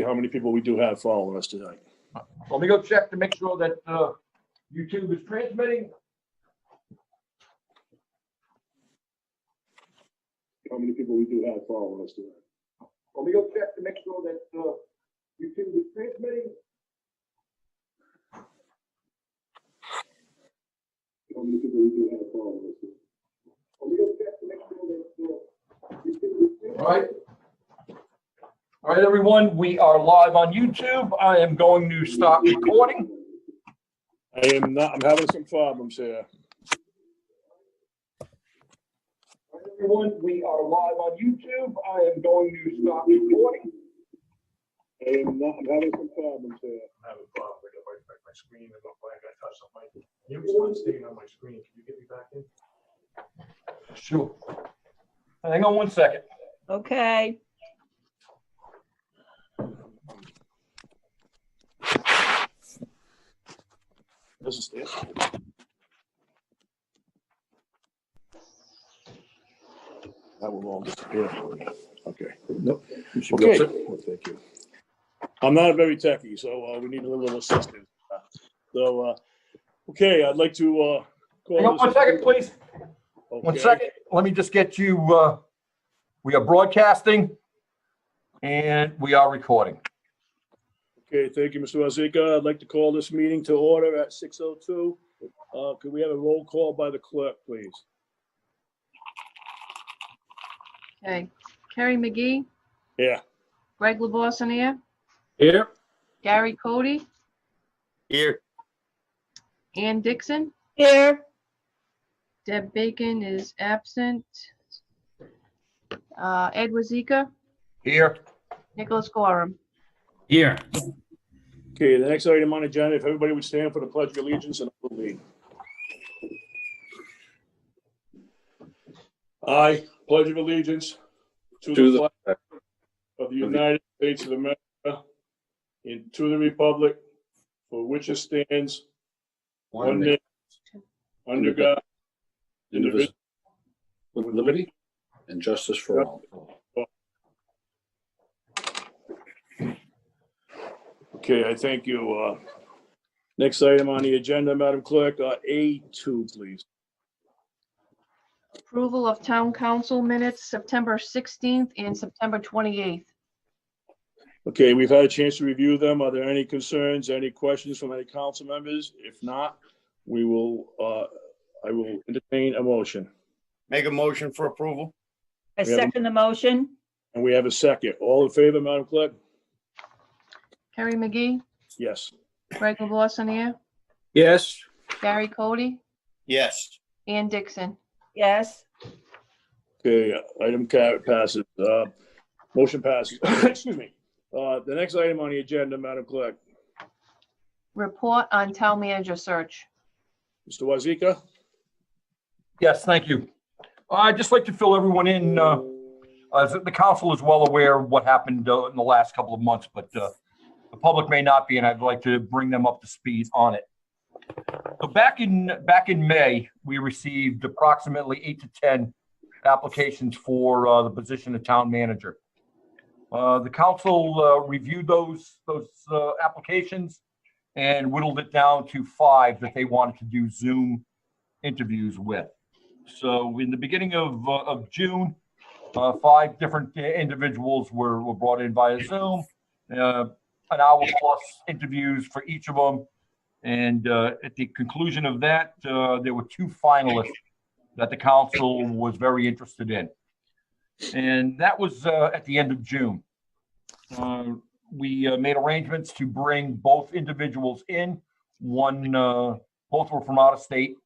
how many people we do have following us tonight. Let me go check to make sure that YouTube is transmitting. How many people we do have following us tonight? Let me go check to make sure that YouTube is transmitting. How many people we do have following us tonight? Let me go check to make sure that YouTube is transmitting. All right, everyone, we are live on YouTube. I am going to start recording. I am not, I'm having some problems here. Everyone, we are live on YouTube. I am going to start recording. I'm having some problems here. I have a problem. I got my screen. I got to touch something. You was not staying on my screen. Can you get me back in? Sure. Hang on one second. Okay. This is it. That will all disappear. Okay. Nope. Okay. Well, thank you. I'm not very techie, so we need a little assistance. Okay, I'd like to call. Hang on one second, please. Okay. 1 second. Let me just get you. We are broadcasting and we are recording. Okay, thank you, Mr. Wazika. I'd like to call this meeting to order at 6:02. Could we have a roll call by the clerk, please? Okay, Kerry McGee, Yeah. Greg LaBoissoniere, Here. Gary Cody, Here. Ann Dixon, Here. Deb Bacon is absent. Ed Wazika, Here. Nicholas Gorham. Here. Okay, the next item on the agenda, if everybody would stand for the Pledge of Allegiance and I will lead. I pledge of allegiance to the flag of the United States of America and to the republic for which it stands, one nation, under God, indivisible, With liberty and justice for all. Okay, I thank you. Next item on the agenda, Madam Clerk, A2, please. Approval of town council minutes, September 16th and September 28th. Okay, we've had a chance to review them. Are there any concerns, any questions from any council members? If not, I will entertain a motion. Make a motion for approval. I second the motion. And we have a second. All in favor, Madam Clerk? Kerry McGee, Yes. Greg LaBoissoniere, Yes. Gary Cody, Yes. Ann Dixon. Yes. Okay, item passes. Motion passes. Excuse me. The next item on the agenda, Madam Clerk. Report on town manager search. Mr. Wazika? Yes, thank you. I'd just like to fill everyone in. As the council is well aware of what happened in the last couple of months, but the public may not be, and I'd like to bring them up to speed on it. So back in May, we received approximately 8 to 10 applications for the position of town manager. The council reviewed those applications and whittled it down to 5 that they wanted to do Zoom interviews with. So in the beginning of June, 5 different individuals were brought in via Zoom, an hour plus interviews for each of them. And at the conclusion of that, there were 2 finalists that the council was very interested in. And that was at the end of June. We made arrangements to bring both individuals in. Both were from out of state.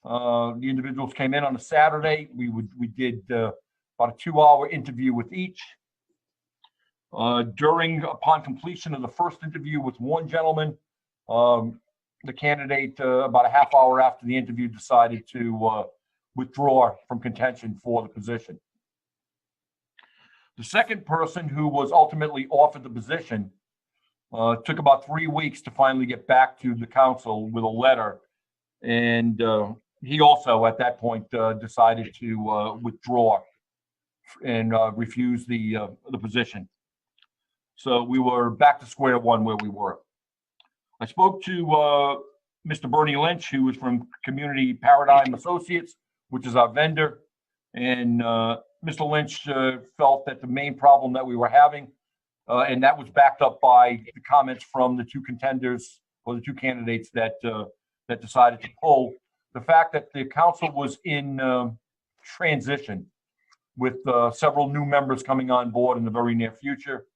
The individuals came in on a Saturday. We did about a 2-hour interview with each. Upon completion of the first interview with one gentleman, the candidate, about a half hour after the interview, decided to withdraw from contention for the position. The second person, who was ultimately offered the position, took about 3 weeks to finally get back to the council with a letter. And he also, at that point, decided to withdraw and refuse the position. So we were back to square one where we were. I spoke to Mr. Bernie Lynch, who was from Community Paradigm Associates, which is our vendor. And Mr. Lynch felt that the main problem that we were having, and that was backed up by the comments from the two contenders or the two candidates that that decided to pull, the fact that the council was in transition with several new members coming on board in the very near future.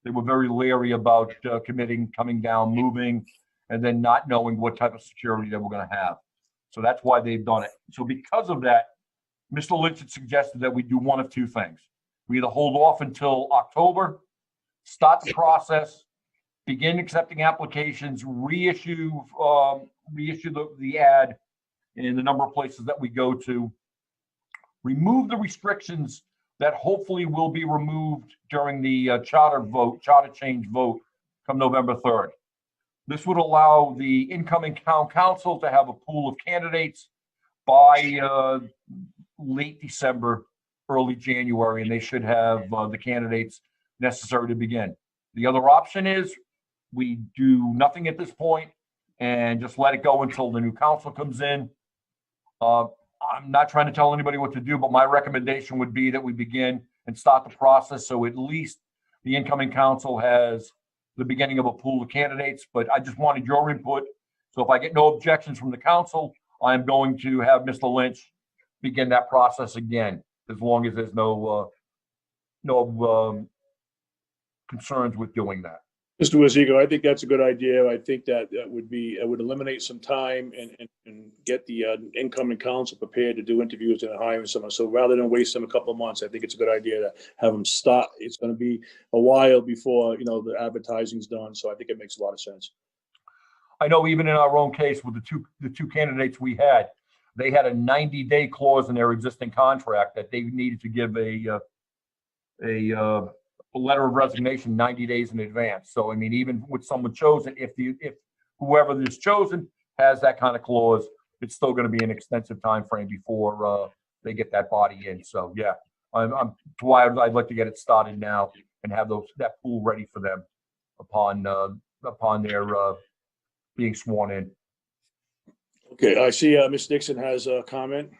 They were very leery about committing, coming down, moving, and then not knowing what type of security they were going to have. So that's why they've done it. So because of that, Mr. Lynch had suggested that we do one of two things. We either hold off until October, start the process, begin accepting applications, reissue the ad in the number of places that we go to, remove the restrictions that hopefully will be removed during the charter change vote come November 3rd. This would allow the incoming town council to have a pool of candidates by late December, early January, and they should have the candidates necessary to begin. The other option is we do nothing at this point and just let it go until the new council comes in. I'm not trying to tell anybody what to do, but my recommendation would be that we begin and start the process so at least the incoming council has the beginning of a pool of candidates. But I just wanted your input. So if I get no objections from the council, I'm going to have Mr. Lynch begin that process again, as long as there's no concerns with doing that. Mr. Wazigo, I think that's a good idea. I think that would eliminate some time and get the incoming council prepared to do interviews and hiring someone. So rather than waste them a couple of months, I think it's a good idea to have them start. It's going to be a while before, the advertising's done. So I think it makes a lot of sense. I know even in our own case with the two candidates we had, they had a 90-day clause in their existing contract that they needed to give a letter of resignation 90 days in advance. So, I mean, even with someone chosen, if whoever is chosen has that kind of clause, it's still going to be an extensive time frame before they get that body in. So, yeah, that's why I'd like to get it started now and have that pool ready for them upon their being sworn in. Okay, I see Ms. Dixon has a comment.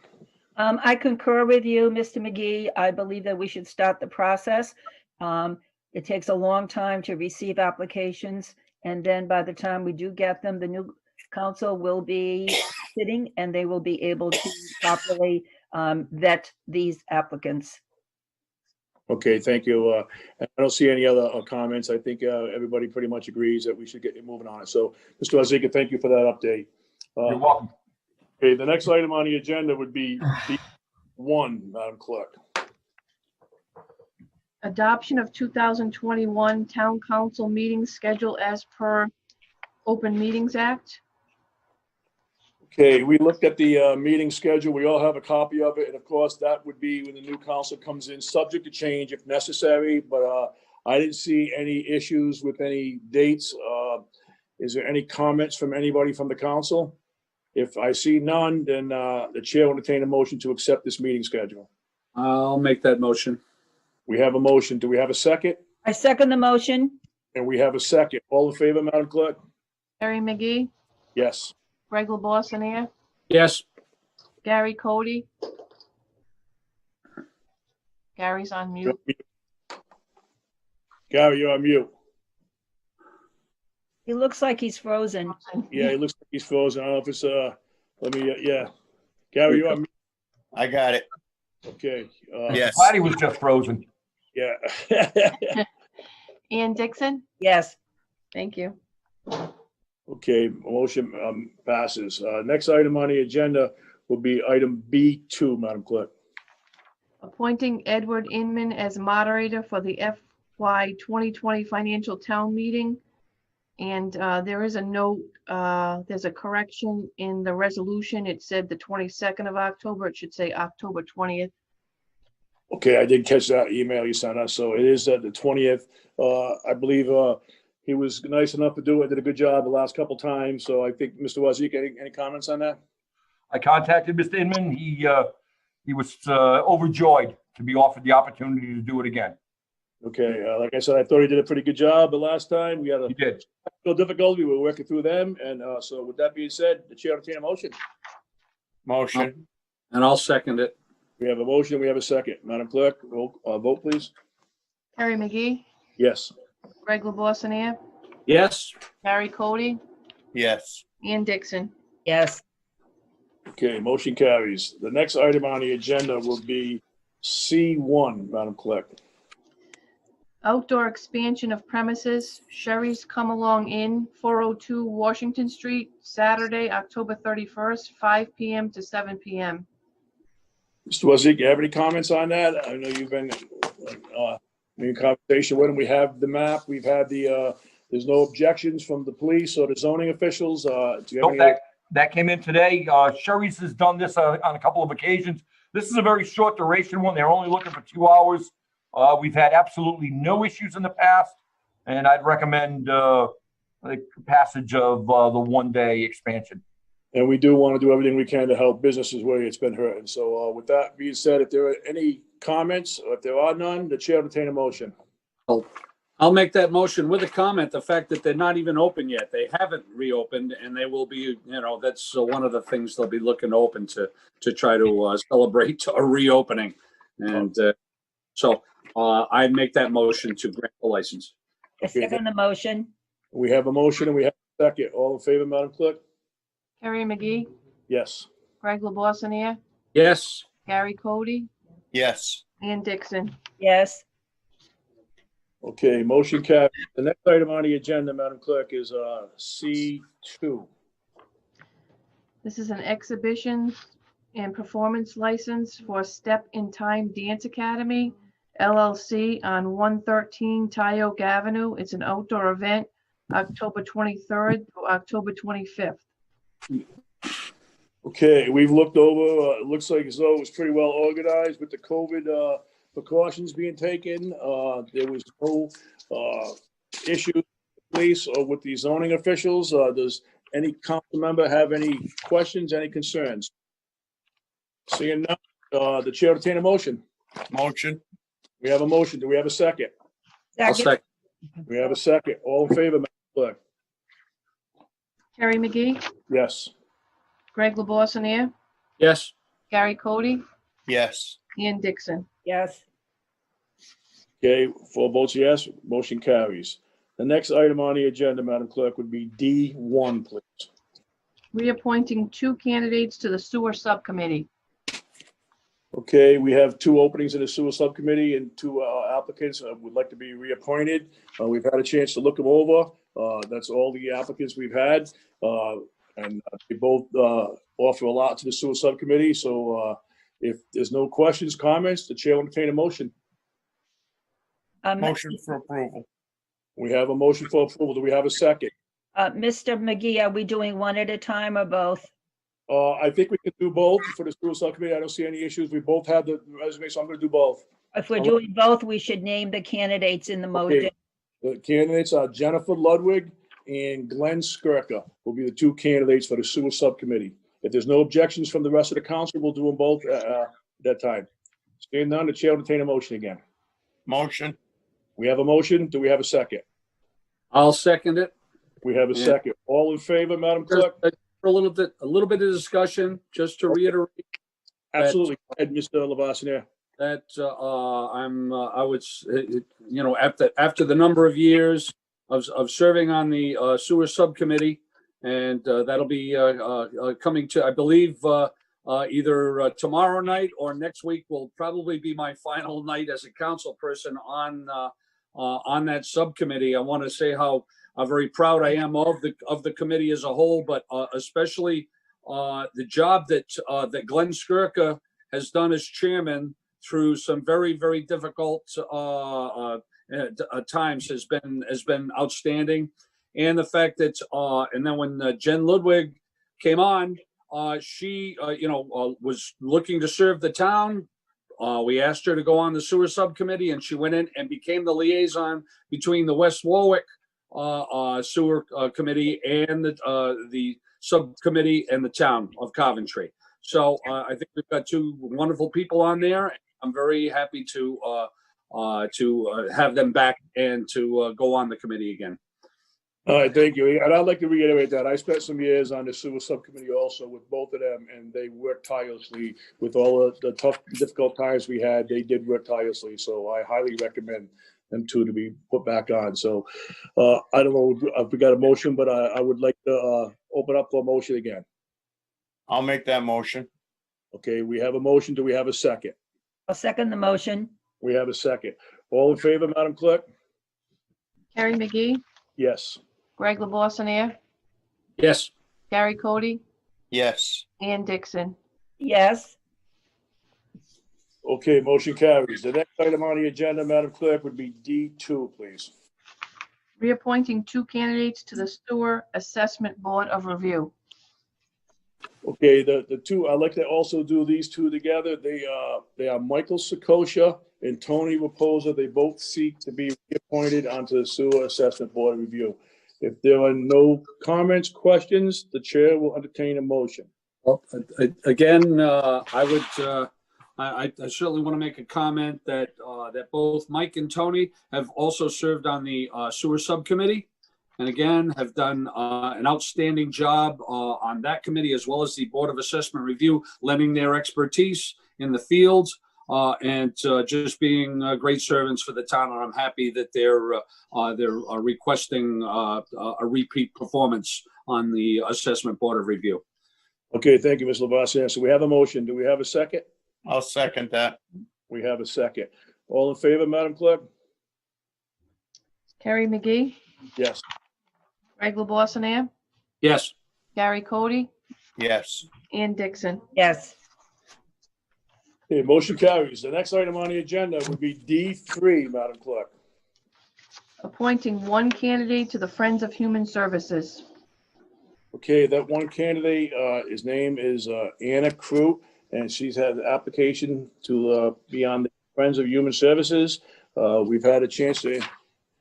I concur with you, Mr. McGee. I believe that we should start the process. It takes a long time to receive applications, and then by the time we do get them, the new council will be sitting and they will be able to properly vet these applicants. Okay, thank you. I don't see any other comments. I think everybody pretty much agrees that we should get moving on it. So, Mr. Waziga, thank you for that update. You're welcome. Okay, the next item on the agenda would be B1, Madam Clerk. Adoption of 2021 Town Council meeting schedule as per Open Meetings Act. Okay, we looked at the meeting schedule. We all have a copy of it. And of course, that would be when the new council comes in, subject to change if necessary. But I didn't see any issues with any dates. Is there any comments from anybody from the council? If I see none, then the chair will entertain a motion to accept this meeting schedule. I'll make that motion. We have a motion. Do we have a second? I second the motion. And we have a second. All in favor, Madam Clerk? Terry McGee, Yes. Greg LaBoissonere, Yes. Gary Cody. Gary's on mute. Gary, you're on mute. He looks like he's frozen. Yeah, he looks like he's frozen. I don't know if it's let me yeah. Gary, you're on mute. I got it. Okay. Yes. Glad he was just frozen. Yeah. Ian Dixon, Yes. thank you. Okay, motion passes. Next item on the agenda will be item B2, Madam Clerk. Appointing Edward Inman as moderator for the FY 2020 financial town meeting. And there is a note, there's a correction in the resolution. It said the 22nd of October. It should say October 20th. Okay, I did catch that email you sent us. So it is the 20th. I believe he was nice enough to do it, did a good job the last couple times. So I think, Mr. Wazik, any comments on that? I contacted Mr. Inman. He was overjoyed to be offered the opportunity to do it again. Okay, like I said, I thought he did a pretty good job the last time. We had a You did. little difficulty. We were working through them. And so with that being said, the chair will entertain a motion. Motion. And I'll second it. We have a motion. We have a second. Madam Clerk, vote, please. Harry McGee, Yes. Greg LaBoissonnais, Yes, Barry Cody, Yes. Ann Dixon. Yes, Okay, motion carries. The next item on the agenda will be C1, Madam Clerk. Outdoor expansion of premises, Sherry's Come Along Inn, 402 Washington Street, Saturday, October 31st, 5 PM to 7 PM. Mr. Wazzik, you have any comments on that? I know you've been in conversation with him. We have the map. We've had there's no objections from the police or the zoning officials. Do you have Nope, any? that came in today. Sherry's has done this on a couple of occasions. This is a very short duration one. They're only looking for 2 hours. We've had absolutely no issues in the past, and I'd recommend the passage of the 1-day expansion. And we do want to do everything we can to help businesses where it's been hurting. So with that being said, if there are any comments, or if there are none, the chair will entertain a motion. I'll make that motion with a comment, the fact that they're not even open yet. They haven't reopened, and they will be, that's one of the things they'll be looking to open to try to celebrate a reopening. And so I make that motion to grant the license. I second the motion. We have a motion and we have a second. All in favor, Madam Clerk? Harry McGee, Yes. Greg LaBoissonnais, Yes, Gary Cody, Yes. Ann Dixon. Yes, Okay, motion carries. The next item on the agenda, Madam Clerk, is C2. This is an exhibition and performance license for Step in Time Dance Academy, LLC on 113 Tyoke Avenue. It's an outdoor event, October 23rd to October 25th. Okay, we've looked over, it looks like as though it was pretty well organized with the COVID precautions being taken. There was no issue with the police or with the zoning officials. Does any council member have any questions, any concerns? Seeing none, the chair will entertain a motion. Motion. We have a motion. Do we have a second? I'll second, second. We have a second. All in favor, Madam Clerk? Harry McGee, Yes. Greg LaBoissonnais, Yes, Gary Cody, Yes. Ann Dixon. yes, Okay, 4 votes yes, motion carries. The next item on the agenda, Madam Clerk, would be D1, please. Reappointing 2 candidates to the sewer subcommittee. Okay, we have 2 openings in the sewer subcommittee and 2 applicants would like to be reappointed. We've had a chance to look them over. That's all the applicants we've had. And they both offer a lot to the sewer subcommittee. So if there's no questions, comments, the chair will entertain a motion. Motion for approval. We have a motion for approval. Do we have a second? Mr. McGee, are we doing one at a time or both? I think we can do both for the sewer subcommittee. I don't see any issues. We both have the resume, so I'm going to do both. If we're doing both, we should name the candidates in the motion. Okay. The candidates are Jennifer Ludwig and Glenn Skirka will be the 2 candidates for the sewer subcommittee. If there's no objections from the rest of the council, we'll do them both at that time. Seeing none, the chair will entertain a motion again. Motion. We have a motion. Do we have a second? I'll second it. We have a Yeah. second. All in favor, Madam Just Clerk? for a little bit of discussion, just to reiterate Absolutely. Go ahead, Mr. Lavasseur. that I would, after the number of years of serving on the sewer subcommittee, and that'll be coming to, I believe, either tomorrow night or next week will probably be my final night as a council person on that subcommittee. I want to say how very proud I am of the committee as a whole, but especially the job that Glenn Skirka has done as chairman through some very, very difficult times has been outstanding. And the fact that and then when Jen Ludwig came on, she was looking to serve the town. We asked her to go on the sewer subcommittee, and she went in and became the liaison between the West Warwick sewer committee and the subcommittee and the town of Coventry. So I think we've got 2 wonderful people on there. I'm very happy to have them back and to go on the committee again. All right, thank you. And I'd like to reiterate that I spent some years on the sewer subcommittee also with both of them, and they worked tirelessly with all of the tough, difficult times we had. They did work tirelessly, so I highly recommend them two to be put back on. So I don't know if we got a motion, but I would like to open up for a motion again. I'll make that motion. Okay, we have a motion. Do we have a second? I'll second the motion. We have a second. All in favor, Madam Clerk? Carrie McGee, Yes. Greg LeBoissonnier, Yes. Gary Cody, Yes. Ann Dixon. Yes, Okay, motion carries. The next item on the agenda, Madam Clerk, would be D2, please. Reappointing 2 candidates to the Sewer Assessment Board of Review. Okay, the two, I'd like to also do these two together. They are Michael Sikosha and Tony Raposa. They both seek to be reappointed onto the Sewer Assessment Board of Review. If there are no comments, questions, the chair will entertain a motion. Well, again, I certainly want to make a comment that that both Mike and Tony have also served on the sewer subcommittee, and again have done an outstanding job on that committee as well as the Board of Assessment Review, lending their expertise in the field and just being great servants for the town. And I'm happy that they're requesting a repeat performance on the Assessment Board of Review. Okay, thank you, Ms. Lavassia. So we have a motion. Do we have a second? I'll second that. We have a second. All in favor, Madam Clerk? Carrie McGee, Yes. Greg LeBoissonnier, Yes. Gary Cody, Yes. Ann Dixon. yes, Okay, motion carries. The next item on the agenda would be D3, Madam Clerk. Appointing 1 candidate to the Friends of Human Services. Okay, that one candidate, his name is Anna Crew, and she's had an application to be on the Friends of Human Services. We've had a chance to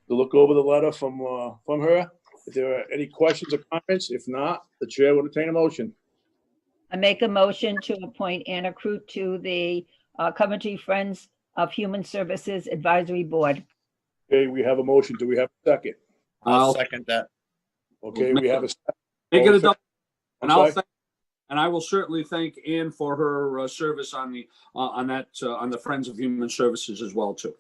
look over the letter from her. If there are any questions or comments, if not, the chair will entertain a motion. I make a motion to appoint Anna Crute to the Coventry Friends of Human Services Advisory Board. Okay, we have a motion. Do we have a second? I'll second that. Okay, we have a second. Make it a double. I'm And sorry? I will certainly thank Ann for her service on the Friends of Human Services as well too.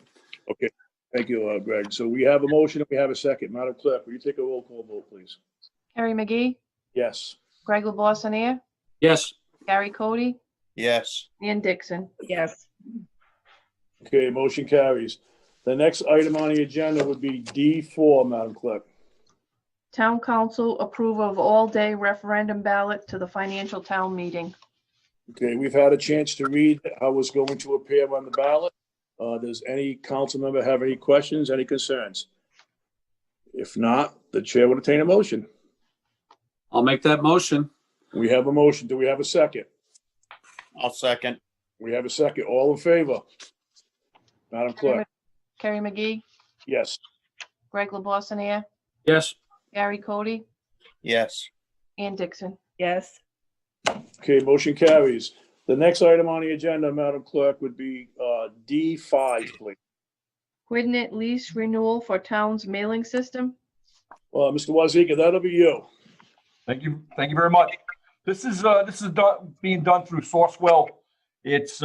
Okay, thank you, Greg. So we have a motion and we have a second. Madam Clerk, will you take a roll call vote, please? Carrie McGee, Yes. Greg LeBoissonnier, Yes. Gary Cody, Yes. Ann Dixon. Yes, Okay, motion carries. The next item on the agenda would be D4, Madam Clerk. Town Council approval of all-day referendum ballot to the financial town meeting. Okay, we've had a chance to read how it's going to appear on the ballot. Does any council member have any questions, any concerns? If not, the chair will entertain a motion. I'll make that motion. We have a motion. Do we have a second? I'll second. We have a second. All in favor? Madam Clerk? Carrie McGee, Yes. Greg LeBoissonnier, Yes. Gary Cody, Yes. Ann Dixon. yes, Okay, motion carries. The next item on the agenda, Madam Clerk, would be D5, please. Quadient Lease renewal for town's mailing system. Mr. Wazika, that'll be you. Thank you. Thank you very much. This is being done through Sourcewell. It's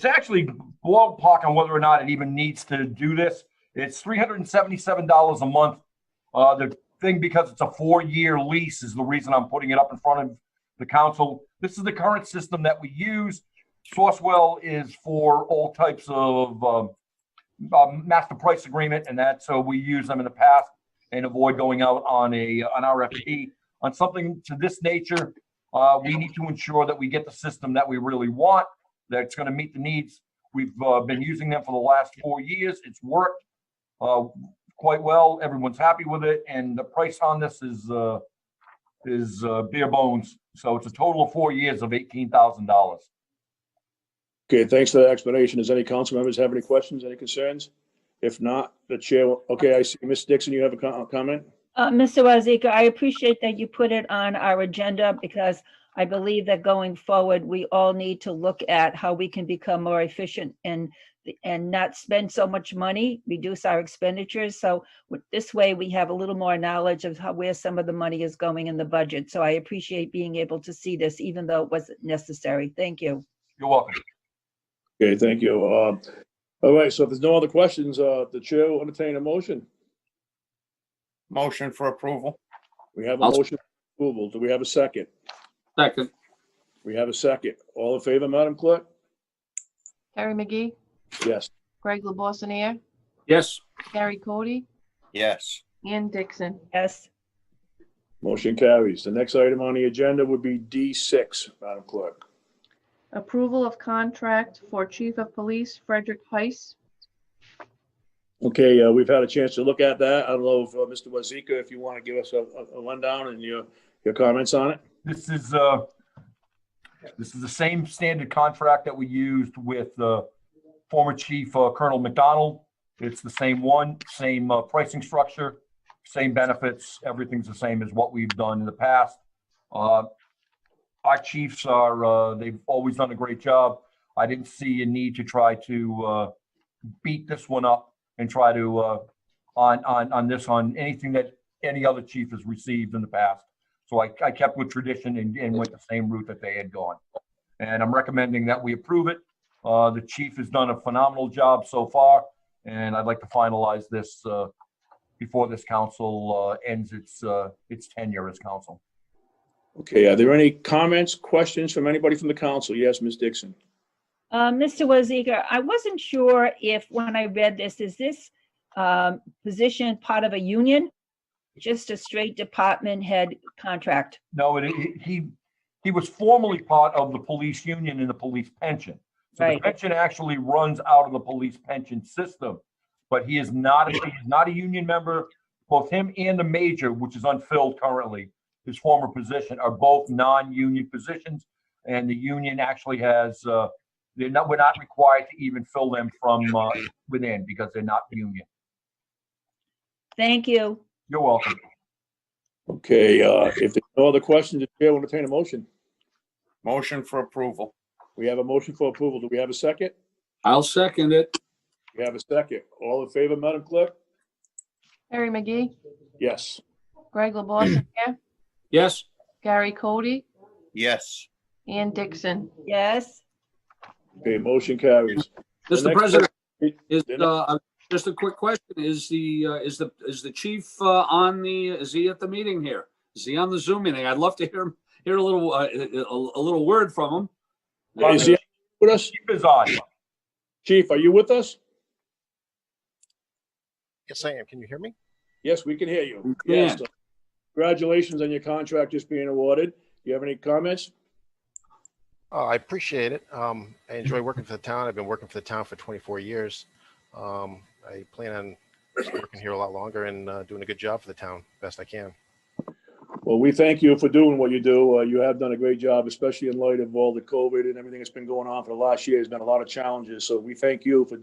actually ballpark on whether or not it even needs to do this. It's $377 a month. The thing, because it's a 4-year lease, is the reason I'm putting it up in front of the council. This is the current system that we use. Sourcewell is for all types of master price agreement and that, so we use them in the past and avoid going out on an RFP. On something to this nature, we need to ensure that we get the system that we really want, that's going to meet the needs. We've been using them for the last 4 years. It's worked quite well. Everyone's happy with it, and the price on this is bare bones. So it's a total of 4 years of $18,000. Okay, thanks for the explanation. Does any council members have any questions, any concerns? If not, the chair will, okay, I see. Ms. Dixon, you have a comment? Mr. Wazika, I appreciate that you put it on our agenda because I believe that going forward, we all need to look at how we can become more efficient and not spend so much money, reduce our expenditures. So this way we have a little more knowledge of where some of the money is going in the budget. So I appreciate being able to see this, even though it wasn't necessary. Thank you. You're welcome. Okay, thank you. All right, so if there's no other questions, the chair will entertain a motion. Motion for approval. We have a I'll- motion for approval. Do we have a second? Second. We have a second. All in favor, Madam Clerk? Carrie McGee, Yes. Greg LaBossinier, Yes. Gary Cody, Yes. Ann Dixon. Yes. Motion carries. The next item on the agenda would be D6, Madam Clerk. Approval of contract for Chief of Police Frederick Heiss. Okay, we've had a chance to look at that. I don't know if Mr. Wazika, if you want to give us a rundown and your comments on it. This is the same standard contract that we used with former Chief Colonel McDonald. It's the same one, same pricing structure, same benefits. Everything's the same as what we've done in the past. Our chiefs they've always done a great job. I didn't see a need to try to beat this one up and try to on anything that any other chief has received in the past. So I kept with tradition and went the same route that they had gone. And I'm recommending that we approve it. The chief has done a phenomenal job so far, and I'd like to finalize this before this council ends its tenure as council. Okay, are there any comments, questions from anybody from the council? Yes, Ms. Dixon. Mr. Wazika, I wasn't sure if when I read this, is this position part of a union? Just a straight department head contract? No, he was formerly part of the police union and the police pension. So Right. the pension actually runs out of the police pension system, but he is not a union member. Both him and the major, which is unfilled currently, his former position, are both non-union positions, and the union actually has we're not required to even fill them from within because they're not union. Thank you. You're welcome. Okay, if there's no other questions, the chair will entertain a motion. Motion for approval. We have a motion for approval. Do we have a second? I'll second it. We have a second. All in favor, Madam Clerk? Carrie McGee, Yes. Greg LaBossinier, Yes. Gary Cody, Yes. Ann Dixon. Yes. Okay, motion carries. The Mr. next- President, is the just a quick question. Is the chief is he at the meeting here? Is he on the Zoom meeting? I'd love to hear a little word from him. Is he with us? Chief is on. Chief, are you with us? Yes, I am. Can you hear me? Yes, we can hear you. We Yes. can. Congratulations on your contract just being awarded. Do you have any comments? Oh, I appreciate it. I enjoy working for the town. I've been working for the town for 24 years. I plan on working here a lot longer and doing a good job for the town, best I can. Well, we thank you for doing what you do. You have done a great job, especially in light of all the COVID and everything that's been going on for the last year. There's been a lot of challenges. So we thank you for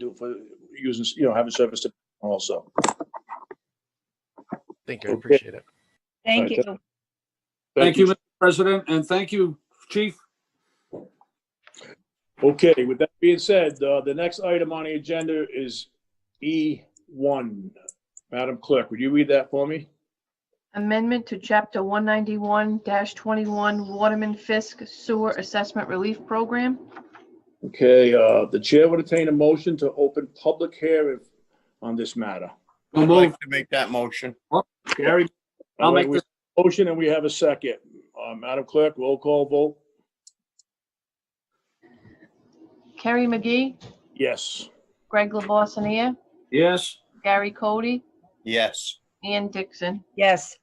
using, having service to also. Thank you. I appreciate it. Thank All right. you. Thank you, Mr. President, and thank you, Chief. Okay, with that being said, the next item on the agenda is E1. Madam Clerk, would you read that for me? Amendment to Chapter 191-21 Waterman Fiske Sewer Assessment Relief Program. Okay, the chair would entertain a motion to open public hearing on this matter. I'll I'd move. like to make that motion. Gary? I'll All right, make we this. have a motion and we have a second. Madam Clerk, roll call vote? Carrie McGee, Yes. Greg LaBossinier, Yes. Gary Cody, Yes. Ann Dixon. Yes.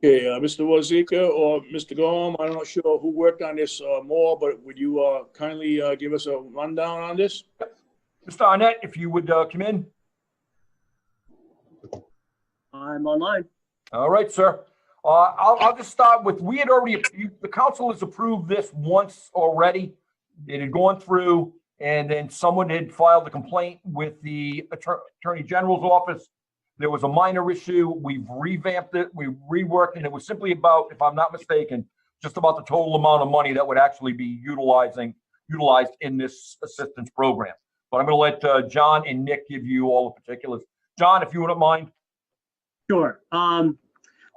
Okay, Mr. Wazika or Mr. Gorham, I'm not sure who worked on this more, but would you kindly give us a rundown on this? Mr. Arnett, if you would come in. I'm online. All right, sir. I'll just start with, we had already, the council has approved this once already. It had gone through, and then someone had filed a complaint with the Attorney General's office. There was a minor issue. We've revamped it, we reworked it. It was simply about, if I'm not mistaken, just about the total amount of money that would actually be utilized in this assistance program. But I'm going to let John and Nick give you all the particulars. John, if you wouldn't mind. Sure.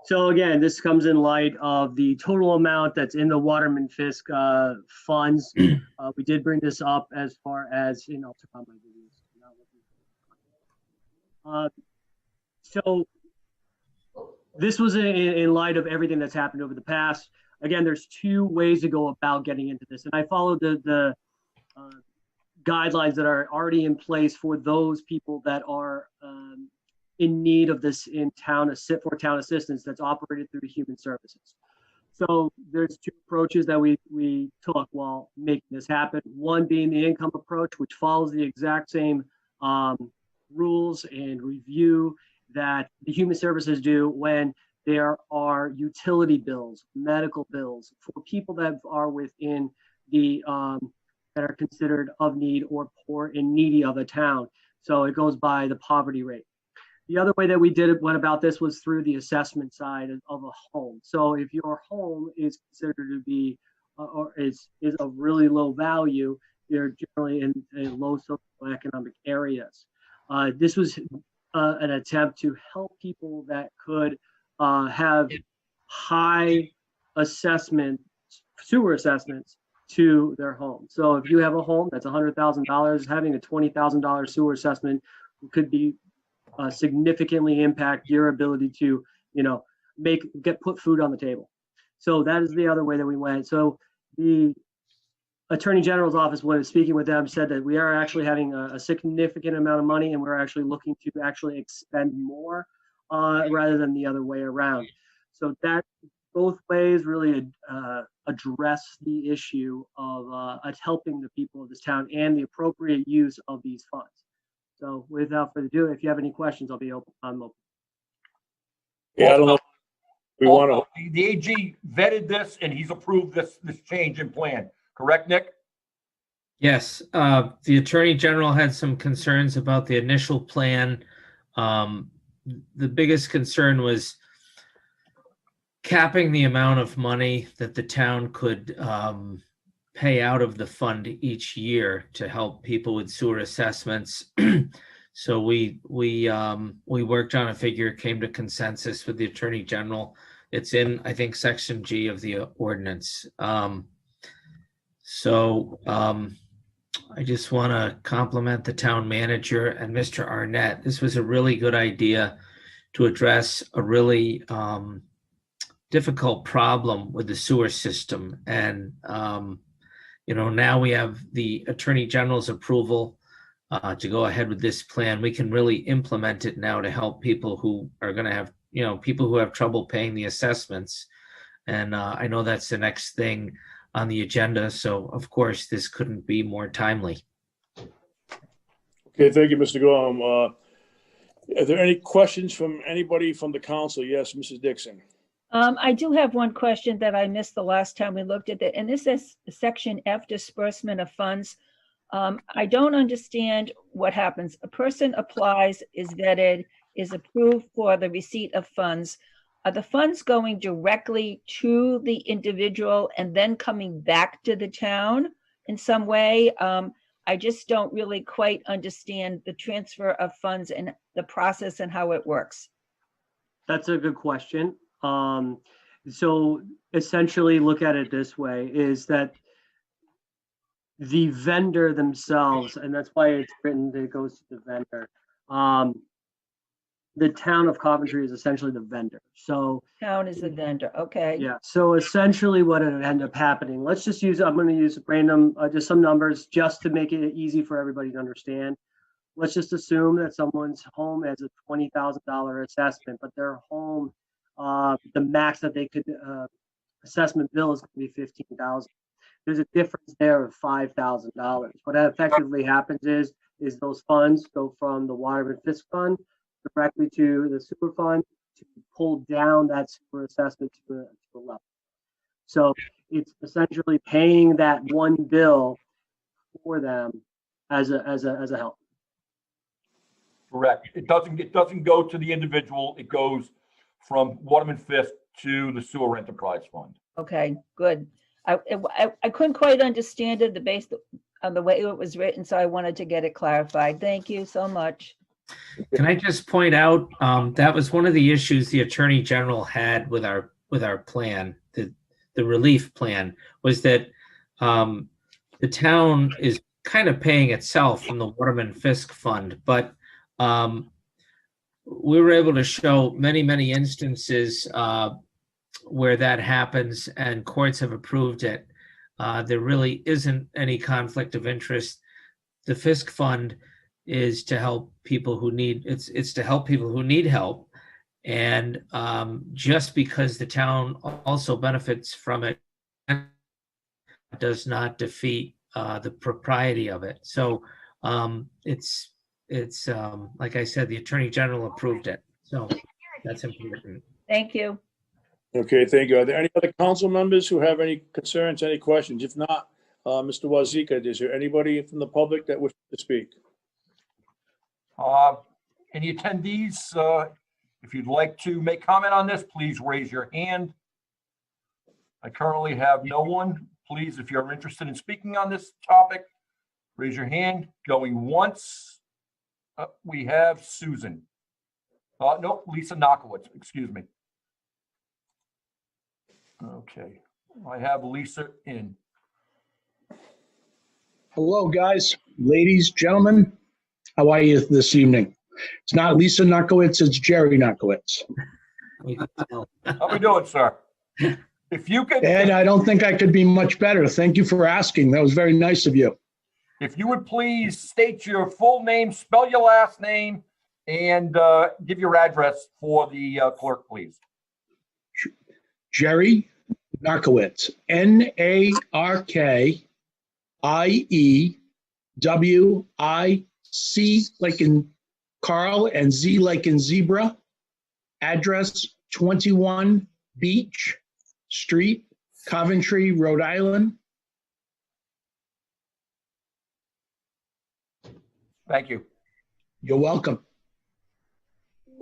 So again, this comes in light of the total amount that's in the Waterman Fiske funds. We did bring this up as far as, I'll turn on my videos. So this was in light of everything that's happened over the past. Again, there's two ways to go about getting into this. And I followed the guidelines that are already in place for those people that are in need of this town assistance that's operated through Human Services. So there's two approaches that we took while making this happen. One being the income approach, which follows the exact same rules and review that the Human Services do when there are utility bills, medical bills for people that are within the that are considered of need or poor and needy of a town. So it goes by the poverty rate. The other way that we went about this was through the assessment side of a home. So if your home is considered to be or is of really low value, you're generally in low socioeconomic areas. This was an attempt to help people that could have high sewer assessments to their home. So if you have a home that's $100,000, having a $20,000 sewer assessment could be significantly impact your ability to, put food on the table. So that is the other way that we went. So the Attorney General's office, when speaking with them, said that we are actually having a significant amount of money, and we're actually looking to actually expend more rather than the other way around. So that both ways really address the issue of helping the people of this town and the appropriate use of these funds. So without further ado, if you have any questions, I'm open. Yeah, I don't know. We want to. The AG vetted this and he's approved this change in plan. Correct, Nick? Yes. The Attorney General had some concerns about the initial plan. The biggest concern was capping the amount of money that the town could pay out of the fund each year to help people with sewer assessments. So we worked on a figure, came to consensus with the Attorney General. It's in, I think, Section G of the ordinance. I just want to compliment the town manager and Mr. Arnett. This was a really good idea to address a really difficult problem with the sewer system. And now we have the Attorney General's approval to go ahead with this plan. We can really implement it now to help people who are going to have, people who have trouble paying the assessments. And I know that's the next thing on the agenda. So of course, this couldn't be more timely. Okay, thank you, Mr. Gorham. Are there any questions from anybody from the council? Yes, Mrs. Dixon. I do have one question that I missed the last time we looked at it, and this is Section F, disbursement of funds. I don't understand what happens. A person applies, is vetted, is approved for the receipt of funds. Are the funds going directly to the individual and then coming back to the town in some way? I just don't really quite understand the transfer of funds and the process and how it works. That's a good question. So essentially look at it this way, is that the vendor themselves, and that's why it's written that it goes to the vendor. The town of Coventry is essentially the vendor. So Town is the vendor, okay. yeah, so essentially what it ended up happening, let's just use, I'm going to use random, just some numbers just to make it easy for everybody to understand. Let's just assume that someone's home has a $20,000 assessment, but their home, the max that they could assessment bill is going to be $15,000. There's a difference there of $5,000. What effectively happens is those funds go from the Waterman Fiske fund directly to the sewer fund to pull down that sewer assessment to a level. So it's essentially paying that one bill for them as a help. Correct. It doesn't go to the individual. It goes from Waterman Fiske to the sewer enterprise fund. Okay, good. I couldn't quite understand it, based on the way it was written, so I wanted to get it clarified. Thank you so much. Can I just point out, that was one of the issues the Attorney General had with our plan, the relief plan, was that the town is kind of paying itself from the Waterman Fiske fund, but we were able to show many instances where that happens and courts have approved it. There really isn't any conflict of interest. The Fiske fund is to help people who need, it's to help people who need help. And just because the town also benefits from it does not defeat the propriety of it. So it's like I said, the Attorney General approved it. So that's important. Thank you. Okay, thank you. Are there any other council members who have any concerns, any questions? If not, Mr. Wazika, is there anybody from the public that wishes to speak? Any attendees, if you'd like to make comment on this, please raise your hand. I currently have no one. Please, if you're interested in speaking on this topic, raise your hand. Going once. We have Susan. Nope, Lisa Knockowitz, excuse me. Okay, I have Lisa in. Hello, guys, ladies, gentlemen. How are you this evening? It's not Lisa Knockowitz, it's Jerry Knockowitz. How we doing, sir? If you could, Ed, I don't think I could be much better. Thank you for asking. That was very nice of you. if you would please state your full name, spell your last name, and give your address for the clerk, please. Jerry Knockowitz, N-A-R-K-I-E-W-I-C like in Carl and Z like in zebra. Address 21 Beach Street, Coventry, Rhode Island. Thank you. You're welcome.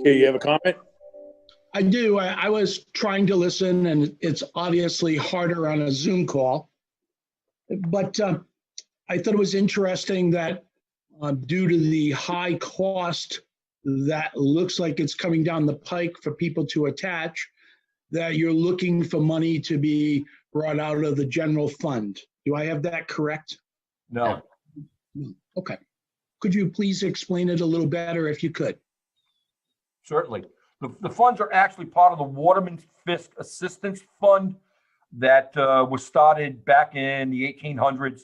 Okay, you have a comment? I do. I was trying to listen, and it's obviously harder on a Zoom call. But I thought it was interesting that due to the high cost that looks like it's coming down the pike for people to attach, that you're looking for money to be brought out of the general fund. Do I have that correct? No. Okay. Could you please explain it a little better if you could? Certainly. The funds are actually part of the Waterman Fiske Assistance Fund that was started back in the 1800s.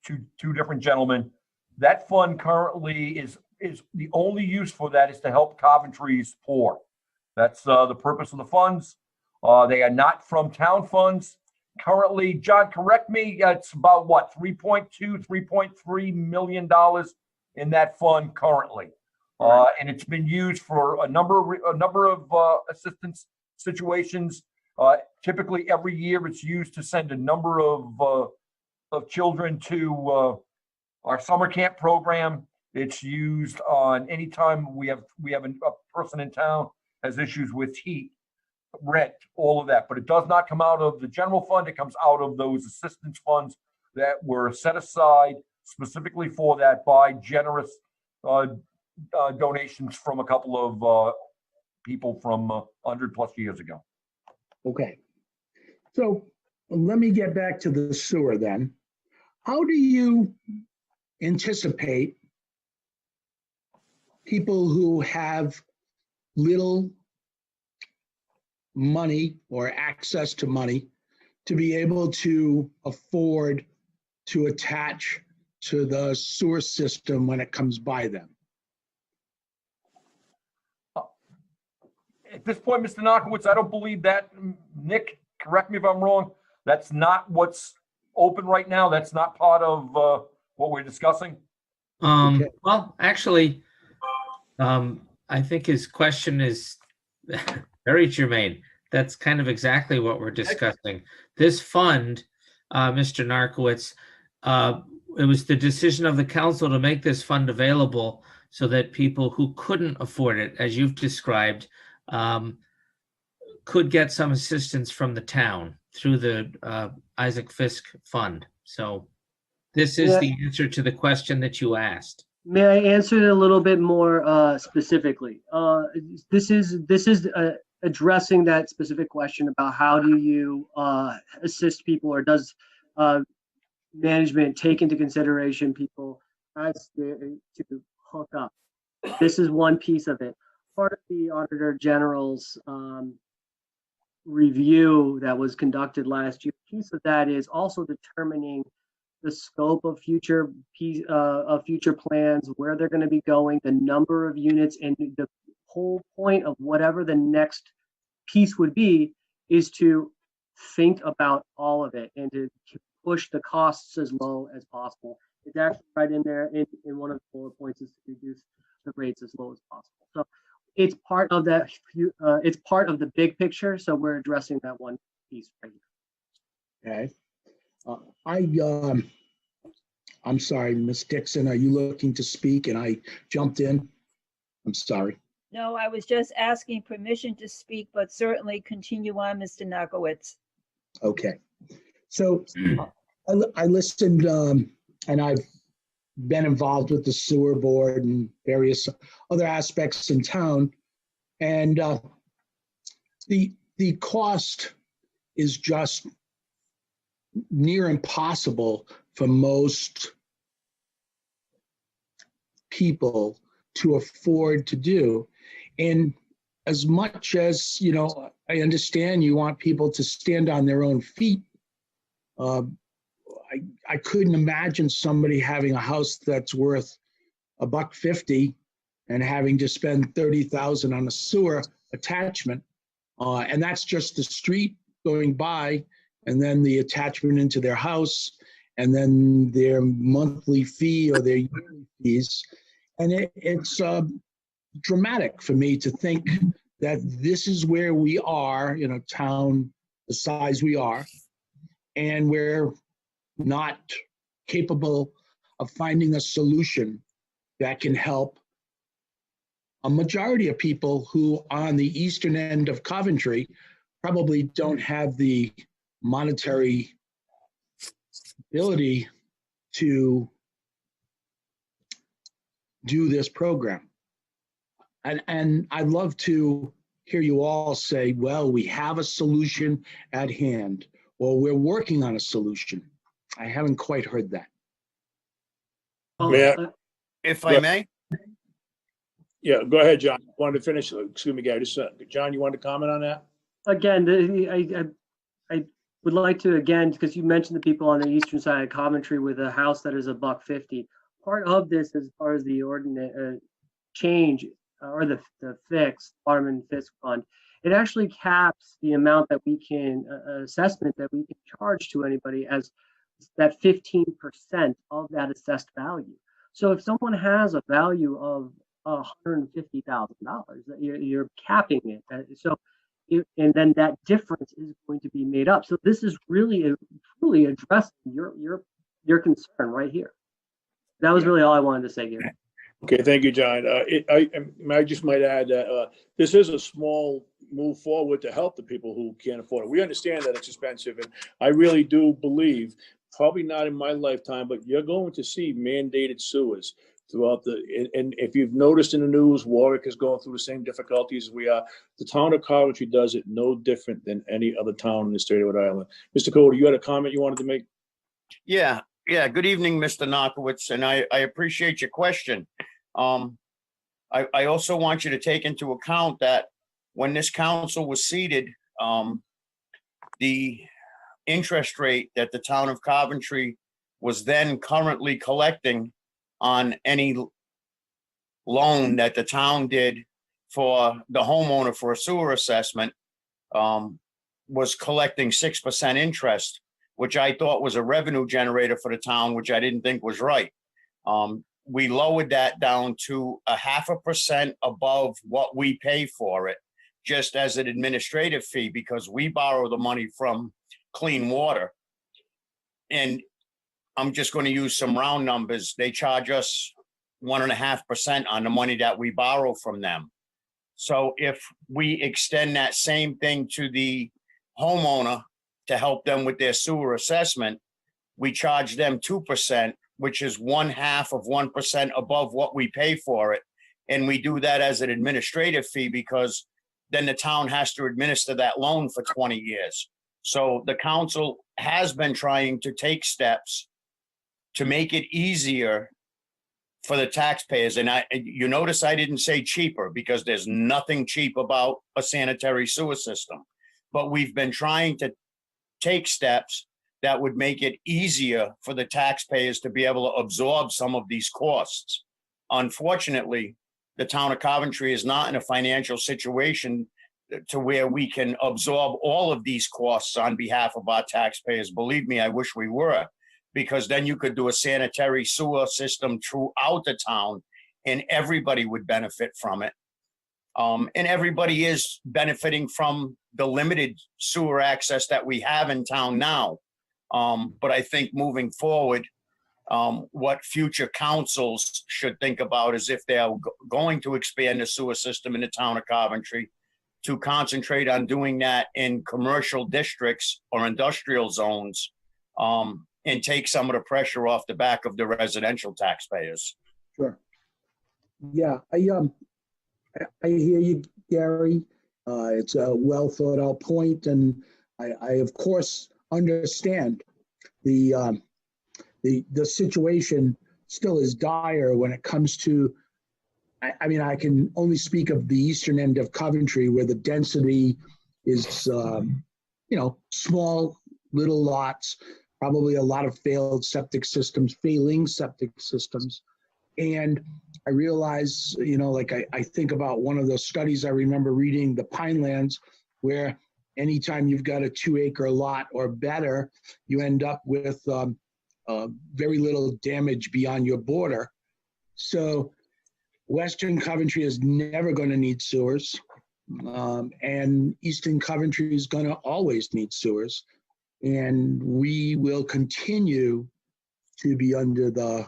Two different gentlemen. That fund currently is the only use for that is to help Coventry's poor. That's the purpose of the funds. They are not from town funds. Currently, John, correct me, it's about what, $3.2, $3.3 million in that fund currently. And it's been used for a number of assistance situations. Typically, every year it's used to send a number of children to our summer camp program. It's used on anytime we have a person in town has issues with heat, rent, all of that. But it does not come out of the general fund. It comes out of those assistance funds that were set aside specifically for that by generous donations from a couple of people from 100+ years ago. Okay. So let me get back to the sewer then. How do you anticipate people who have little money or access to money to be able to afford to attach to the sewer system when it comes by them? At this point, Mr. Knockowitz, I don't believe that. Nick, correct me if I'm wrong. That's not what's open right now. That's not part of what we're discussing. Okay. Well, actually, I think his question is very germane. That's kind of exactly what we're discussing. This fund, Mr. Narkowitz, it was the decision of the council to make this fund available so that people who couldn't afford it, as you've described, could get some assistance from the town through the Isaac Fiske Fund. So this is Yeah. the answer to the question that you asked. May I answer it a little bit more specifically? This is addressing that specific question about how do you assist people, or does management take into consideration people as to hook up? This is one piece of it. Part of the Auditor General's review that was conducted last year, piece of that is also determining the scope of future plans, where they're going to be going, the number of units, and the whole point of whatever the next piece would be is to think about all of it and to push the costs as low as possible. It's actually right in there in one of the bullet points is to reduce the rates as low as possible. So it's part of that. It's part of the big picture. So we're addressing that one piece right here. Okay. I'm sorry, Ms. Dixon, are you looking to speak? And I jumped in. I'm sorry. No, I was just asking permission to speak, but certainly continue on, Mr. Nakowitz. Okay. So I listened, and I've been involved with the sewer board and various other aspects in town. And the cost is just near impossible for most people to afford to do. And as much as, you know, I understand you want people to stand on their own feet, I couldn't imagine somebody having a house that's worth $150 and having to spend $30,000 on a sewer attachment. And that's just the street going by, and then the attachment into their house, and then their monthly fee or their yearly fees. And it's dramatic for me to think that this is where we are in a town the size we are, and we're not capable of finding a solution that can help a majority of people who on the eastern end of Coventry probably don't have the monetary ability to do this program. And I'd love to hear you all say, well, we have a solution at hand, or we're working on a solution. I haven't quite heard that. If I may? Yeah, go ahead, John. Wanted to finish. Excuse me, Gary. John, you wanted to comment on that? Again, I would like to, again, because you mentioned the people on the eastern side of Coventry with a house that is $150. Part of this, as far as the ordinance change or the fix, Waterman Fiske Fund, it actually caps the amount that we can, assessment that we can charge to anybody as that 15% of that assessed value. So if someone has a value of $150,000, you're capping it. And then that difference is going to be made up. So this is really addressing your concern right here. That was really all I wanted to say here. Okay, thank you, John. I just might add that this is a small move forward to help the people who can't afford it. We understand that it's expensive, and I really do believe, probably not in my lifetime, but you're going to see mandated sewers throughout and if you've noticed in the news, Warwick is going through the same difficulties as we are. The town of Coventry does it no different than any other town in the state of Rhode Island. Mr. Cody, you had a comment you wanted to make? Yeah. Good evening, Mr. Nakowitz, and I appreciate your question. I also want you to take into account that when this council was seated, the interest rate that the town of Coventry was then currently collecting on any loan that the town did for the homeowner for a sewer assessment was collecting 6% interest, which I thought was a revenue generator for the town, which I didn't think was right. We lowered that down to 0.5% above what we pay for it, just as an administrative fee, because we borrow the money from Clean Water. And I'm just going to use some round numbers. They charge us 1.5% on the money that we borrow from them. So if we extend that same thing to the homeowner to help them with their sewer assessment, we charge them 2%, which is 1/2 of 1% above what we pay for it. And we do that as an administrative fee because then the town has to administer that loan for 20 years. So the council has been trying to take steps to make it easier for the taxpayers. And you notice I didn't say cheaper because there's nothing cheap about a sanitary sewer system. But we've been trying to take steps that would make it easier for the taxpayers to be able to absorb some of these costs. Unfortunately, the town of Coventry is not in a financial situation to where we can absorb all of these costs on behalf of our taxpayers. Believe me, I wish we were, because then you could do a sanitary sewer system throughout the town and everybody would benefit from it. And everybody is benefiting from the limited sewer access that we have in town now. But I think moving forward, what future councils should think about is if they are going to expand the sewer system in the town of Coventry, to concentrate on doing that in commercial districts or industrial zones, and take some of the pressure off the back of the residential taxpayers. Sure. Yeah, I hear you, Gary. It's a well thought out point, and I of course understand the situation still is dire when it comes to. I mean, I can only speak of the eastern end of Coventry, where the density is, small little lots, probably a lot of failing septic systems. And I realize, I think about one of those studies I remember reading, the Pinelands, where anytime you've got a 2-acre lot or better, you end up with very little damage beyond your border. So Western Coventry is never going to need sewers, and Eastern Coventry is going to always need sewers. And we will continue to be under the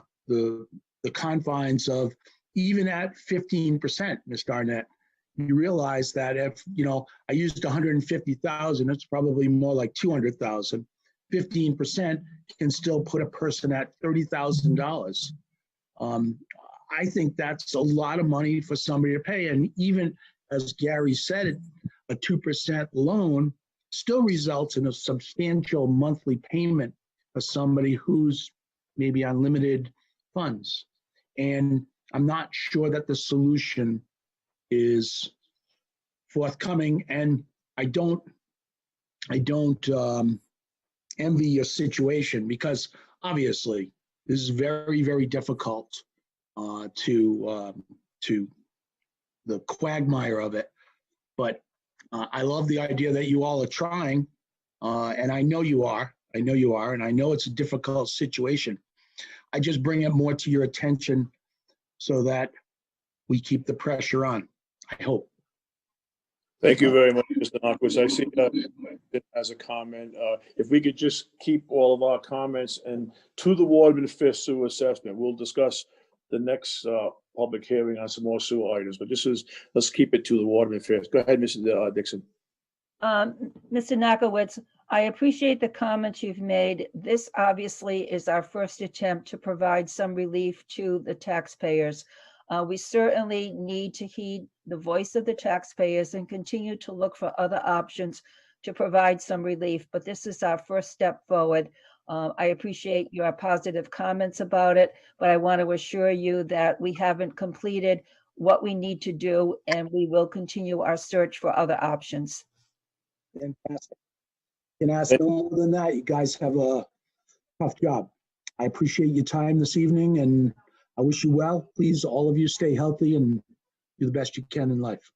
confines of, even at 15%, Mr. Arnett, you realize that if, I used 150,000, it's probably more like 200,000. 15% can still put a person at $30,000. I think that's a lot of money for somebody to pay. And even as Gary said, a 2% loan still results in a substantial monthly payment for somebody who's maybe on limited funds. And I'm not sure that the solution is forthcoming. And I don't envy your situation, because obviously this is very, very difficult to the quagmire of it. But I love the idea that you all are trying, and I know you are, and I know it's a difficult situation. I just bring it more to your attention so that we keep the pressure on, I hope. Thank you very much, Mr. Narcois. I see that as a comment. If we could just keep all of our comments and to the Waterman Fiske sewer assessment, we'll discuss the next public hearing on some more sewer items. But let's keep it to the Waterman Fiske. Go ahead, Mrs. Dixon. Mr. Narcois, I appreciate the comments you've made. This obviously is our first attempt to provide some relief to the taxpayers. We certainly need to heed the voice of the taxpayers and continue to look for other options to provide some relief, but this is our first step forward. I appreciate your positive comments about it, but I want to assure you that we haven't completed what we need to do, and we will continue our search for other options. Fantastic. Can ask no more than that. You guys have a tough job. I appreciate your time this evening, and I wish you well. Please, all of you, stay healthy and do the best you can in life.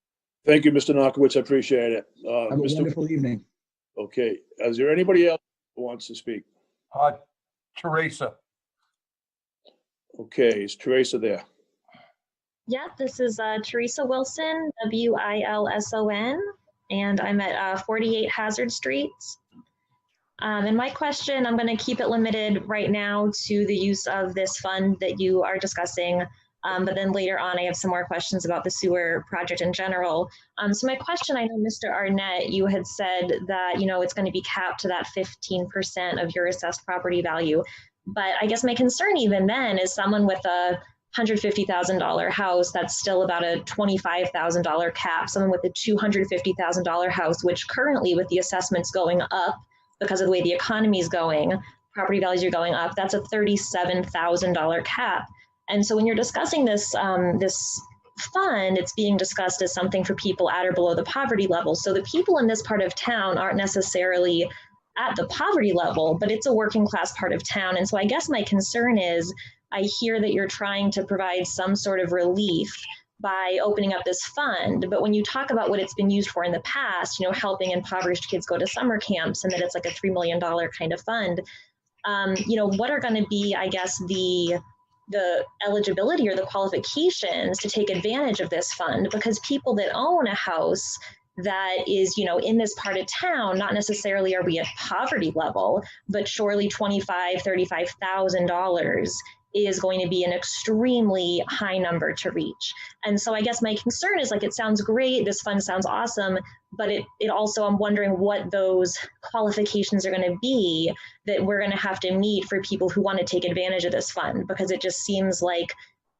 Thank you, Mr. Narcois. I appreciate it. Have a wonderful evening. Okay. Is there anybody else who wants to speak? Teresa. Okay. Is Teresa there? Yeah, this is Teresa Wilson, Wilson, and I'm at 48 Hazard Streets. And my question, I'm going to keep it limited right now to the use of this fund that you are discussing But then later on, I have some more questions about the sewer project in general. So my question, I know Mr. Arnett, you had said that, you know, it's going to be capped to that 15% of your assessed property value. But I guess my concern even then is someone with a $150,000 house, that's still about a $25,000 cap. Someone with a $250,000 house, which currently with the assessments going up because of the way the economy is going, property values are going up, that's a $37,000 cap. And so when you're discussing this, this fund, it's being discussed as something for people at or below the poverty level. So the people in this part of town aren't necessarily at the poverty level, but it's a working class part of town. And so I guess my concern is, I hear that you're trying to provide some sort of relief by opening up this fund. But when you talk about what it's been used for in the past, you know, helping impoverished kids go to summer camps, and that it's like a $3 million kind of fund, you know, what are going to be, I guess, the eligibility or the qualifications to take advantage of this fund? Because people that own a house that is, you know, in this part of town, not necessarily are we at poverty level, but surely $25,000, $35,000 is going to be an extremely high number to reach. And so I guess my concern is, like, it sounds great, this fund sounds awesome, but it also, I'm wondering what those qualifications are going to be that we're going to have to meet for people who want to take advantage of this fund, because it just seems like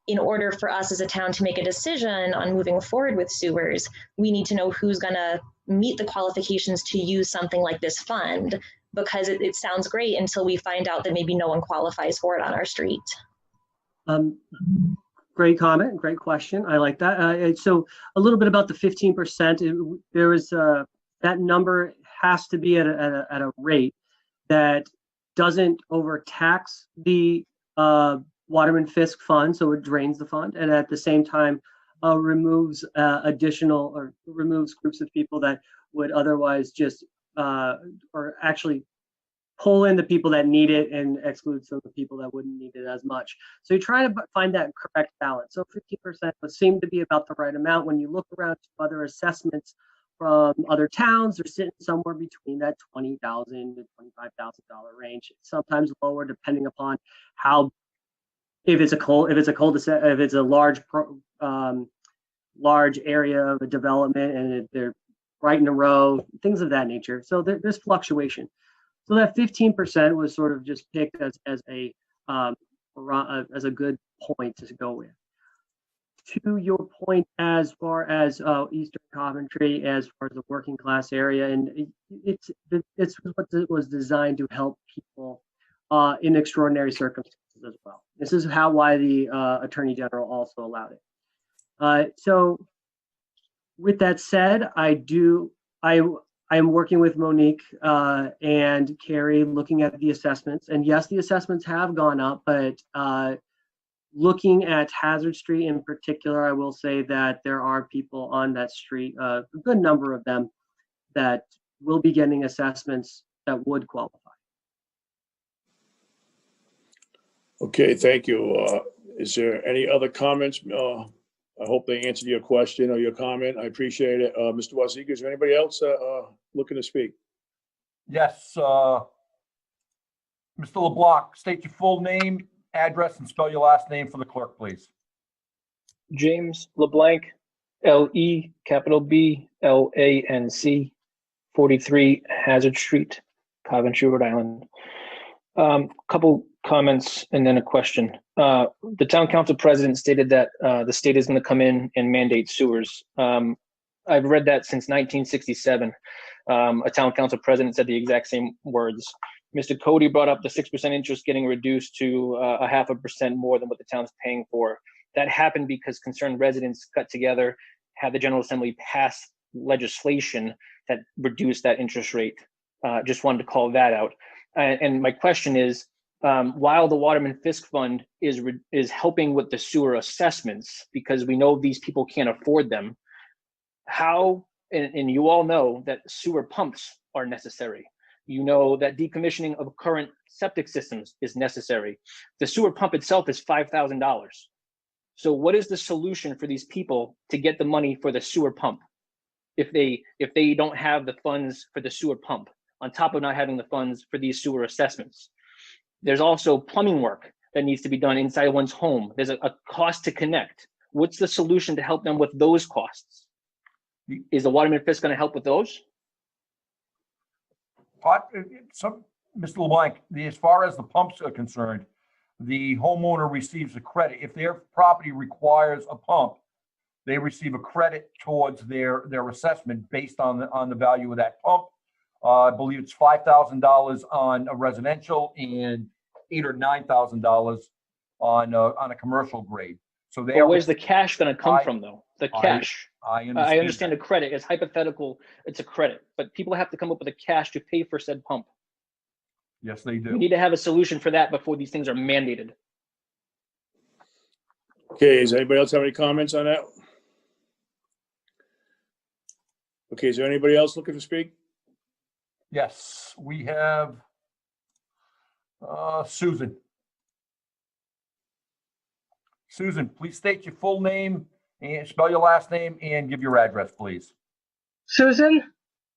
in order for us as a town to make a decision on moving forward with sewers, we need to know who's going to meet the qualifications to use something like this fund, because it sounds great until we find out that maybe no one qualifies for it on our street. Great comment, great question. I like that. So a little bit about the 15%. There was that number has to be at a rate that doesn't overtax the Waterman Fiske fund, so it drains the fund, and at the same time removes additional, or removes groups of people that would otherwise just or actually pull in the people that need it and exclude some of the people that wouldn't need it as much. So you try to find that correct balance. So 15% would seem to be about the right amount. When you look around to other assessments from other towns, they're sitting somewhere between that $20,000 to $25,000 range, sometimes lower depending upon how, if it's a large area of a development and they're right in a row, things of that nature. So there's fluctuation. So that 15% was sort of just picked as a good point to go with. To your point, as far as Eastern Coventry, as far as the working class area, and it's what it was designed to help people in extraordinary circumstances as well. This is why the Attorney General also allowed it. So with that said, I am working with Monique and Carrie looking at the assessments. And yes, the assessments have gone up, but looking at Hazard Street in particular, I will say that there are people on that street, a good number of them, that will be getting assessments that would qualify. Okay, thank you. Is there any other comments? I hope they answered your question or your comment. I appreciate it. Mr. Wazika, is there anybody else looking to speak? Yes, Mr. LeBlanc, state your full name, address, and spell your last name for the clerk, please. James LeBlanc, L-E, capital B-L-A-N-C, 43 Hazard Street, Coventry, Rhode Island. Couple comments and then a question. The town council president stated that the state is going to come in and mandate sewers. I've read that since 1967. A town council president said the exact same words. Mr. Cody brought up the 6% interest getting reduced to a 0.5% more than what the town's paying for. That happened because concerned residents got together, had the General Assembly pass legislation that reduced that interest rate. Just wanted to call that out. And my question is, while the Waterman Fiske Fund is helping with the sewer assessments, because we know these people can't afford them, how, and you all know that sewer pumps are necessary. You know that decommissioning of current septic systems is necessary. The sewer pump itself is $5,000. So what is the solution for these people to get the money for the sewer pump if they don't have the funds for the sewer pump, on top of not having the funds for these sewer assessments? There's also plumbing work that needs to be done inside one's home. There's a cost to connect. What's the solution to help them with those costs? Is the Waterman Fiske going to help with those? Mr. LeBlanc, as far as the pumps are concerned, the homeowner receives a credit. If their property requires a pump, they receive a credit towards their assessment based on the value of that pump. I believe it's $5,000 on a residential and $8,000 or $9,000 on a commercial grade. So where's the cash going to come from, though? The cash. I understand the credit. It's hypothetical. It's a credit, but people have to come up with the cash to pay for said pump. Yes, they do. We need to have a solution for that before these things are mandated. Okay, does anybody else have any comments on that? Okay, is there anybody else looking to speak? Yes, we have Susan. Susan, please state your full name and spell your last name and give your address, please. Susan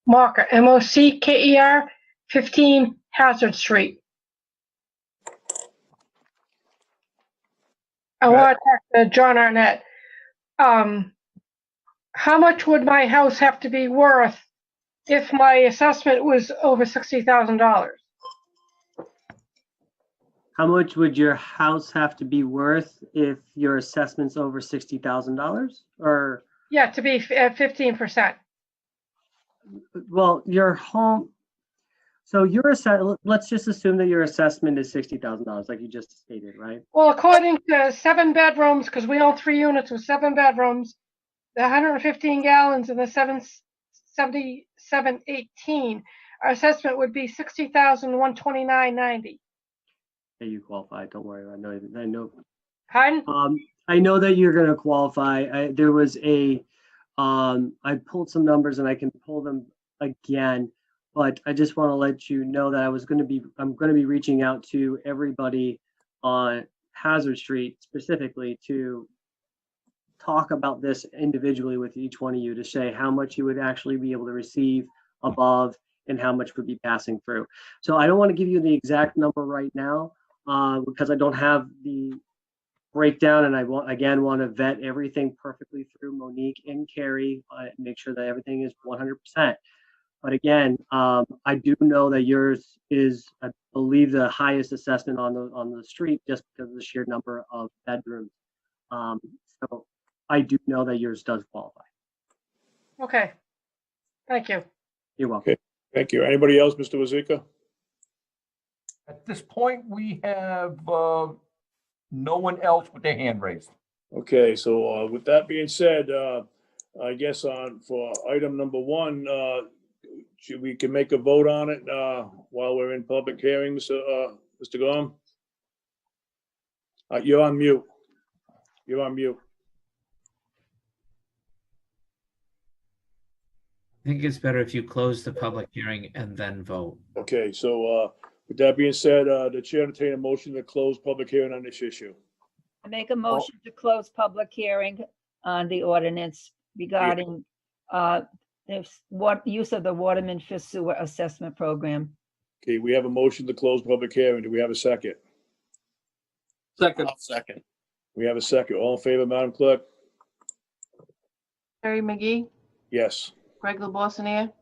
Mocker, M-O-C-K-E-R, 15 Hazard Street. I want to talk to John Arnett. How much would my house have to be worth if my assessment was over $60,000? How much would your house have to be worth if your assessment's over $60,000? Or Yeah, to be at 15%. well, your home. So let's just assume that your assessment is $60,000, like you just stated, right? Well, according to 7 bedrooms, because we own 3 units with 7 bedrooms, the 115 gallons and the 777.18, our assessment would be $60,129.90. Hey, you qualify. Don't worry. I know. Pardon? I know that you're going to qualify. There was I pulled some numbers and I can pull them again, but I just want to let you know that I'm going to be reaching out to everybody on Hazard Street specifically to talk about this individually with each one of you to say how much you would actually be able to receive above and how much would be passing through. So I don't want to give you the exact number right now because I don't have the breakdown, and I want to vet everything perfectly through Monique and Carrie, make sure that everything is 100%. But again, I do know that yours is, I believe, the highest assessment on the street just because of the sheer number of bedrooms. So I do know that yours does qualify. Okay. Thank you. You're welcome. Okay, thank you. Anybody else, Mr. Wazeeka? At this point, we have no one else with their hand raised. Okay, so with that being said, I guess for item number 1, we can make a vote on it while we're in public hearing, Mr. Gorham? You're on mute. You're on mute. I think it's better if you close the public hearing and then vote. Okay, so with that being said, the chair entertain a motion to close public hearing on this issue. I make a motion to close public hearing on the ordinance regarding use of the Waterman Fiske Sewer Assessment Program. Okay, we have a motion to close public hearing. Do we have a second? Second. I'll second. We have a second. All in favor, Madam Clerk? Terry McGee, Yes. Greg LeBoissonier,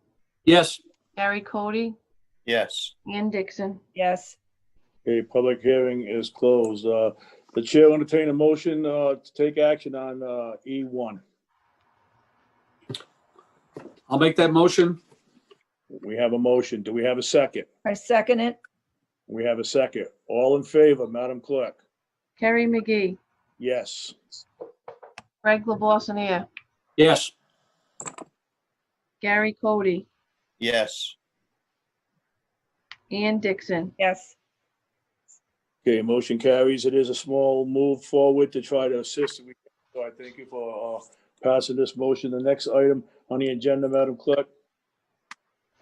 Yes. Gary Cody, Yes. Ann Dixon. Yes. Okay, public hearing is closed. The chair will entertain a motion to take action on E1. I'll make that motion. We have a motion. Do we have a second? I second it. We have a second. All in favor, Madam Clerk? Terry McGee, Yes. Greg LeBoissonier, Yes. Gary Cody, Yes. Ann Dixon. Yes. Okay, motion carries. It is a small move forward to try to assist. So I thank you for passing this motion. The next item on the agenda, Madam Clerk,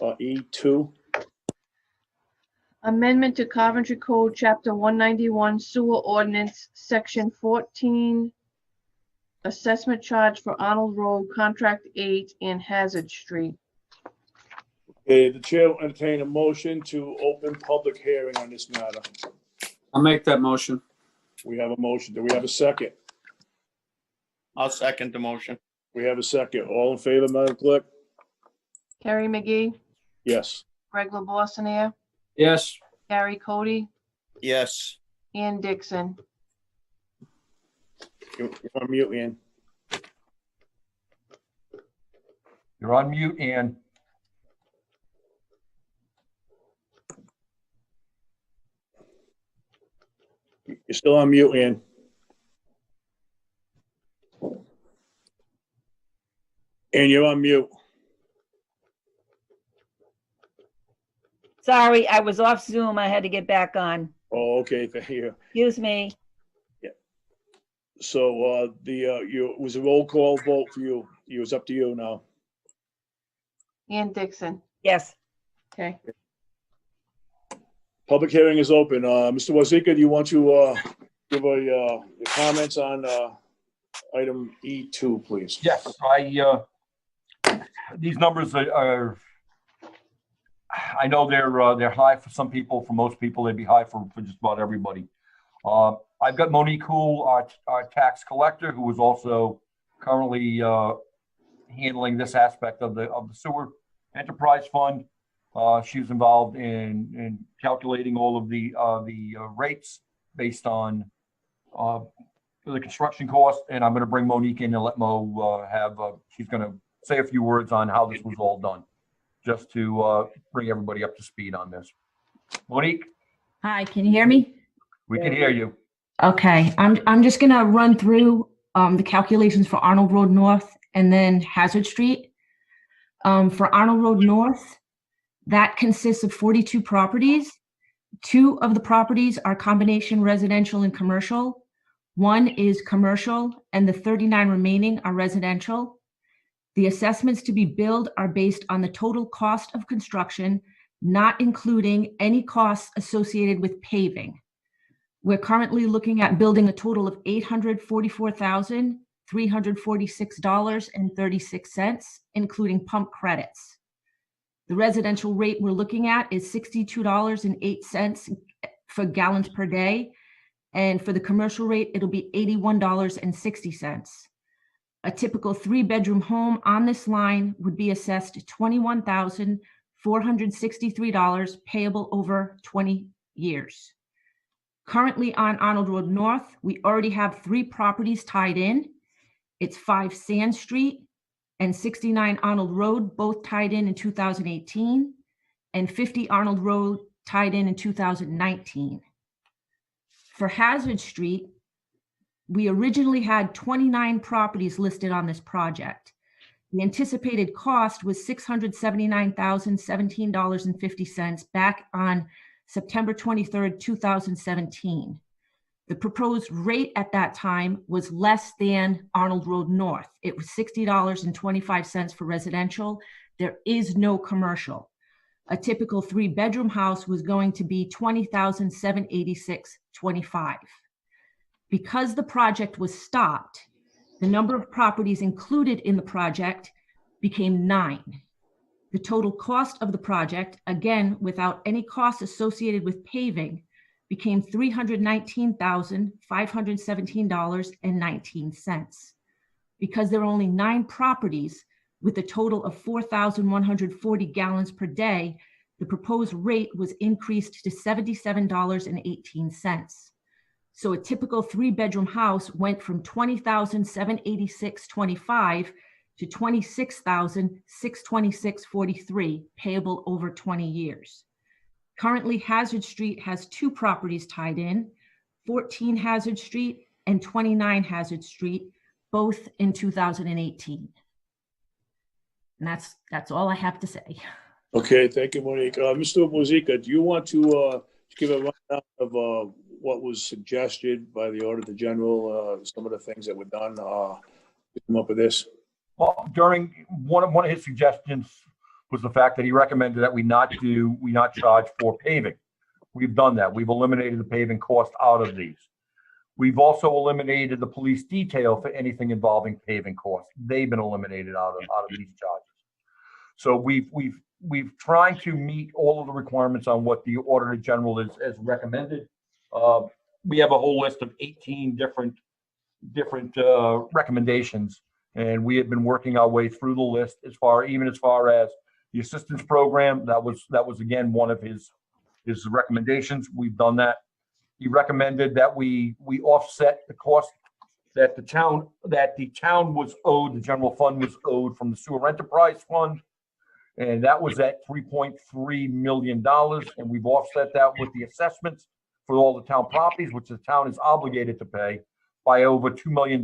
E2. Amendment to Coventry Code, Chapter 191, Sewer Ordinance, Section 14, Assessment Charge for Arnold Road, Contract 8, and Hazard Street. Okay, the chair will entertain a motion to open public hearing on this matter. I'll make that motion. We have a motion. Do we have a second? I'll second the motion. We have a second. All in favor, Madam Clerk? Carrie McGee, Yes. Greg LaBoissonnere, Yes. Gary Cody, Yes. Ann Dixon. You're on mute, Ian. You're on mute, Ann. You're still on mute, Ian. And you're on mute. Sorry, I was off Zoom. I had to get back on. Oh, okay, thank you. Excuse me. So, it was a roll call vote for you. It was up to you now. Ann Dixon. Yes. Okay. Public hearing is open. Mr. Wazika, do you want to, give your comments on, item E2, please? Yes, these numbers are, I know they're high for some people. For most people, they'd be high for just about everybody. I've got Monique Hool, our tax collector, who is also currently handling this aspect of the sewer enterprise fund. She's involved in calculating all of the rates based on the construction cost. And I'm going to bring Monique in and let Mo she's going to say a few words on how this was all done, just to bring everybody up to speed on this. Monique? Hi, can you hear me? We can hear you. Okay, I'm just gonna run through the calculations for Arnold Road North and then Hazard Street. For Arnold Road North, that consists of 42 properties. 2 of the properties are combination residential and commercial. 1 is commercial and the 39 remaining are residential. The assessments to be billed are based on the total cost of construction, not including any costs associated with paving. We're currently looking at building a total of $844,346.36, including pump credits. The residential rate we're looking at is $62.08 for gallons per day. And for the commercial rate, it'll be $81.60. A typical 3-bedroom home on this line would be assessed $21,463 payable over 20 years. Currently on Arnold Road North, we already have 3 properties tied in. It's 5 Sand Street and 69 Arnold Road, both tied in 2018, and 50 Arnold Road tied in 2019. For Hazard Street, we originally had 29 properties listed on this project. The anticipated cost was $679,017.50 back on September 23rd, 2017. The proposed rate at that time was less than Arnold Road North. It was $60.25 for residential. There is no commercial. A typical 3-bedroom house was going to be $20,786.25. Because the project was stopped, the number of properties included in the project became 9. The total cost of the project, again, without any costs associated with paving, became $319,517.19. Because there are only 9 properties with a total of 4,140 gallons per day, the proposed rate was increased to $77.18. So a typical 3-bedroom house went from $20,786.25 to $26,626.43 payable over 20 years. Currently, Hazard Street has 2 properties tied in, 14 Hazard Street and 29 Hazard Street, both in 2018. And that's all I have to say. Okay, thank you, Monique. Mr. Wazika, do you want to give a rundown of what was suggested by the Auditor General, some of the things that were done to come up with this? Well, during one of his suggestions was the fact that he recommended that we not charge for paving. We've done that. We've eliminated the paving cost out of these. We've also eliminated the police detail for anything involving paving costs. They've been eliminated out of these charges. So we've tried to meet all of the requirements on what the Auditor General has recommended. we have a whole list of 18 different recommendations, and we have been working our way through the list as far as the assistance program. That was again one of his recommendations. We've done that. He recommended that we offset the cost that the town was owed, the general fund was owed from the sewer enterprise fund, and that was at $3.3 million, and we've offset that with the assessments for all the town properties, which the town is obligated to pay, by over $2 million.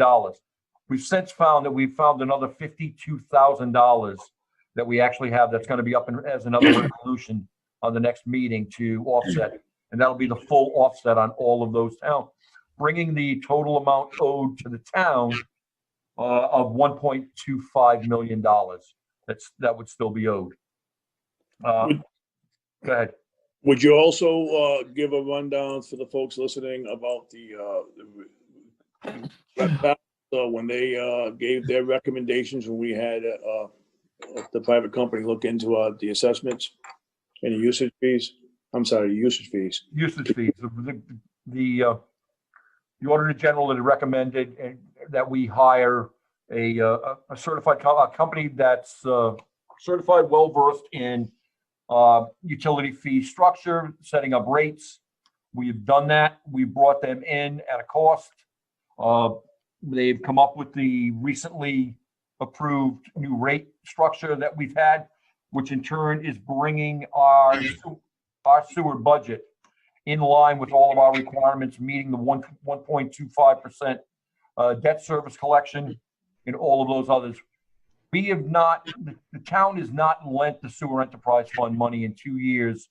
We've since found another $52,000 that we actually have that's going to be up as another resolution on the next meeting to offset, and that'll be the full offset on all of those towns, bringing the total amount owed to the town of $1.25 million. That would still be owed. Go ahead. Would you also give a rundown for the folks listening about when they gave their recommendations when we had the private company look into the assessments and the usage fees? I'm sorry, usage fees. Usage fees. The Auditor General had recommended that we hire a certified company that's certified, well-versed in utility fee structure, setting up rates. We've done that. We brought them in at a cost. They've come up with the recently approved new rate structure that we've had, which in turn is bringing our sewer budget in line with all of our requirements, meeting the 1.25% debt service collection and all of those others. We have not, the town has not lent the sewer enterprise fund money in 2 years.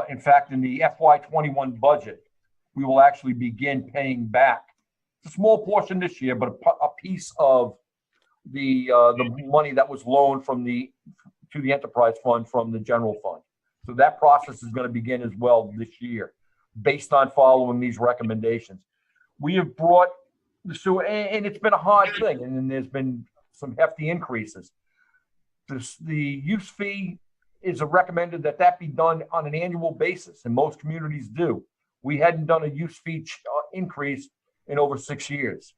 In fact, in the FY21 budget, we will actually begin paying back. It's a small portion this year, but a piece of the money that was loaned to the enterprise fund from the general fund. So that process is going to begin as well this year, based on following these recommendations. We have brought the sewer, and it's been a hard thing, and then there's been some hefty increases. The use fee is recommended that be done on an annual basis, and most communities do. We hadn't done a use fee increase in over 6 years.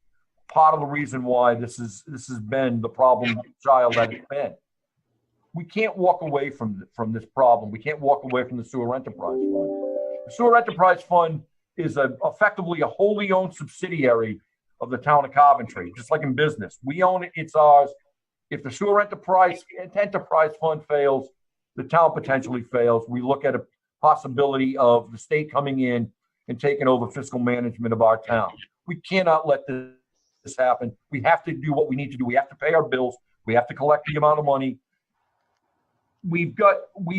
Part of the reason why this has been the problem child that it's been. We can't walk away from this problem. We can't walk away from the sewer enterprise fund. The sewer enterprise fund is effectively a wholly owned subsidiary of the town of Coventry, just like in business. We own it, it's ours. If the sewer enterprise fund fails, the town potentially fails. We look at a possibility of the state coming in and taking over fiscal management of our town. We cannot let this happen. We have to do what we need to do. We have to pay our bills. We have to collect the amount of money. We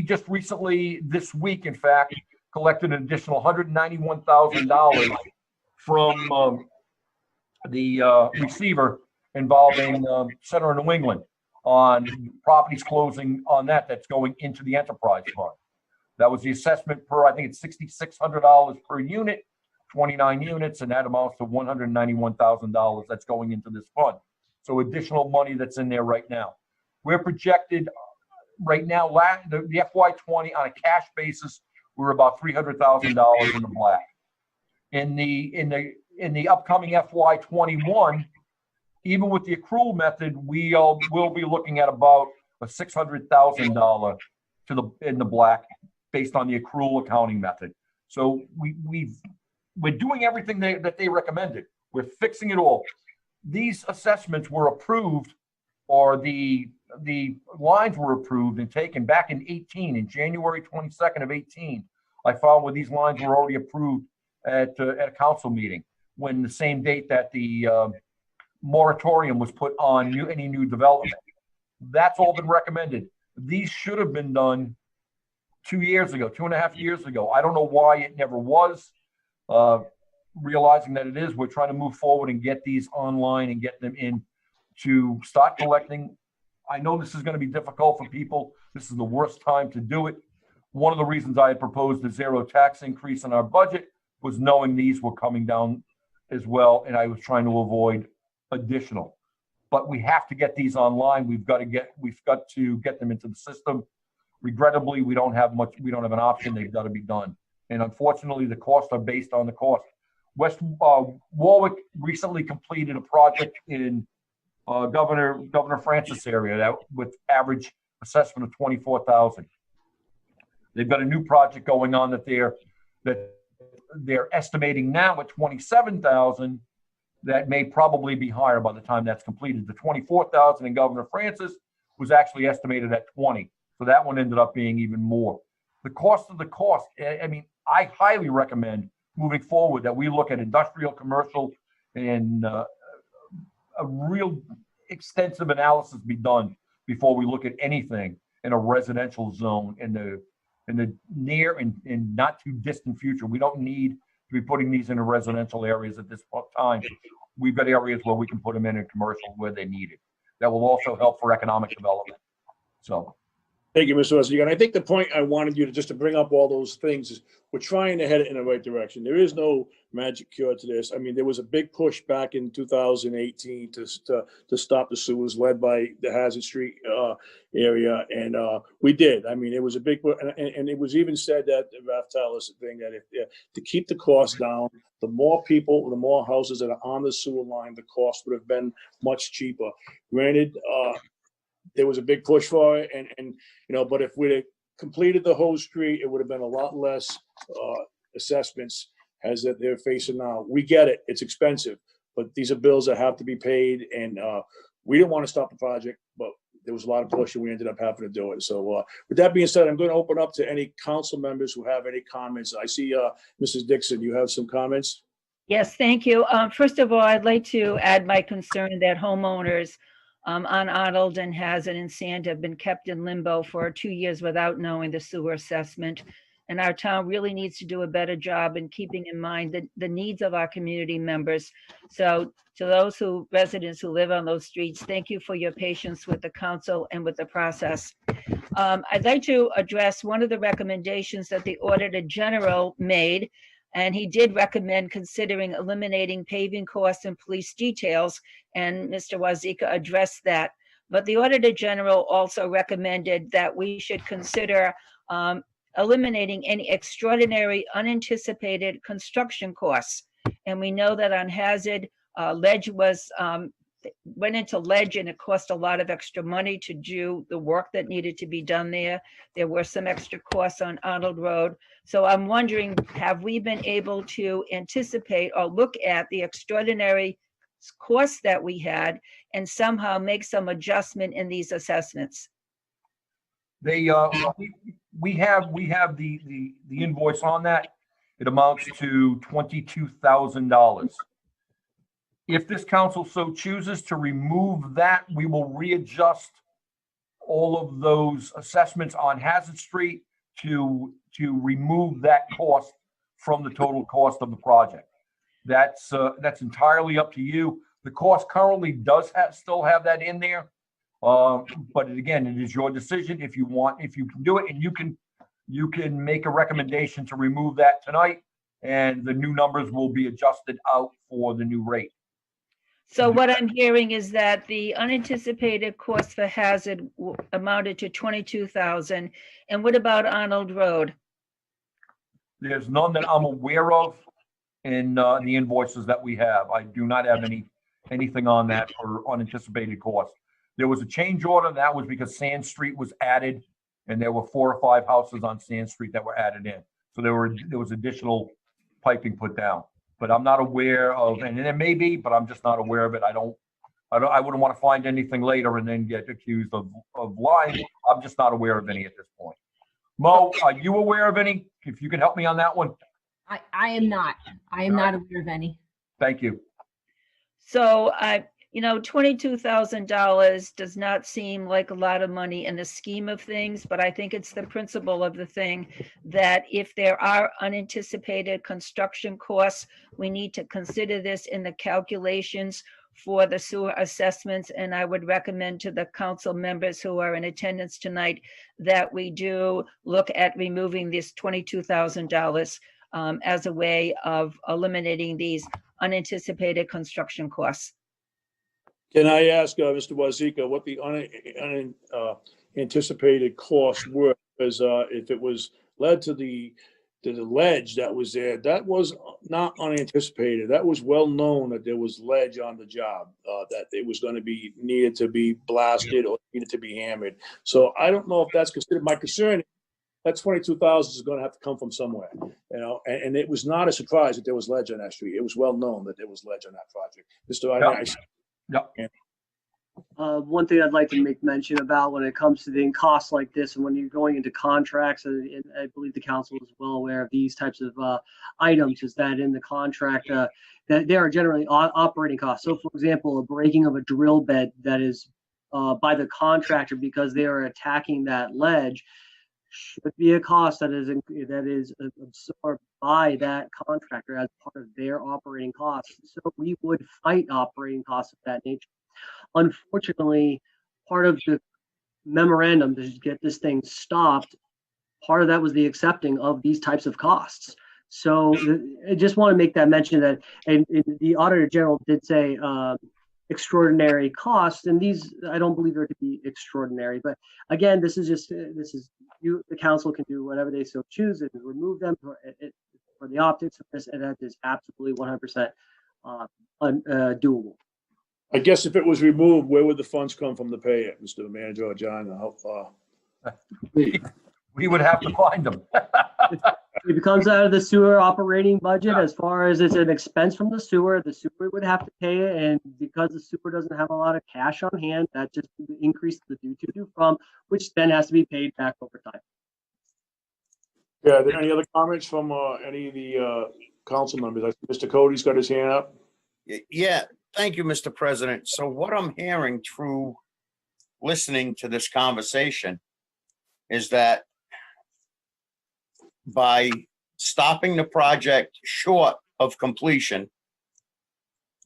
just recently, this week, in fact, collected an additional $191,000 from the receiver involving Center of New England on properties closing on that's going into the enterprise fund. That was the assessment per, I think it's $6,600 per unit, 29 units, and that amounts to $191,000 that's going into this fund. So additional money that's in there right now. We're projected right now, the FY20 on a cash basis, we're about $300,000 in the black. In the upcoming FY21, even with the accrual method, we'll be looking at about a $600,000 in the black based on the accrual accounting method. So we're doing everything that they recommended. We're fixing it all. These assessments were approved, or the lines were approved and taken back in 18, in January 22nd of 18. I found where these lines were already approved at a council meeting, when the same date that the moratorium was put on any new development. That's all been recommended. These should have been done 2 years ago, 2.5 years ago. I don't know why it never was. Realizing that it is, we're trying to move forward and get these online and get them in to start collecting. I know this is going to be difficult for people. This is the worst time to do it. One of the reasons I had proposed a zero tax increase in our budget was knowing these were coming down as well, and I was trying to avoid additional. But we have to get these online. We've got to get them into the system. Regrettably, we don't have an option. They've got to be done. And unfortunately, the costs are based on the cost. Warwick recently completed a project in Governor Francis area that with average assessment of 24,000. They've got a new project going on that they're estimating now at 27,000. That may probably be higher by the time that's completed. The 24,000 in Governor Francis was actually estimated at 20. So that one ended up being even more. The cost, I mean, I highly recommend moving forward that we look at industrial, commercial, and a real extensive analysis be done before we look at anything in a residential zone in the near and not too distant future. We don't need to be putting these in residential areas at this time. We've got areas where we can put them in commercial where they need it. That will also help for economic development. So. Thank you, Mr. Wesley. And I think the point I wanted you to just to bring up all those things is we're trying to head it in the right direction. There is no magic cure to this. I mean, there was a big push back in 2018 to stop the sewers led by the Hazard Street area. And we did. I mean, it was a big, and it was even said that the Ralph Tallis thing that if to keep the cost down, the more people, the more houses that are on the sewer line, the cost would have been much cheaper. Granted, there was a big push for it, and but if we'd have completed the whole street, it would have been a lot less assessments as that they're facing now. We get it; it's expensive, but these are bills that have to be paid, and we didn't want to stop the project, but there was a lot of push, and we ended up having to do it. So, with that being said, I'm going to open up to any council members who have any comments. I see Mrs. Dixon, you have some comments. Yes, thank you. First of all, I'd like to add my concern that homeowners on Arnold and Hazard and Sand have been kept in limbo for 2 years without knowing the sewer assessment. And our town really needs to do a better job in keeping in mind the needs of our community members. So to those residents who live on those streets, thank you for your patience with the council and with the process. I'd like to address one of the recommendations that the Auditor General made. And he did recommend considering eliminating paving costs and police details, and Mr. Wazika addressed that. But the Auditor General also recommended that we should consider eliminating any extraordinary unanticipated construction costs. And we know that on Hazard, ledge went into ledge, and it cost a lot of extra money to do the work that needed to be done there. There were some extra costs on Arnold Road. So I'm wondering, have we been able to anticipate or look at the extraordinary costs that we had and somehow make some adjustment in these assessments? We have the invoice on that. It amounts to $22,000. If this council so chooses to remove that, we will readjust all of those assessments on Hazard Street to remove that cost from the total cost of the project. That's entirely up to you. The cost currently does still have that in there, but again, it is your decision if you can do it, and you can make a recommendation to remove that tonight, and the new numbers will be adjusted out for the new rate. So what I'm hearing is that the unanticipated cost for Hazard amounted to $22,000. And what about Arnold Road? There's none that I'm aware of in the invoices that we have. I do not have anything on that for unanticipated costs. There was a change order. That was because Sand Street was added, and there were 4 or 5 houses on Sand Street that were added in. So there was additional piping put down. But I'm not aware of, and there may be, but I'm just not aware of it. I wouldn't want to find anything later and then get accused of lying. I'm just not aware of any at this point. Mo, are you aware of any? If you can help me on that one. I am not. I am not aware of any. Thank you. So $22,000 does not seem like a lot of money in the scheme of things, but I think it's the principle of the thing that if there are unanticipated construction costs, we need to consider this in the calculations for the sewer assessments. And I would recommend to the council members who are in attendance tonight that we do look at removing this $22,000 as a way of eliminating these unanticipated construction costs. Can I ask Mr. Wazika what the unanticipated costs were? Because if it was led to the the ledge that was there, that was not unanticipated. That was well known that there was ledge on the job, that it was going to be needed to be blasted or needed to be hammered. So I don't know if that's considered. My concern, that 22,000 is going to have to come from somewhere, you know, and it was not a surprise that there was ledge on that street. It was well known that there was ledge on that project. Mr. Arnett, One thing I'd like to make mention about when it comes to the costs like this, and when you're going into contracts, and I believe the council is well aware of these types of items, is that in the contract, that there are generally operating costs. So, for example, a breaking of a drill bed that is by the contractor because they are attacking that ledge should be a cost that is absorbed by that contractor as part of their operating costs. So we would fight operating costs of that nature. Unfortunately, part of the memorandum to get this thing stopped, part of that was the accepting of these types of costs. So I just want to make that mention that, and the Auditor General did say extraordinary costs, and these I don't believe are to be extraordinary. But again, this is you. The council can do whatever they so choose and remove them for the optics of this, and that is absolutely 100% doable. I guess if it was removed, where would the funds come from to pay it, Mr. Manager or John? We would have to find them. It comes out of the sewer operating budget. As far as it's an expense from the sewer would have to pay it. And because the sewer doesn't have a lot of cash on hand, that just increases the due to due from, which then has to be paid back over time. Yeah, are there any other comments from any of the council members? I see Mr. Cody's got his hand up. Yeah, thank you, Mr. President. So what I'm hearing through listening to this conversation is that by stopping the project short of completion,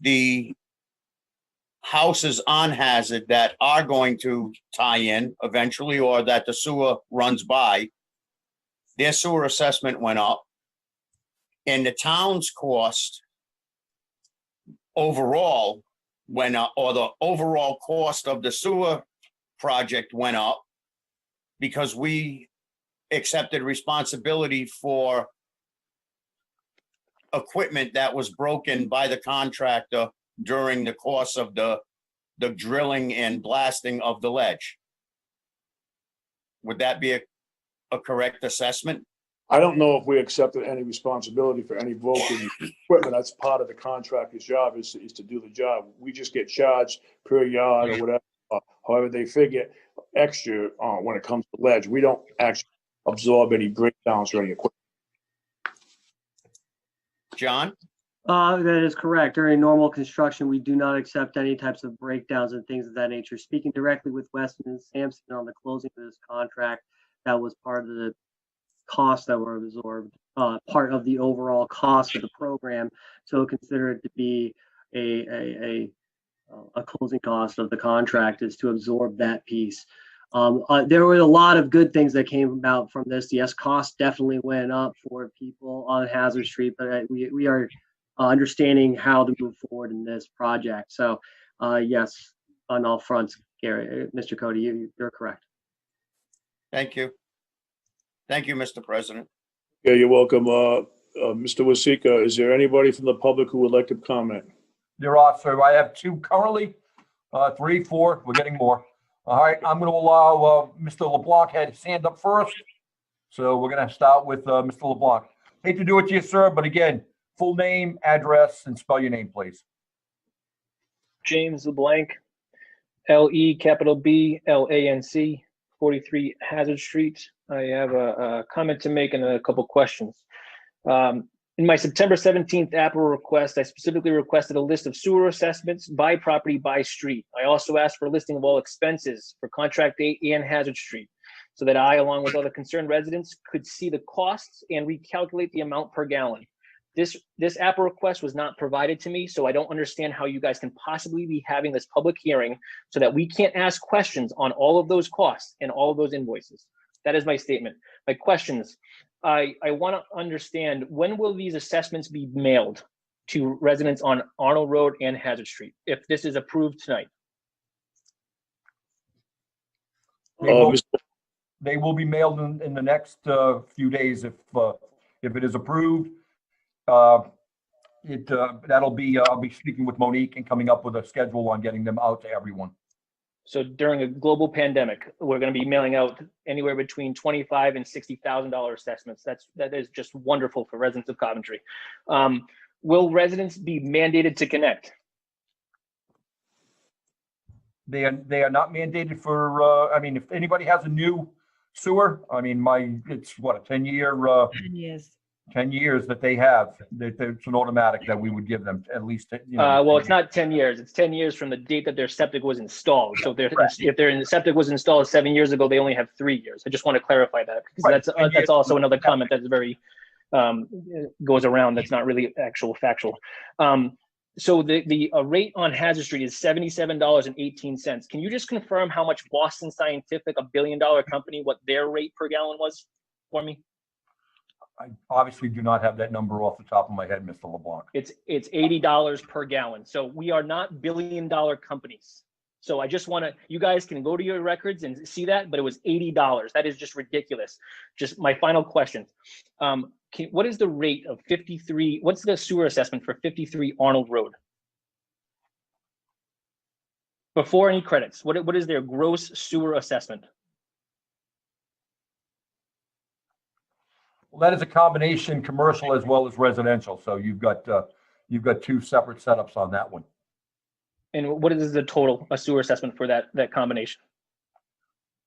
the houses on hazard that are going to tie in eventually, or that the sewer runs by, their sewer assessment went up, and the town's cost overall went up, or the overall cost of the sewer project went up because we accepted responsibility for equipment that was broken by the contractor during the course of the drilling and blasting of the ledge. Would that be a correct assessment? I don't know if we accepted any responsibility for any broken equipment. That's part of the contractor's job is to do the job. We just get charged per yard or whatever, however they figure extra when it comes to ledge. We don't actually absorb any breakdowns or any equipment. John? That is correct. During normal construction, we do not accept any types of breakdowns and things of that nature. Speaking directly with Weston and Sampson on the closing of this contract, that was part of the costs that were absorbed, part of the overall cost of the program. So consider it to be a closing cost of the contract is to absorb that piece. There were a lot of good things that came about from this. Yes, costs definitely went up for people on Hazard Street, but we are understanding how to move forward in this project. So yes, on all fronts, Gary, Mr. Cody, you're correct. Thank you. Thank you, Mr. President. Yeah, you're welcome. Mr. Wasika, is there anybody from the public who would like to comment? There are, sir. I have two currently, 3, 4. We're getting more. All right, I'm going to allow Mr. LeBlanc had his hand up first. So we're going to start with Mr. LeBlanc. Hate to do it to you, sir, but again, full name, address, and spell your name, please. James LeBlanc, LEBLANC, 43 Hazard Street. I have a comment to make and a couple questions. In my September 17th Apple request, I specifically requested a list of sewer assessments by property, by street. I also asked for a listing of all expenses for Contract 8 and Hazard Street so that I, along with other concerned residents, could see the costs and recalculate the amount per gallon. This Apple request was not provided to me, so I don't understand how you guys can possibly be having this public hearing so that we can't ask questions on all of those costs and all of those invoices. That is my statement. My questions, I want to understand, when will these assessments be mailed to residents on Arnold Road and Hazard Street if this is approved tonight? They will be mailed in the next few days if If it is approved, that'll be, I'll be speaking with Monique and coming up with a schedule on getting them out to everyone. So during a global pandemic, we're going to be mailing out anywhere between $25,000 and $60,000 assessments. That is just wonderful for residents of Coventry. Will residents be mandated to connect? They are not mandated for, I mean, if anybody has a new sewer, I mean, it's what, a 10-year, 10 years. 10 years that they have, it's an automatic that we would give them at least, Well, it's not 10 years. It's 10 years from the date that their septic was installed. So if their septic was installed 7 years ago, they only have 3 years. I just want to clarify that, because that's also another comment that's very goes around. That's not really actual factual. So the rate on Hazard Street is $77.18. Can you just confirm how much Boston Scientific, a billion-dollar company, what their rate per gallon was for me? I obviously do not have that number off the top of my head, Mr. LeBlanc. It's $80 per gallon. So we are not billion-dollar companies. So I just want to, you guys can go to your records and see that, but it was $80. That is just ridiculous. Just my final question. What is the rate of 53? What's the sewer assessment for 53 Arnold Road? Before any credits, what is their gross sewer assessment? Well, that is a combination commercial as well as residential. So you've got two separate setups on that one. And what is the total sewer assessment for that combination?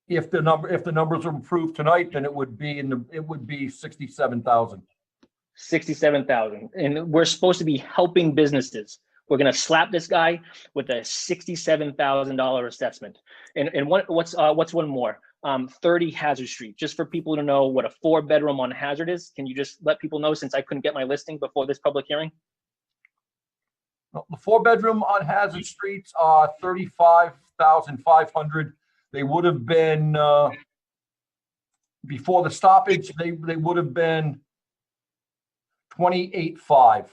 If the numbers are approved tonight, then it would be 67,000. 67,000. And we're supposed to be helping businesses. We're going to slap this guy with a $67,000 assessment. And what's one more? 30 Hazard Street. Just for people to know what a 4-bedroom on Hazard is. Can you just let people know, since I couldn't get my listing before this public hearing? The 4-bedroom on Hazard Street are 35,500. They would have been before the stoppage. They would have been 28.5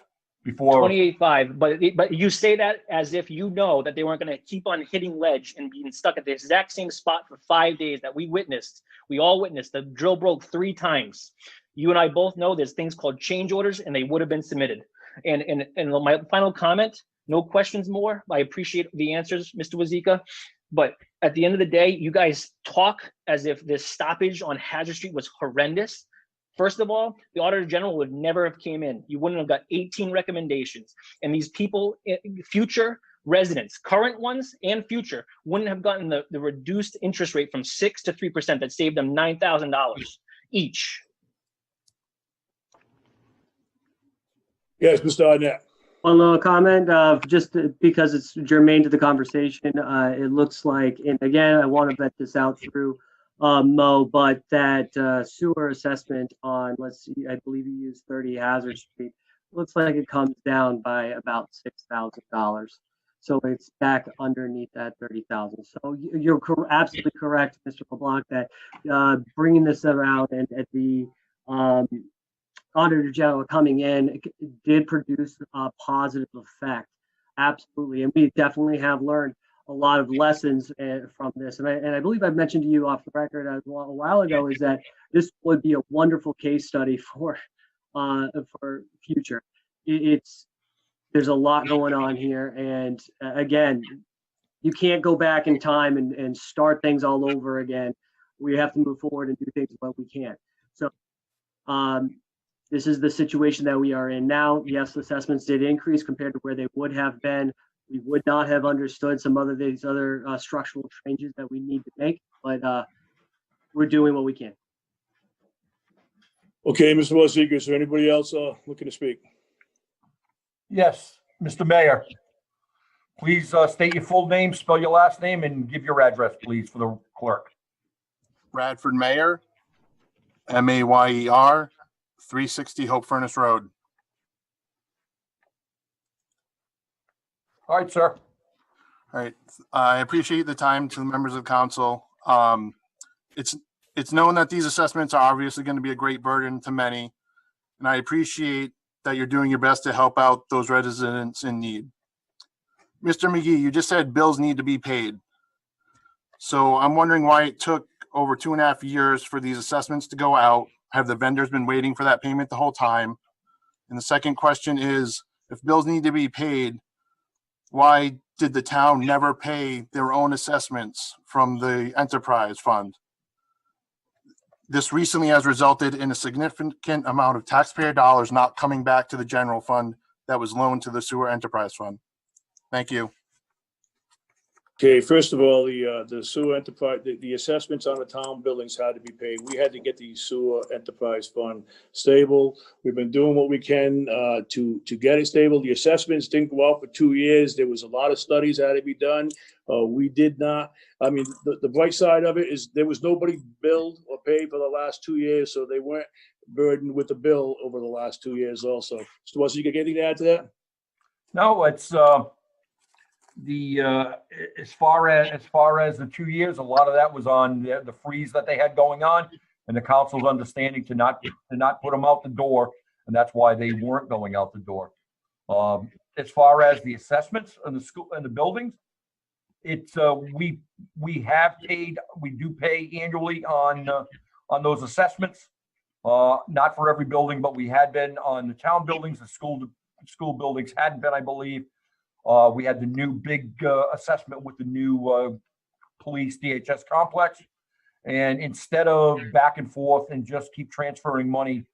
before. 28.5. But you say that as if you know that they weren't going to keep on hitting ledge and being stuck at the exact same spot for 5 days that we witnessed. We all witnessed the drill broke 3 times. You and I both know there's things called change orders, and they would have been submitted. And my final comment, no questions more. I appreciate the answers, Mr. Wazika. But at the end of the day, you guys talk as if this stoppage on Hazard Street was horrendous. First of all, the Auditor General would never have came in. You wouldn't have got 18 recommendations. And these people, future residents, current ones and future, wouldn't have gotten the reduced interest rate from 6 to 3% that saved them $9,000 each. Yes, Mr. Arnett. One little comment, just because it's germane to the conversation. It looks like, and again, I want to vet this out through Mo, but that sewer assessment on, let's see, I believe you used 30 Hazard Street, looks like it comes down by about $6,000. So it's back underneath that 30,000. So you're absolutely correct, Mr. LeBlanc, that bringing this around and at the Auditor General coming in did produce a positive effect. Absolutely. And we definitely have learned a lot of lessons from this. And I believe I've mentioned to you off the record a while ago is that this would be a wonderful case study for future. There's a lot going on here. And again, you can't go back in time and start things all over again. We have to move forward and do things when we can. So, this is the situation that we are in now. Yes, assessments did increase compared to where they would have been. We would not have understood some of these other structural changes that we need to make, but we're doing what we can. Okay, Mr. Wazika, is there anybody else looking to speak? Yes, Mr. Mayor. Please state your full name, spell your last name, and give your address, please, for the clerk. Bradford Mayer, Mayer, 360 Hope Furnace Road. All right, sir. All right. I appreciate the time to the members of council. It's known that these assessments are obviously going to be a great burden to many, and I appreciate that you're doing your best to help out those residents in need. Mr. McGee, you just said bills need to be paid. So I'm wondering why it took over 2.5 years for these assessments to go out. have the vendors been waiting for that payment the whole time? And the second question is, if bills need to be paid, why did the town never pay their own assessments from the enterprise fund? This recently has resulted in a significant amount of taxpayer dollars not coming back to the general fund that was loaned to the sewer enterprise fund. Thank you. Okay, first of all, the sewer enterprise, the assessments on the town buildings had to be paid. We had to get the sewer enterprise fund stable. We've been doing what we can to get it stable. The assessments didn't go out for 2 years. There was a lot of studies that had to be done. We did not. I mean, the bright side of it is there was nobody billed or paid for the last 2 years, so they weren't burdened with the bill over the last 2 years also. Mr. Wilson, you got anything to add to that? No, it's as far as the 2 years, a lot of that was on the freeze that they had going on, and the council's understanding to not put them out the door, and that's why they weren't going out the door. As far as the assessments and the school and the buildings, it's we do pay annually on those assessments. Not for every building, but we had been on the town buildings. The school buildings hadn't been, I believe. We had the new big assessment with the new police DHS complex. And instead of back and forth and just keep transferring money,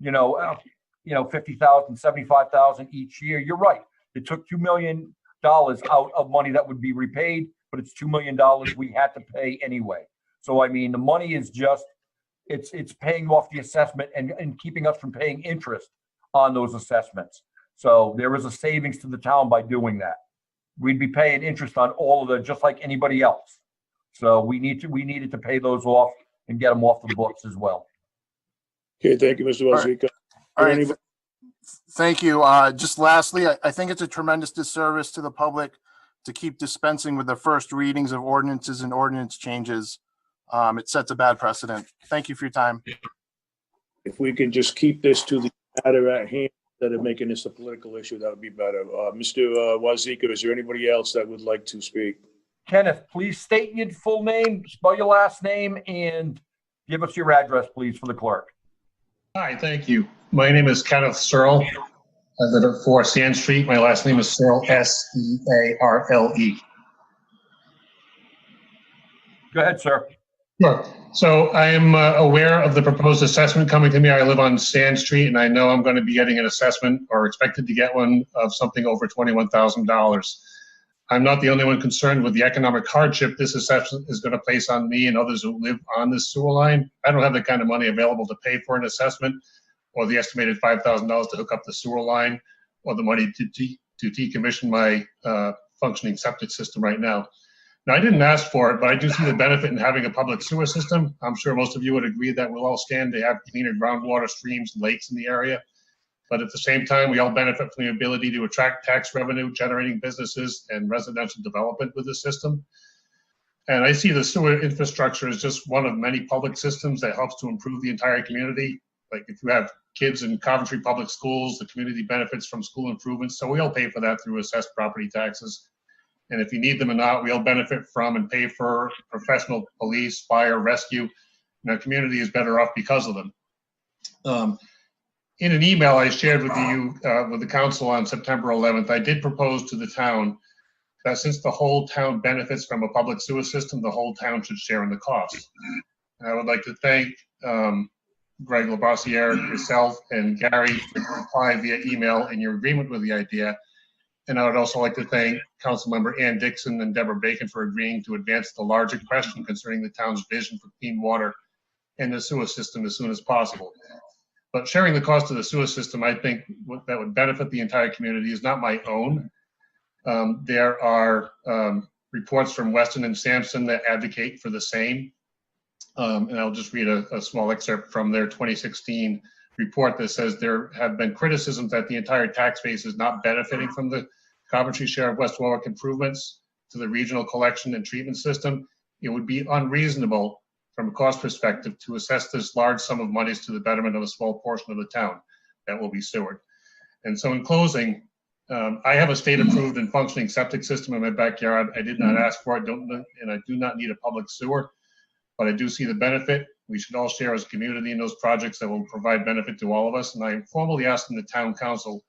50,000, 75,000 each year, you're right. It took $2 million out of money that would be repaid, but it's $2 million we had to pay anyway. So, I mean, the money is just, it's paying off the assessment and keeping us from paying interest on those assessments. So there is a savings to the town by doing that. We'd be paying interest on all of them, just like anybody else. So we needed to pay those off and get them off the books as well. Okay, thank you, Mr. Wazika. All right. Thank you. Just lastly, I think it's a tremendous disservice to the public to keep dispensing with the first readings of ordinances and ordinance changes. It sets a bad precedent. Thank you for your time. If we can just keep this to the matter at hand, instead of making this a political issue, that would be better. Mr. Wazika, is there anybody else that would like to speak? Kenneth, please state your full name, spell your last name, and give us your address, please, for the clerk. Hi, thank you. My name is Kenneth Searle. I live at 4 Sand Street. My last name is Searle, S-E-A-R-L-E. Go ahead, sir. Sure. So I am aware of the proposed assessment coming to me. I live on Sand Street, and I know I'm going to be getting an assessment or expected to get one of something over $21,000. I'm not the only one concerned with the economic hardship this assessment is going to place on me and others who live on this sewer line. I don't have the kind of money available to pay for an assessment or the estimated $5,000 to hook up the sewer line or the money to decommission my functioning septic system right now. Now, I didn't ask for it, but I do see the benefit in having a public sewer system. I'm sure most of you would agree that we'll all stand to have cleaner groundwater streams and lakes in the area. But at the same time, we all benefit from the ability to attract tax revenue, generating businesses and residential development with the system. And I see the sewer infrastructure as just one of many public systems that helps to improve the entire community. Like if you have kids in Coventry public schools, the community benefits from school improvements. So we all pay for that through assessed property taxes. And if you need them or not, we all benefit from and pay for professional police, fire, rescue. And our community is better off because of them. In an email I shared with you, with the council on September 11th, I did propose to the town that since the whole town benefits from a public sewer system, the whole town should share in the cost. And I would like to thank Greg Labossiere, yourself, and Gary for your reply via email and your agreement with the idea. And I would also like to thank Councilmember Ann Dixon and Deborah Bacon for agreeing to advance the larger question concerning the town's vision for clean water and the sewer system as soon as possible. But sharing the cost of the sewer system, I think that would benefit the entire community is not my own. There are reports from Weston and Sampson that advocate for the same. And I'll just read a small excerpt from their 2016 report that says there have been criticisms that the entire tax base is not benefiting from the Coventry share of West Warwick improvements to the regional collection and treatment system. It would be unreasonable from a cost perspective to assess this large sum of monies to the betterment of a small portion of the town that will be sewered. And so in closing, I have a state approved and functioning septic system in my backyard. I did not ask for it, and I do not need a public sewer, but I do see the benefit We should all share as a community in those projects that will provide benefit to all of us. And I am formally asking the town council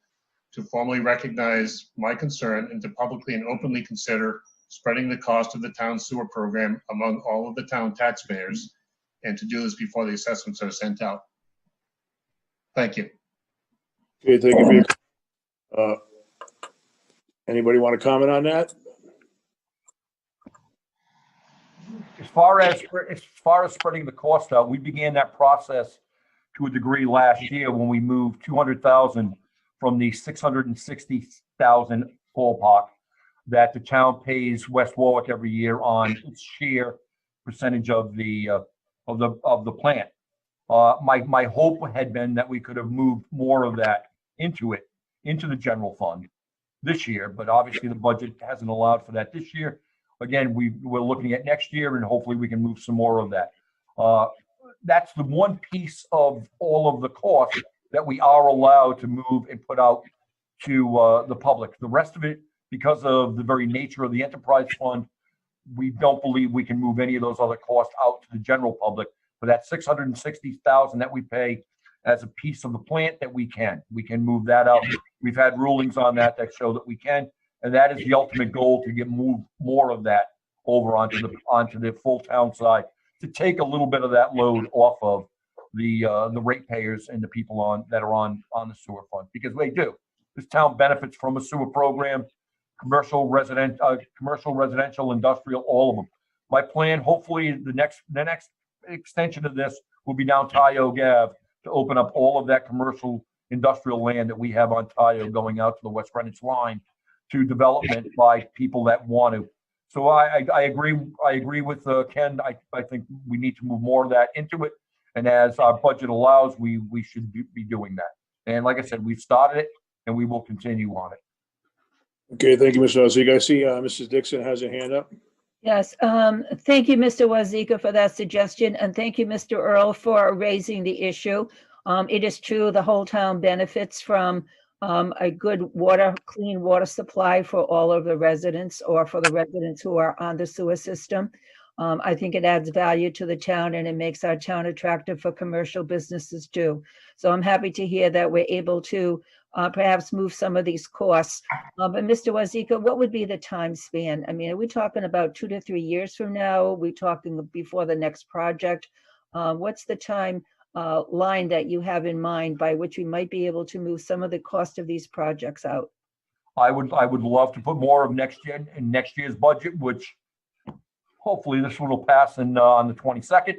to formally recognize my concern and to publicly and openly consider spreading the cost of the town sewer program among all of the town taxpayers, and to do this before the assessments are sent out. Thank you. Okay, thank you. Anybody want to comment on that? As far as spreading the cost out, we began that process to a degree last year when we moved 200,000 from the 660,000 ballpark that the town pays West Warwick every year on its share percentage of the plant. My hope had been that we could have moved more of that into the general fund this year, but obviously the budget hasn't allowed for that this year. Again, we're looking at next year, and hopefully we can move some more of that. That's the one piece of all of the costs that we are allowed to move and put out to the public. The rest of it, because of the very nature of the enterprise fund, we don't believe we can move any of those other costs out to the general public. For that 660,000 that we pay as a piece of the plant, that we can move that out. We've had rulings on that show that we can, and that is the ultimate goal, to get more of that over onto the full town side, to take a little bit of that load off of the ratepayers and the people that are on the sewer fund, because they do. This town benefits from a sewer program, commercial, residential, industrial, all of them. My plan, hopefully, the next extension of this will be down Tyo Ave, to open up all of that commercial industrial land that we have on Tyo going out to the West Greenwich line to development by people that want to. So I agree with Ken. I think we need to move more of that into it. And as our budget allows, we should be doing that. And like I said, we've started it and we will continue on it. Okay, thank you, Mr. Wazika. I see Mrs. Dixon has her hand up. Yes, thank you, Mr. Wazika, for that suggestion, and thank you, Mr. Earl, for raising the issue. It is true, the whole town benefits from a good clean water supply for all of the residents, or for the residents who are on the sewer system. I think it adds value to the town, and it makes our town attractive for commercial businesses too. So I'm happy to hear that we're able to perhaps move some of these costs. But Mr. Wazika, what would be the time span? I mean, are we talking about 2 to 3 years from now? Are we talking before the next project? What's the time line that you have in mind by which we might be able to move some of the cost of these projects out? I would love to put more of next year's budget, which hopefully this one will pass on the 22nd.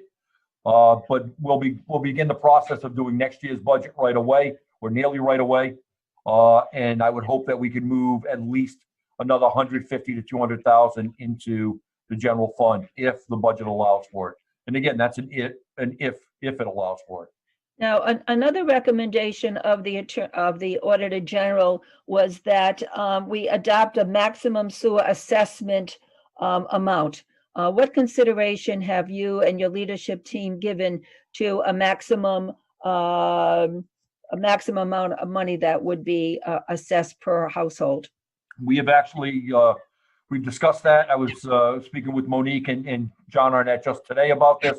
But we'll begin the process of doing next year's budget right away, or nearly right away. And I would hope that we can move at least another 150 to 200,000 into the general fund if the budget allows for it. And again, that's an if it allows for it. Now, another recommendation of the Auditor General was that we adopt a maximum sewer assessment amount. What consideration have you and your leadership team given to a maximum amount of money that would be assessed per household? We have actually, we've discussed that. I was speaking with Monique and John Arnett just today about this.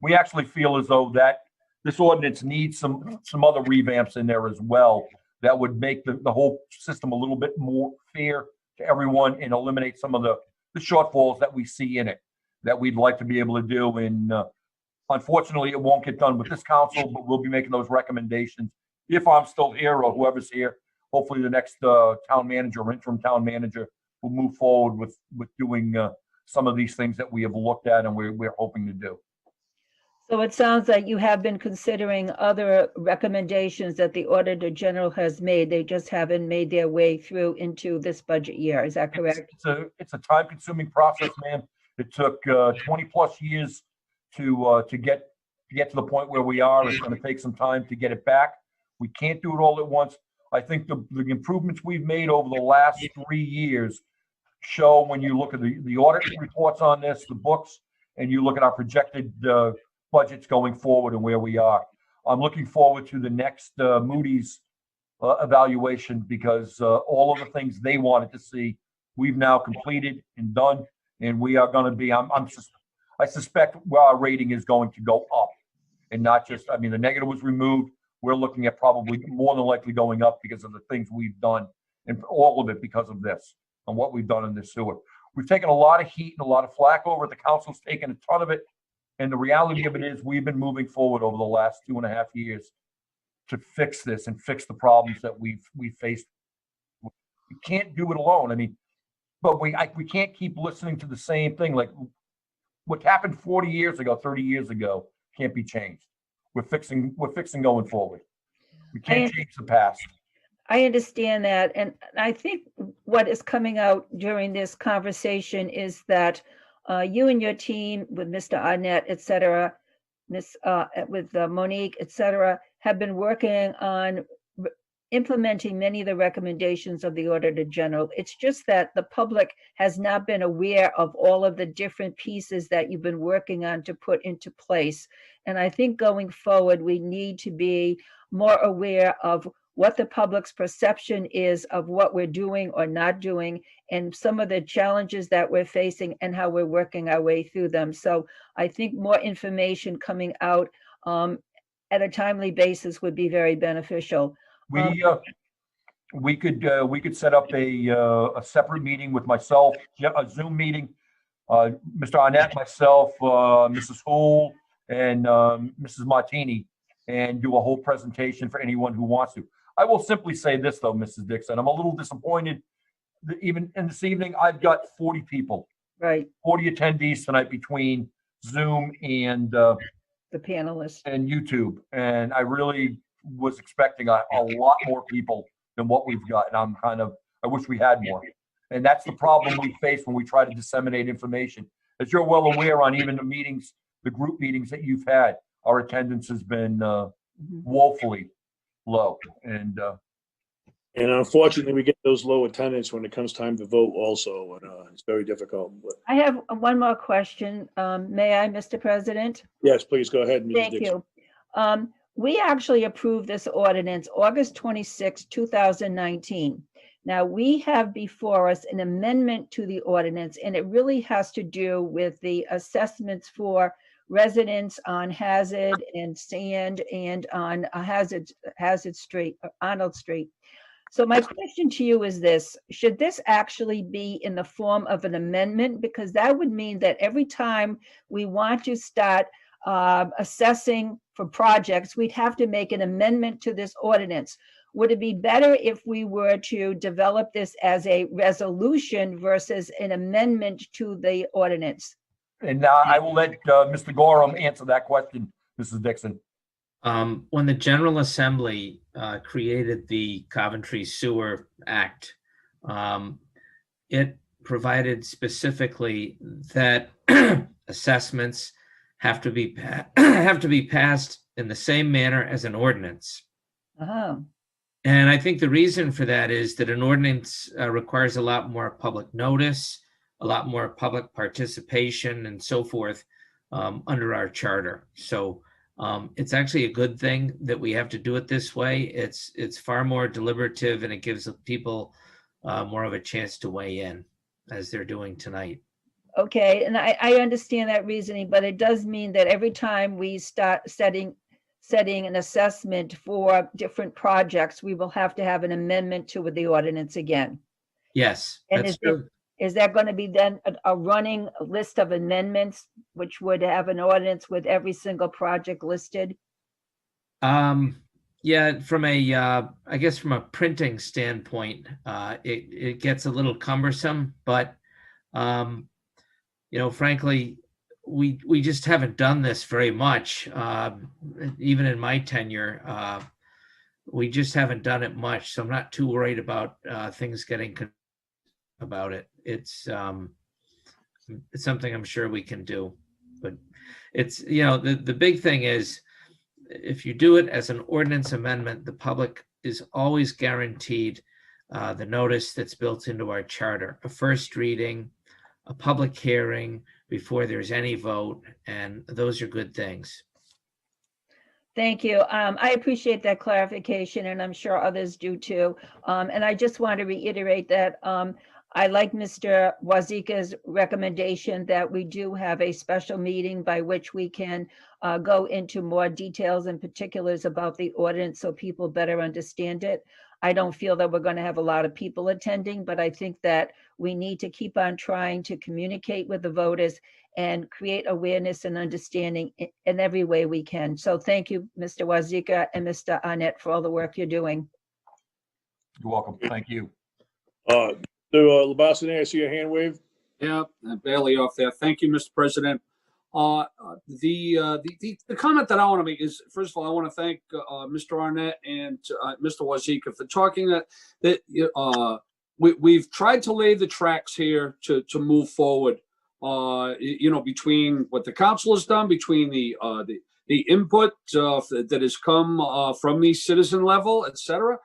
We actually feel as though that this ordinance needs some other revamps in there as well that would make the whole system a little bit more fair to everyone and eliminate some of the shortfalls that we see in it that we'd like to be able to do. And unfortunately, it won't get done with this council, but we'll be making those recommendations. If I'm still here or whoever's here, hopefully the next town manager or interim town manager will move forward with doing some of these things that we have looked at and we're hoping to do. So it sounds like you have been considering other recommendations that the Auditor General has made. They just haven't made their way through into this budget year. Is that correct? It's a time-consuming process, ma'am. It took 20 plus years to get to the point where we are. It's going to take some time to get it back. We can't do it all at once. I think the improvements we've made over the last 3 years show when you look at the audit reports on this, the books, and you look at our projected budgets going forward and where we are. I'm looking forward to the next Moody's evaluation because all of the things they wanted to see, we've now completed and done, and we are going to be, I suspect our rating is going to go up and not just, I mean, the negative was removed. We're looking at probably more than likely going up because of the things we've done, and all of it because of this and what we've done in this sewer. We've taken a lot of heat and a lot of flack over it. The council's taken a ton of it. And the reality of it is we've been moving forward over the last 2.5 years to fix this and fix the problems that we've faced. We can't do it alone. I mean, but we can't keep listening to the same thing. Like what happened 40 years ago, 30 years ago can't be changed. We're fixing going forward. We can't change the past. I understand that. And I think what is coming out during this conversation is that you and your team with Mr. Arnett, et cetera, with Monique, et cetera, have been working on implementing many of the recommendations of the Auditor General. It's just that the public has not been aware of all of the different pieces that you've been working on to put into place. And I think going forward, we need to be more aware of what the public's perception is of what we're doing or not doing, and some of the challenges that we're facing and how we're working our way through them. So I think more information coming out at a timely basis would be very beneficial. We could set up a separate meeting with myself, a Zoom meeting, Mr. Arnett, myself, Mrs. Houle, and Mrs. Martini, and do a whole presentation for anyone who wants to. I will simply say this though, Mrs. Dixon, I'm a little disappointed that even in this evening, I've got 40 people, right? 40 attendees tonight between Zoom and the panelists and YouTube. And I really was expecting a lot more people than what we've got. And I wish we had more. And that's the problem we face when we try to disseminate information. As you're well aware on even the meetings, the group meetings that you've had, our attendance has been woefully low. And unfortunately, we get those low attendance when it comes time to vote also, and it's very difficult. But I have one more question. May I, Mr. President? yes, please go ahead, Ms. Thank Dixon. you. We actually approved this ordinance August 26, 2019. Now, we have before us an amendment to the ordinance, and it really has to do with the assessments for residents on Hazard and Sand and on Hazard Street, Arnold Street. So my question to you is this: should this actually be in the form of an amendment? Because that would mean that every time we want to start assessing for projects, we'd have to make an amendment to this ordinance. Would it be better if we were to develop this as a resolution versus an amendment to the ordinance? And I will let Mr. Gorham answer that question, Mrs. Dixon. When the General Assembly created the Coventry Sewer Act, it provided specifically that assessments have to be passed in the same manner as an ordinance. Oh. And I think the reason for that is that an ordinance requires a lot more public notice, a lot more public participation, and so forth under our charter. So it's actually a good thing that we have to do it this way. It's far more deliberative, and it gives people more of a chance to weigh in, as they're doing tonight. Okay, and I understand that reasoning, but it does mean that every time we start setting an assessment for different projects, we will have to have an amendment to the ordinance again. Yes, and that's true. Is that going to be then a running list of amendments, which would have an ordinance with every single project listed? Yeah, from I guess from a printing standpoint, it gets a little cumbersome, but frankly, we just haven't done this very much. Even in my tenure, we just haven't done it much. So I'm not too worried about things getting about it. It's something I'm sure we can do, but it's, the big thing is if you do it as an ordinance amendment, the public is always guaranteed the notice that's built into our charter, a first reading, a public hearing before there's any vote, and those are good things. Thank you. I appreciate that clarification, and I'm sure others do too. And I just want to reiterate that I like Mr. Wazika's recommendation that we do have a special meeting by which we can go into more details and particulars about the ordinance so people better understand it. I don't feel that we're going to have a lot of people attending, but I think that we need to keep on trying to communicate with the voters and create awareness and understanding in every way we can. So thank you, Mr. Wazika and Mr. Arnett, for all the work you're doing. You're welcome. Thank you. Labasine, I see your hand wave. Yeah, barely off there. Thank you, Mr. President. The comment that I want to make is, first of all, I want to thank Mr. Arnett and Mr. Wazika for talking we've tried to lay the tracks here to move forward. Between what the council has done, between the input that has come from the citizen level, et cetera.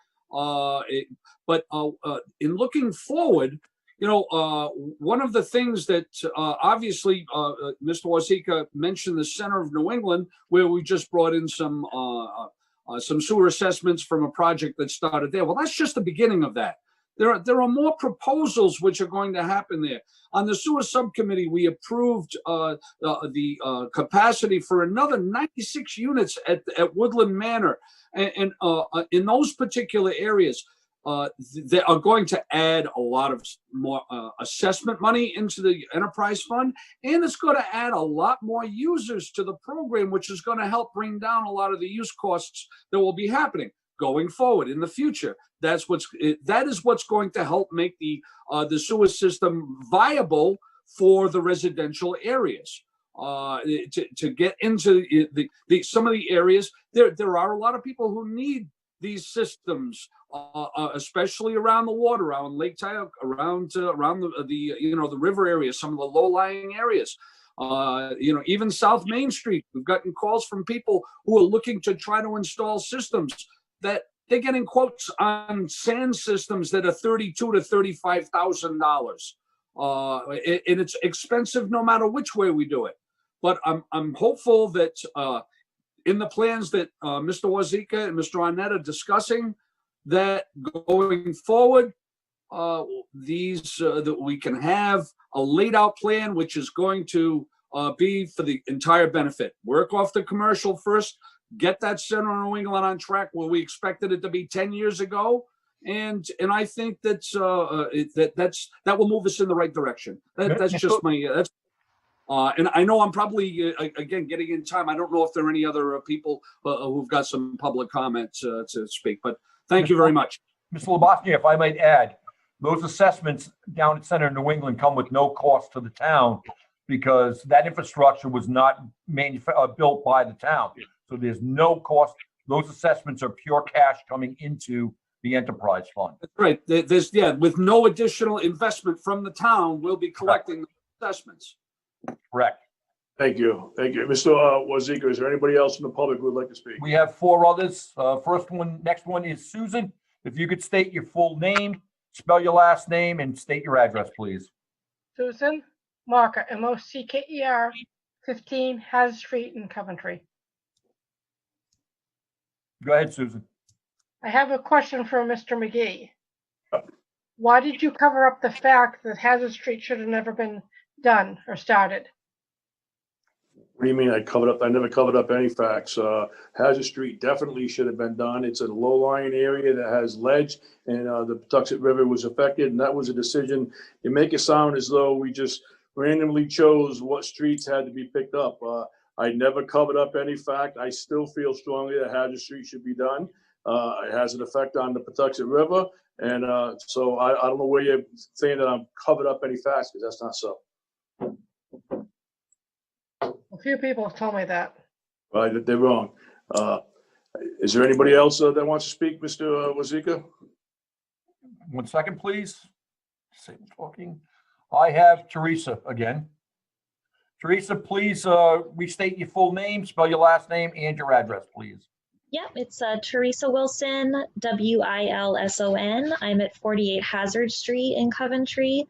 But in looking forward, one of the things that obviously Mr. Wazika mentioned, the center of New England, where we just brought in some sewer assessments from a project that started there. Well, that's just the beginning of that. There are more proposals which are going to happen there. On the sewer subcommittee, we approved the capacity for another 96 units at Woodland Manor, and in those particular areas. They are going to add a lot of more assessment money into the enterprise fund, and it's going to add a lot more users to the program, which is going to help bring down a lot of the use costs that will be happening going forward in the future. That is what's going to help make the sewer system viable for the residential areas. To get into some of the areas, there are a lot of people who need these systems, especially around the water, around Lake Tioga, around the river areas, some of the low-lying areas. Even South Main Street, we've gotten calls from people who are looking to try to install systems that they're getting quotes on sand systems that are $32,000 to $35,000, and it's expensive no matter which way we do it. But I'm hopeful that in the plans that Mr. Wazika and Mr. Arnett are discussing, that going forward, that we can have a laid out plan which is going to be for the entire benefit. Work off the commercial first, get that center of New England on track where we expected it to be 10 years ago. And I think that will move us in the right direction. That's just my and I know I'm probably again getting in time. I don't know if there are any other people who've got some public comments to speak, but thank you very much. Mr. Labasine, if I might add, those assessments down at Center New England come with no cost to the town because that infrastructure was not built by the town. So there's no cost. Those assessments are pure cash coming into the enterprise fund. That's right. With no additional investment from the town, we'll be collecting the assessments. Correct. Thank you. Mr. Wazika, is there anybody else in the public who would like to speak? We have 4 others. Next one is Susan. If you could state your full name, spell your last name, and state your address, please. Susan Marker, M-O-C-K-E-R, 15 Hazard Street in Coventry. Go ahead, Susan. I have a question for Mr. McGee. Why did you cover up the fact that Hazard Street should have never been done or started? What do you mean I covered up? I never covered up any facts. Hazard Street definitely should have been done. It's a low-lying area that has ledge, and the Patuxent River was affected, and that was a decision. You make it sound as though we just randomly chose what streets had to be picked up. I never covered up any fact. I still feel strongly that Hazard Street should be done. It has an effect on the Patuxent River, and so I don't know where you're saying that I'm covered up any facts, because that's not so. A few people have told me that. Right, they're wrong. Is there anybody else that wants to speak, Mr. Wazika? 1 second, please. Same talking. I have Teresa again. Teresa, please restate your full name, spell your last name, and your address, please. Yep, it's Teresa Wilson, W-I-L-S-O-N. I'm at 48 Hazard Street in Coventry.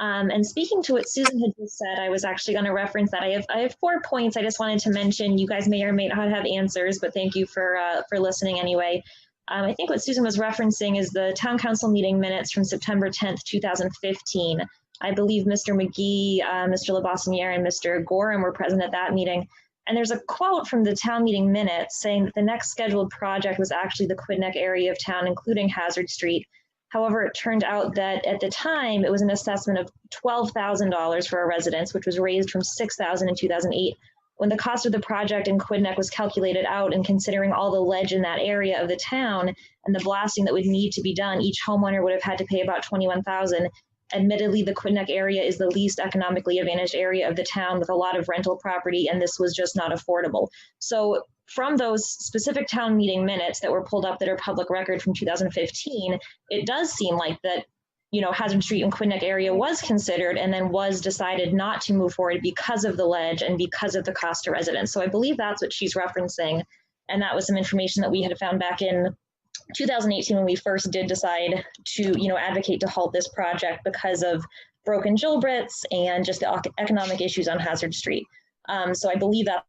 And speaking to what Susan had just said, I was actually going to reference that. I have 4 points I just wanted to mention. You guys may or may not have answers, but thank you for listening anyway. I think what Susan was referencing is the town council meeting minutes from September 10th, 2015. I believe Mr. McGee, Mr. LeBassiniere, and Mr. Gorham were present at that meeting. And there's a quote from the town meeting minutes saying that the next scheduled project was actually the Quidneck area of town, including Hazard Street. However, it turned out that at the time, it was an assessment of $12,000 for a residence, which was raised from $6,000 in 2008. When the cost of the project in Quidneck was calculated out and considering all the ledge in that area of the town and the blasting that would need to be done, each homeowner would have had to pay about $21,000. Admittedly, the Quidneck area is the least economically advantaged area of the town with a lot of rental property, and this was just not affordable. So from those specific town meeting minutes that were pulled up that are public record from 2015, it does seem like that, you know, Hazard Street and Quidneck area was considered and then was decided not to move forward because of the ledge and because of the cost to residents. So I believe that's what she's referencing. And that was some information that we had found back in 2018 when we first did decide to, you know, advocate to halt this project because of broken gilbrets and just the economic issues on Hazard Street. So I believe that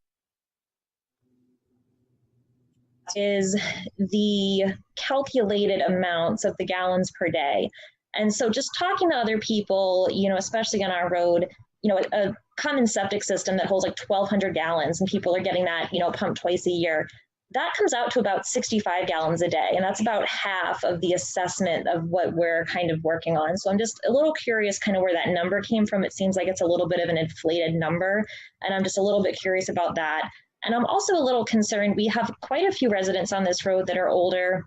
is the calculated amounts of the gallons per day. And so just talking to other people, you know, especially on our road, you know, a common septic system that holds like 1,200 gallons and people are getting that, you know, pumped twice a year, that comes out to about 65 gallons a day. And that's about half of the assessment of what we're kind of working on. So I'm just a little curious kind of where that number came from. It seems like it's a little bit of an inflated number. And I'm just a little bit curious about that. And I'm also a little concerned. We have quite a few residents on this road that are older,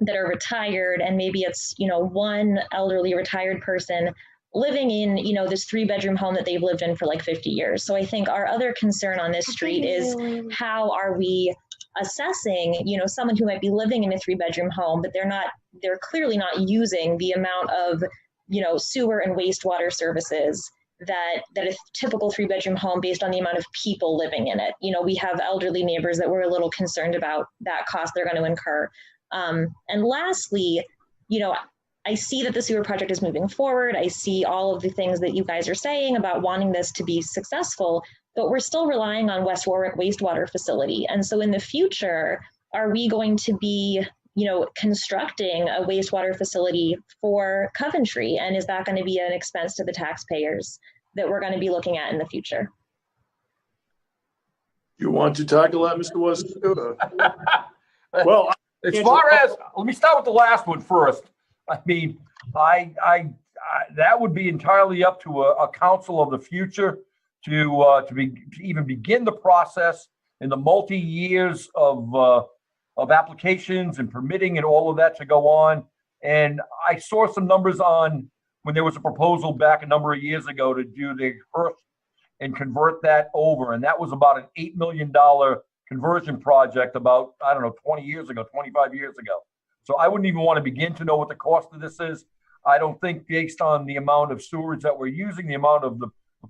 that are retired, and maybe it's, you know, one elderly retired person living in, you know, this 3-bedroom home that they've lived in for like 50 years. So I think our other concern on this street is how are we assessing, you know, someone who might be living in a 3-bedroom home, but they're clearly not using the amount of, you know, sewer and wastewater services that a typical 3-bedroom home based on the amount of people living in it. You know, we have elderly neighbors that we're a little concerned about that cost they're going to incur. And lastly, you know, I see that the sewer project is moving forward. I see all of the things that you guys are saying about wanting this to be successful, but we're still relying on West Warwick wastewater facility. And so in the future, are we going to be, you know, constructing a wastewater facility for Coventry? And is that going to be an expense to the taxpayers that we're going to be looking at in the future? You want to tackle that, Mr. West? Well, as far as, let me start with the last one first. I mean, I that would be entirely up to a council of the future to even begin the process in the multi-years of applications and permitting and all of that to go on. And I saw some numbers on when there was a proposal back a number of years ago to do the earth and convert that over. And that was about an $8 million conversion project about, I don't know, 20 years ago, 25 years ago. So I wouldn't even want to begin to know what the cost of this is. I don't think based on the amount of sewage that we're using, the amount of the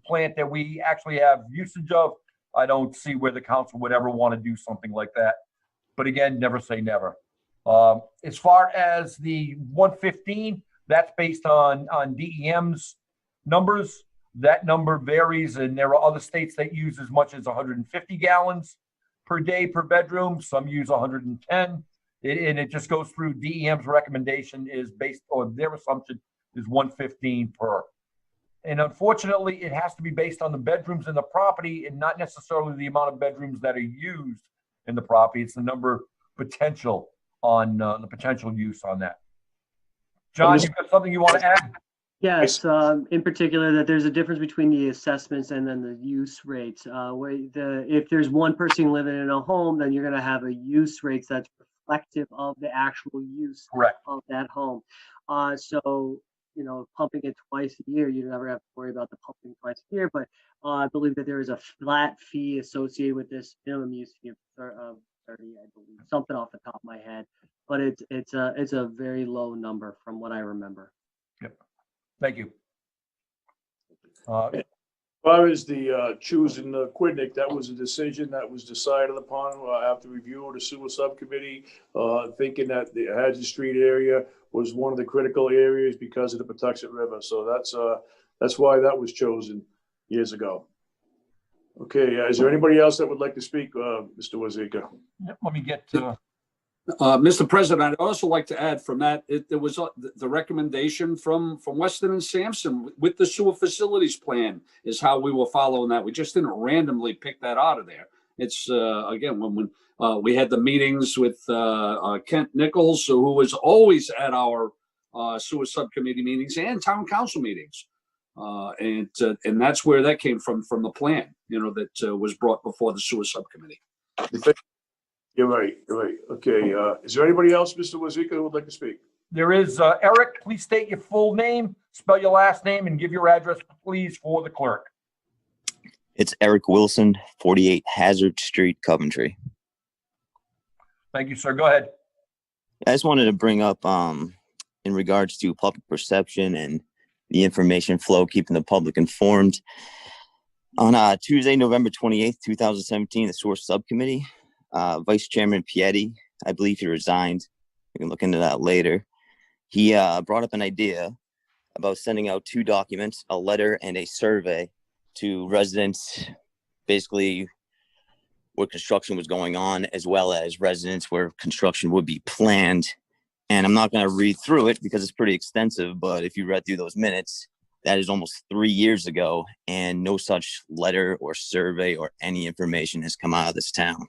plant that we actually have usage of, I don't see where the council would ever want to do something like that. But again, never say never. As far as the 115, that's based on DEM's numbers. That number varies, and there are other states that use as much as 150 gallons per day per bedroom. Some use 110. And it just goes through DEM's recommendation is based on their assumption is 115 per. And unfortunately, it has to be based on the bedrooms in the property and not necessarily the amount of bedrooms that are used in the property. It's the number potential on the potential use on that. John, you've got something you want to add? Yes, in particular that there's a difference between the assessments and then the use rates. If there's one person living in a home, then you're going to have a use rates that's reflective of the actual use of that home. So, you know, pumping it twice a year, you never have to worry about the pumping twice a year. But I believe that there is a flat fee associated with this minimum use fee of 30, I believe, something off the top of my head. But it's a very low number from what I remember. Yep. Thank you. As far as the choosing the Quidneck, that was a decision that was decided upon after review of the sewer subcommittee, thinking that the Hazard Street area was one of the critical areas because of the Patuxent River. So that's why that was chosen years ago. Okay, is there anybody else that would like to speak, Mr. Wazika? Let me get to Mr. President, I'd also like to add from that, there was the recommendation from Weston and Sampson with the sewer facilities plan is how we were following that. We just didn't randomly pick that out of there. It's again, when we had the meetings with Kent Nichols, who was always at our sewer subcommittee meetings and town council meetings. And that's where that came from the plan, that was brought before the sewer subcommittee. You're right. Okay, is there anybody else, Mr. Wazika, who would like to speak? There is Eric. Please state your full name, spell your last name, and give your address, please, for the clerk. It's Eric Wilson, 48 Hazard Street, Coventry. Thank you, sir. Go ahead. I just wanted to bring up in regards to public perception and the information flow, keeping the public informed. On Tuesday, November 28th, 2017, the sewer subcommittee, Vice Chairman Piety, I believe he resigned. We can look into that later. He brought up an idea about sending out 2 documents, a letter and a survey to residents, basically where construction was going on, as well as residents where construction would be planned. And I'm not going to read through it because it's pretty extensive, but if you read through those minutes, that is almost 3 years ago, and no such letter or survey or any information has come out of this town.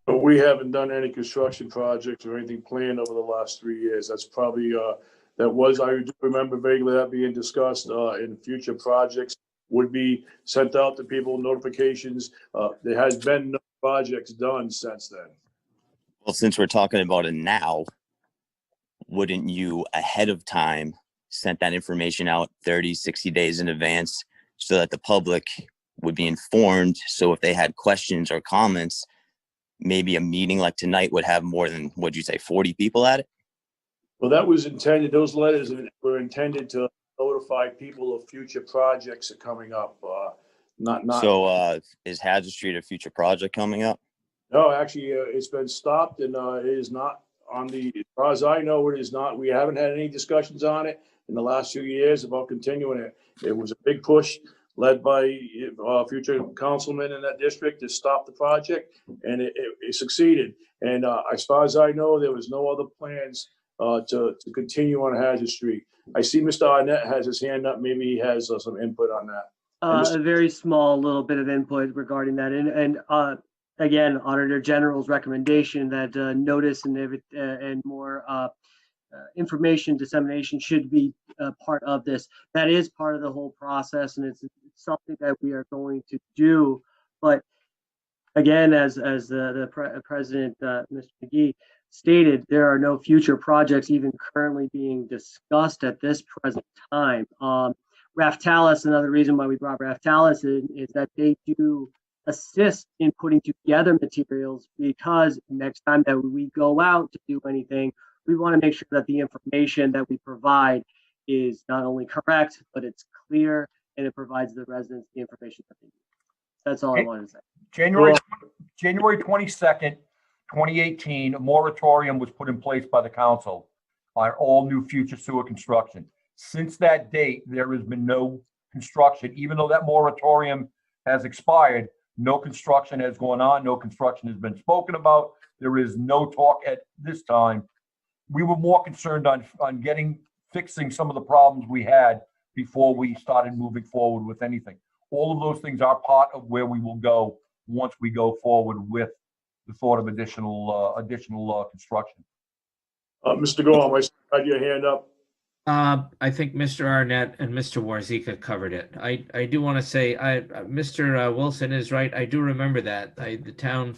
But we haven't done any construction projects or anything planned over the last 3 years. That's probably, I do remember vaguely that being discussed in future projects would be sent out to people, notifications. There has been no projects done since then. Well, since we're talking about it now, wouldn't you ahead of time send that information out 30, 60 days in advance so that the public would be informed? So if they had questions or comments, maybe a meeting like tonight would have more than, what'd you say, 40 people at it? Well, that was intended, those letters were intended to notify people of future projects that are coming up. So is Hazard Street a future project coming up? No, actually, it's been stopped and it is not on the, as far as I know, it is not. We haven't had any discussions on it in the last few years about continuing it. It was a big push led by future councilmen in that district to stop the project, and it succeeded. And as far as I know, there was no other plans to continue on Hazard Street. I see Mr. Arnett has his hand up. Maybe he has some input on that. A very small little bit of input regarding that. And again, Auditor General's recommendation that notice and more information dissemination should be part of this. That is part of the whole process, and it's something that we are going to do. But again, as the President, Mr. McGee, stated, there are no future projects even currently being discussed at this present time. Raftalis, another reason why we brought Raftalis in is that they do assist in putting together materials, because next time that we go out to do anything, we want to make sure that the information that we provide is not only correct, but it's clear and it provides the residents the information that they need. That's all I wanted to say. January 22nd, 2018, a moratorium was put in place by the council on all new future sewer construction. Since that date, there has been no construction. Even though that moratorium has expired, no construction has gone on, no construction has been spoken about. There is no talk at this time. We were more concerned on fixing some of the problems we had before we started moving forward with anything. All of those things are part of where we will go once we go forward with the thought of additional construction. Mr. Gorham, I had your hand up. I think Mr. Arnett and Mr. Warzika covered it. I do want to say, Mr. Wilson is right. I do remember that the town,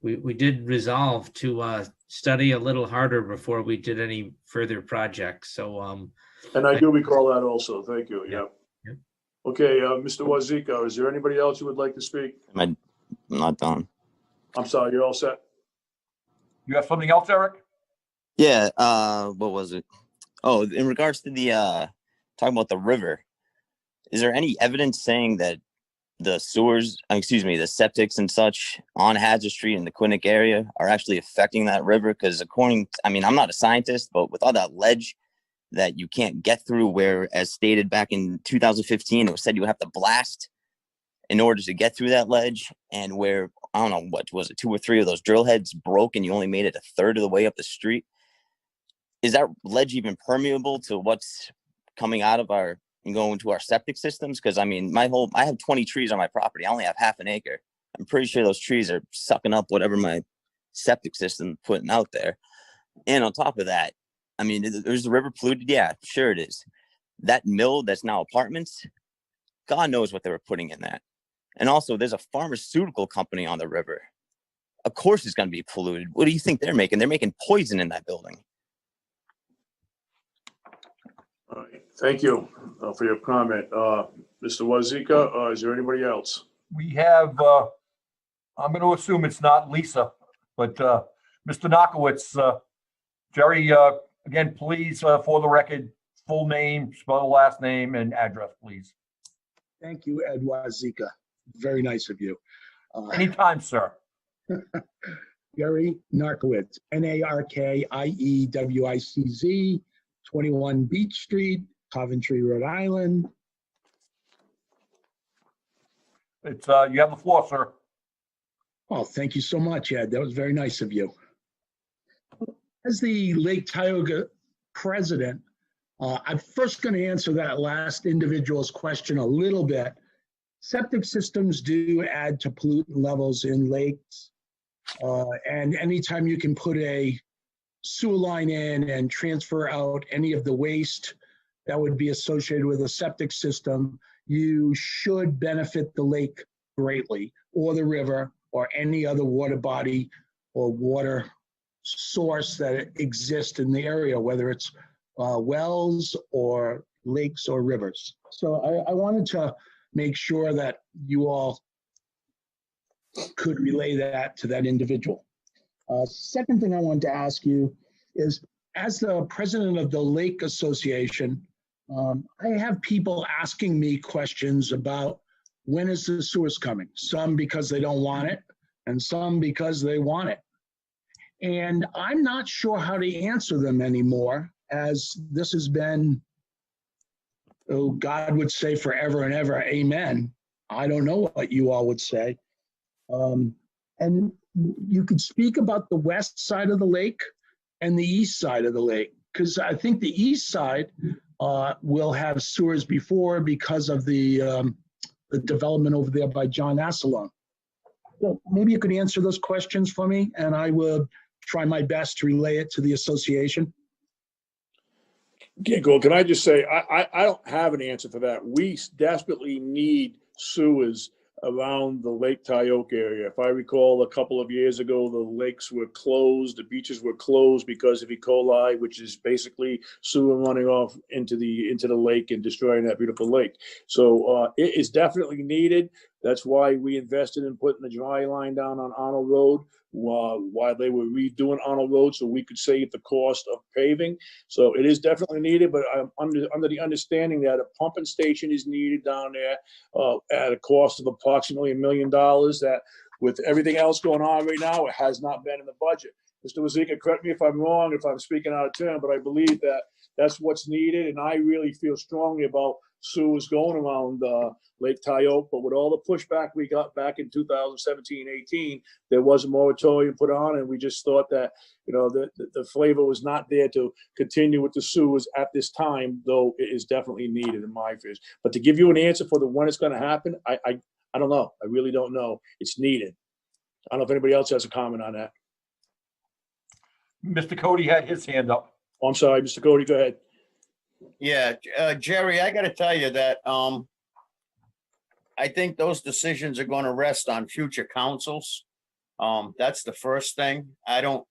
we did resolve to study a little harder before we did any further projects. So, and I do recall that also. Thank you. Yeah. Yep. Okay, Mr. Warzika, is there anybody else who would like to speak? I'm not done. I'm sorry, you're all set. You have something else, Eric? Yeah. What was it? Oh, in regards to the talking about the river, is there any evidence saying that the sewers, the septics and such on Hazard Street in the Quinnick area are actually affecting that river? Because I'm not a scientist, but with all that ledge that you can't get through, where, as stated back in 2015, it was said you would have to blast in order to get through that ledge, and where, I don't know, what was it, 2 or 3 of those drill heads broke and you only made it a third of the way up the street. Is that ledge even permeable to what's coming out of our and going to our septic systems? Because I mean, I have 20 trees on my property. I only have half an acre. I'm pretty sure those trees are sucking up whatever my septic system putting out there. And on top of that, I mean, is the river polluted? Yeah, sure it is. That mill that's now apartments, God knows what they were putting in that. And also, there's a pharmaceutical company on the river. Of course it's going to be polluted. What do you think they're making? They're making poison in that building. All right, thank you for your comment. Mr. Wazika, is there anybody else? We have, I'm going to assume it's not Lisa, but Mr. Knockowitz, Jerry, again, please, for the record, full name, spell the last name, and address, please. Thank you, Ed Wazika. Very nice of you. Anytime, sir. Gary Narkowitz, Narkiewicz, 21 Beach Street, Coventry, Rhode Island. It's you have the floor, sir. Oh, thank you so much, Ed. That was very nice of you. As the Lake Tioga president, I'm first going to answer that last individual's question a little bit. Septic systems do add to pollutant levels in lakes. And anytime you can put a sewer line in and transfer out any of the waste that would be associated with a septic system, you should benefit the lake greatly, or the river, or any other water body or water source that exists in the area, whether it's wells or lakes or rivers. So I wanted to make sure that you all could relay that to that individual. Second thing I wanted to ask you is, as the president of the Lake Association, I have people asking me questions about when is the sewers coming? Some because they don't want it, and some because they want it. And I'm not sure how to answer them anymore, as this has been, oh, God would say forever and ever, amen. I don't know what you all would say. And you could speak about the west side of the lake and the east side of the lake, because I think the east side will have sewers before because of the development over there by John Asselon. So maybe you could answer those questions for me, and I will try my best to relay it to the association. Okay, cool. Can I just say, I don't have an answer for that. We desperately need sewers around the Lake Tioga area. If I recall, a couple of years ago, the lakes were closed, the beaches were closed because of E. coli, which is basically sewer running off into the lake and destroying that beautiful lake. So it is definitely needed. That's why we invested in putting the dry line down on Arnold Road while they were redoing Arnold Road, so we could save the cost of paving. So it is definitely needed, but I'm under the understanding that a pumping station is needed down there at a cost of approximately $1 million. That with everything else going on right now, it has not been in the budget. Mr. Wazika, correct me if I'm wrong, if I'm speaking out of turn, but I believe that that's what's needed, and I really feel strongly about sewers going around Lake Tioga. But with all the pushback we got back in 2017-18, there was a moratorium put on, and we just thought that, you know, the flavor was not there to continue with the sewers at this time, though it is definitely needed in my view. But to give you an answer for when it's going to happen, I don't know. I really don't know. It's needed. I don't know if anybody else has a comment on that. Mr. Cody had his hand up. Oh, I'm sorry, Mr. Cody, go ahead. Yeah, Jerry, I got to tell you that I think those decisions are going to rest on future councils. That's the first thing. I don't,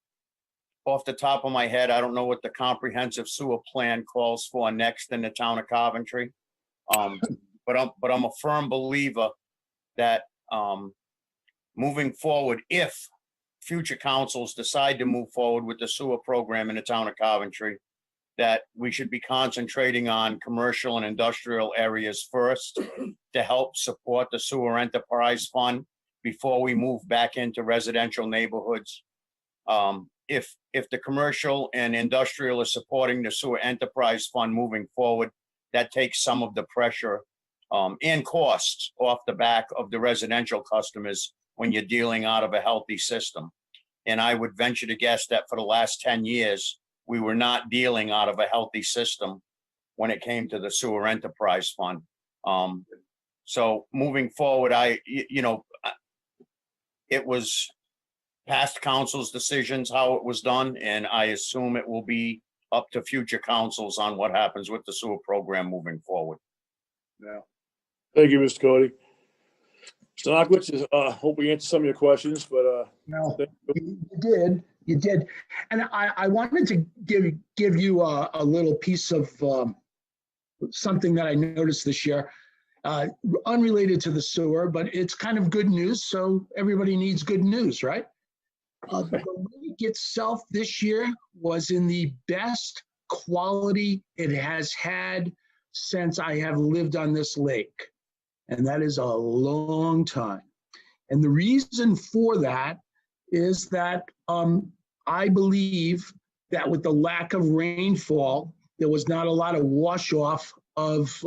off the top of my head, I don't know what the comprehensive sewer plan calls for next in the town of Coventry. But I'm a firm believer that moving forward, if future councils decide to move forward with the sewer program in the town of Coventry, that we should be concentrating on commercial and industrial areas first to help support the sewer enterprise fund before we move back into residential neighborhoods. If the commercial and industrial is supporting the sewer enterprise fund moving forward, that takes some of the pressure and costs off the back of the residential customers when you're dealing out of a healthy system. And I would venture to guess that for the last 10 years, we were not dealing out of a healthy system when it came to the sewer enterprise fund. So moving forward, it was past council's decisions how it was done, and I assume it will be up to future councils on what happens with the sewer program moving forward. Yeah. Thank you, Mr. Cody. Mr. Knockowitz, hope we answered some of your questions, but no, you did. And I wanted to give you a little piece of something that I noticed this year, unrelated to the sewer, but it's kind of good news. So everybody needs good news, right? The lake itself this year was in the best quality it has had since I have lived on this lake. And that is a long time. And the reason for that is that I believe that with the lack of rainfall, there was not a lot of wash off of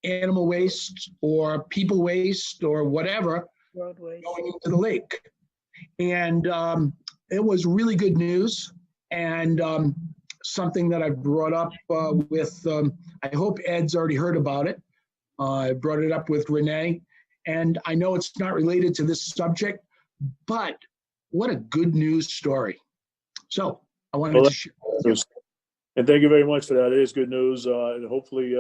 animal waste or people waste or whatever going into the lake. And it was really good news, and something that I brought up with, I hope Ed's already heard about it. I brought it up with Renee, and I know it's not related to this subject, but what a good news story. So I wanted to share. And thank you very much for that. It is good news. And hopefully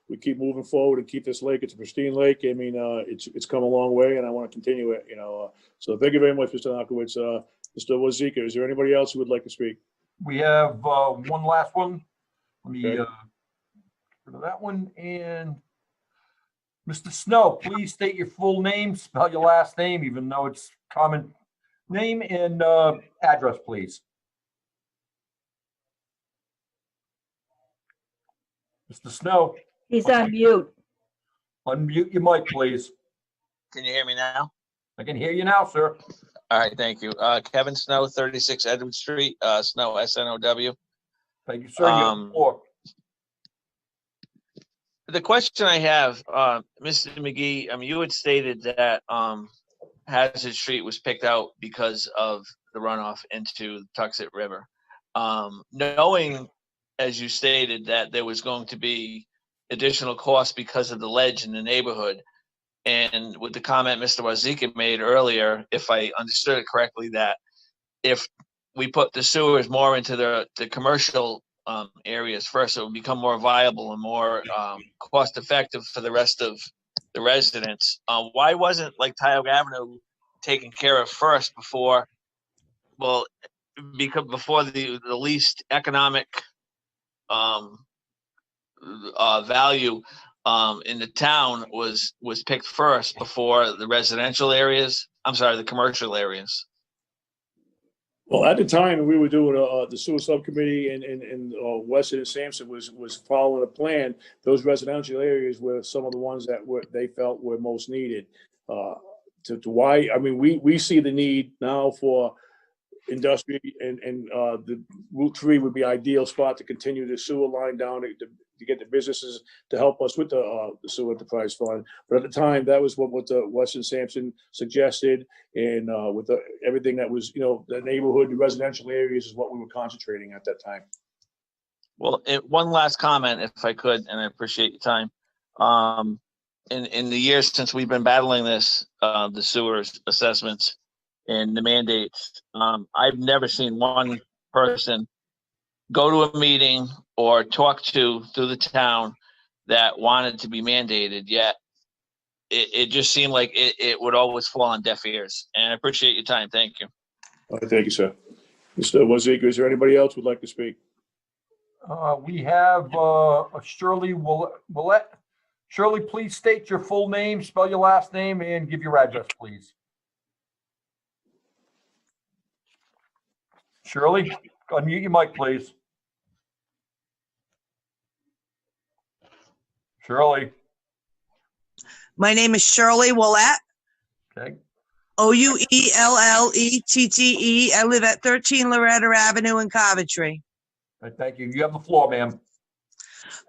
we keep moving forward and keep this lake. It's a pristine lake. I mean, it's come a long way, and I want to continue it, So thank you very much, Mr. Knockowitz. Mr. Wazika, is there anybody else who would like to speak? We have one last one. Let me get rid of that one. And Mr. Snow, please state your full name, spell your last name, even though it's common name, and address, please. Mr. Snow. He's on mute. Unmute your mic, please. Can you hear me now? I can hear you now, sir. All right, thank you. Kevin Snow, 36 Edward Street, Snow, S-N-O-W. Thank you, sir. The question I have, Mr. McGee, you had stated that Hazard Street was picked out because of the runoff into the Tuxet River. Knowing, as you stated, that there was going to be additional costs because of the ledge in the neighborhood, and with the comment Mr. Wazika made earlier, if I understood it correctly, that if we put the sewers more into the commercial areas first, it would become more viable and more cost effective for the rest of the residents. Why wasn't like Tioga Avenue taken care of first before the least economic value in the town was picked first before the residential areas? I'm sorry, the commercial areas. Well, at the time we were doing the sewer subcommittee, and Weston and Sampson was following a plan. Those residential areas were some of the ones that they felt were most needed. We see the need now for industry, and the Route 3 would be ideal spot to continue the sewer line down to get the businesses to help us with the sewer enterprise fund. But at the time, that was what Weston Sampson suggested, and with everything that was, the neighborhood, the residential areas is what we were concentrating at that time. Well, one last comment, if I could, and I appreciate your time. In the years since we've been battling this, the sewer assessments and the mandates, I've never seen one person go to a meeting or talk through the town that wanted to be mandated, yet it just seemed like it would always fall on deaf ears. And I appreciate your time. Thank you. All right, thank you, sir. Mr. Wazika, is there anybody else who would like to speak? We have Shirley Willett. Shirley, please state your full name, spell your last name, and give your address, please. Shirley, unmute your mic, please. Shirley. My name is Shirley Willett. Okay. Ouellette. I live at 13 Loretta Avenue in Coventry. Right, thank you. You have the floor, ma'am.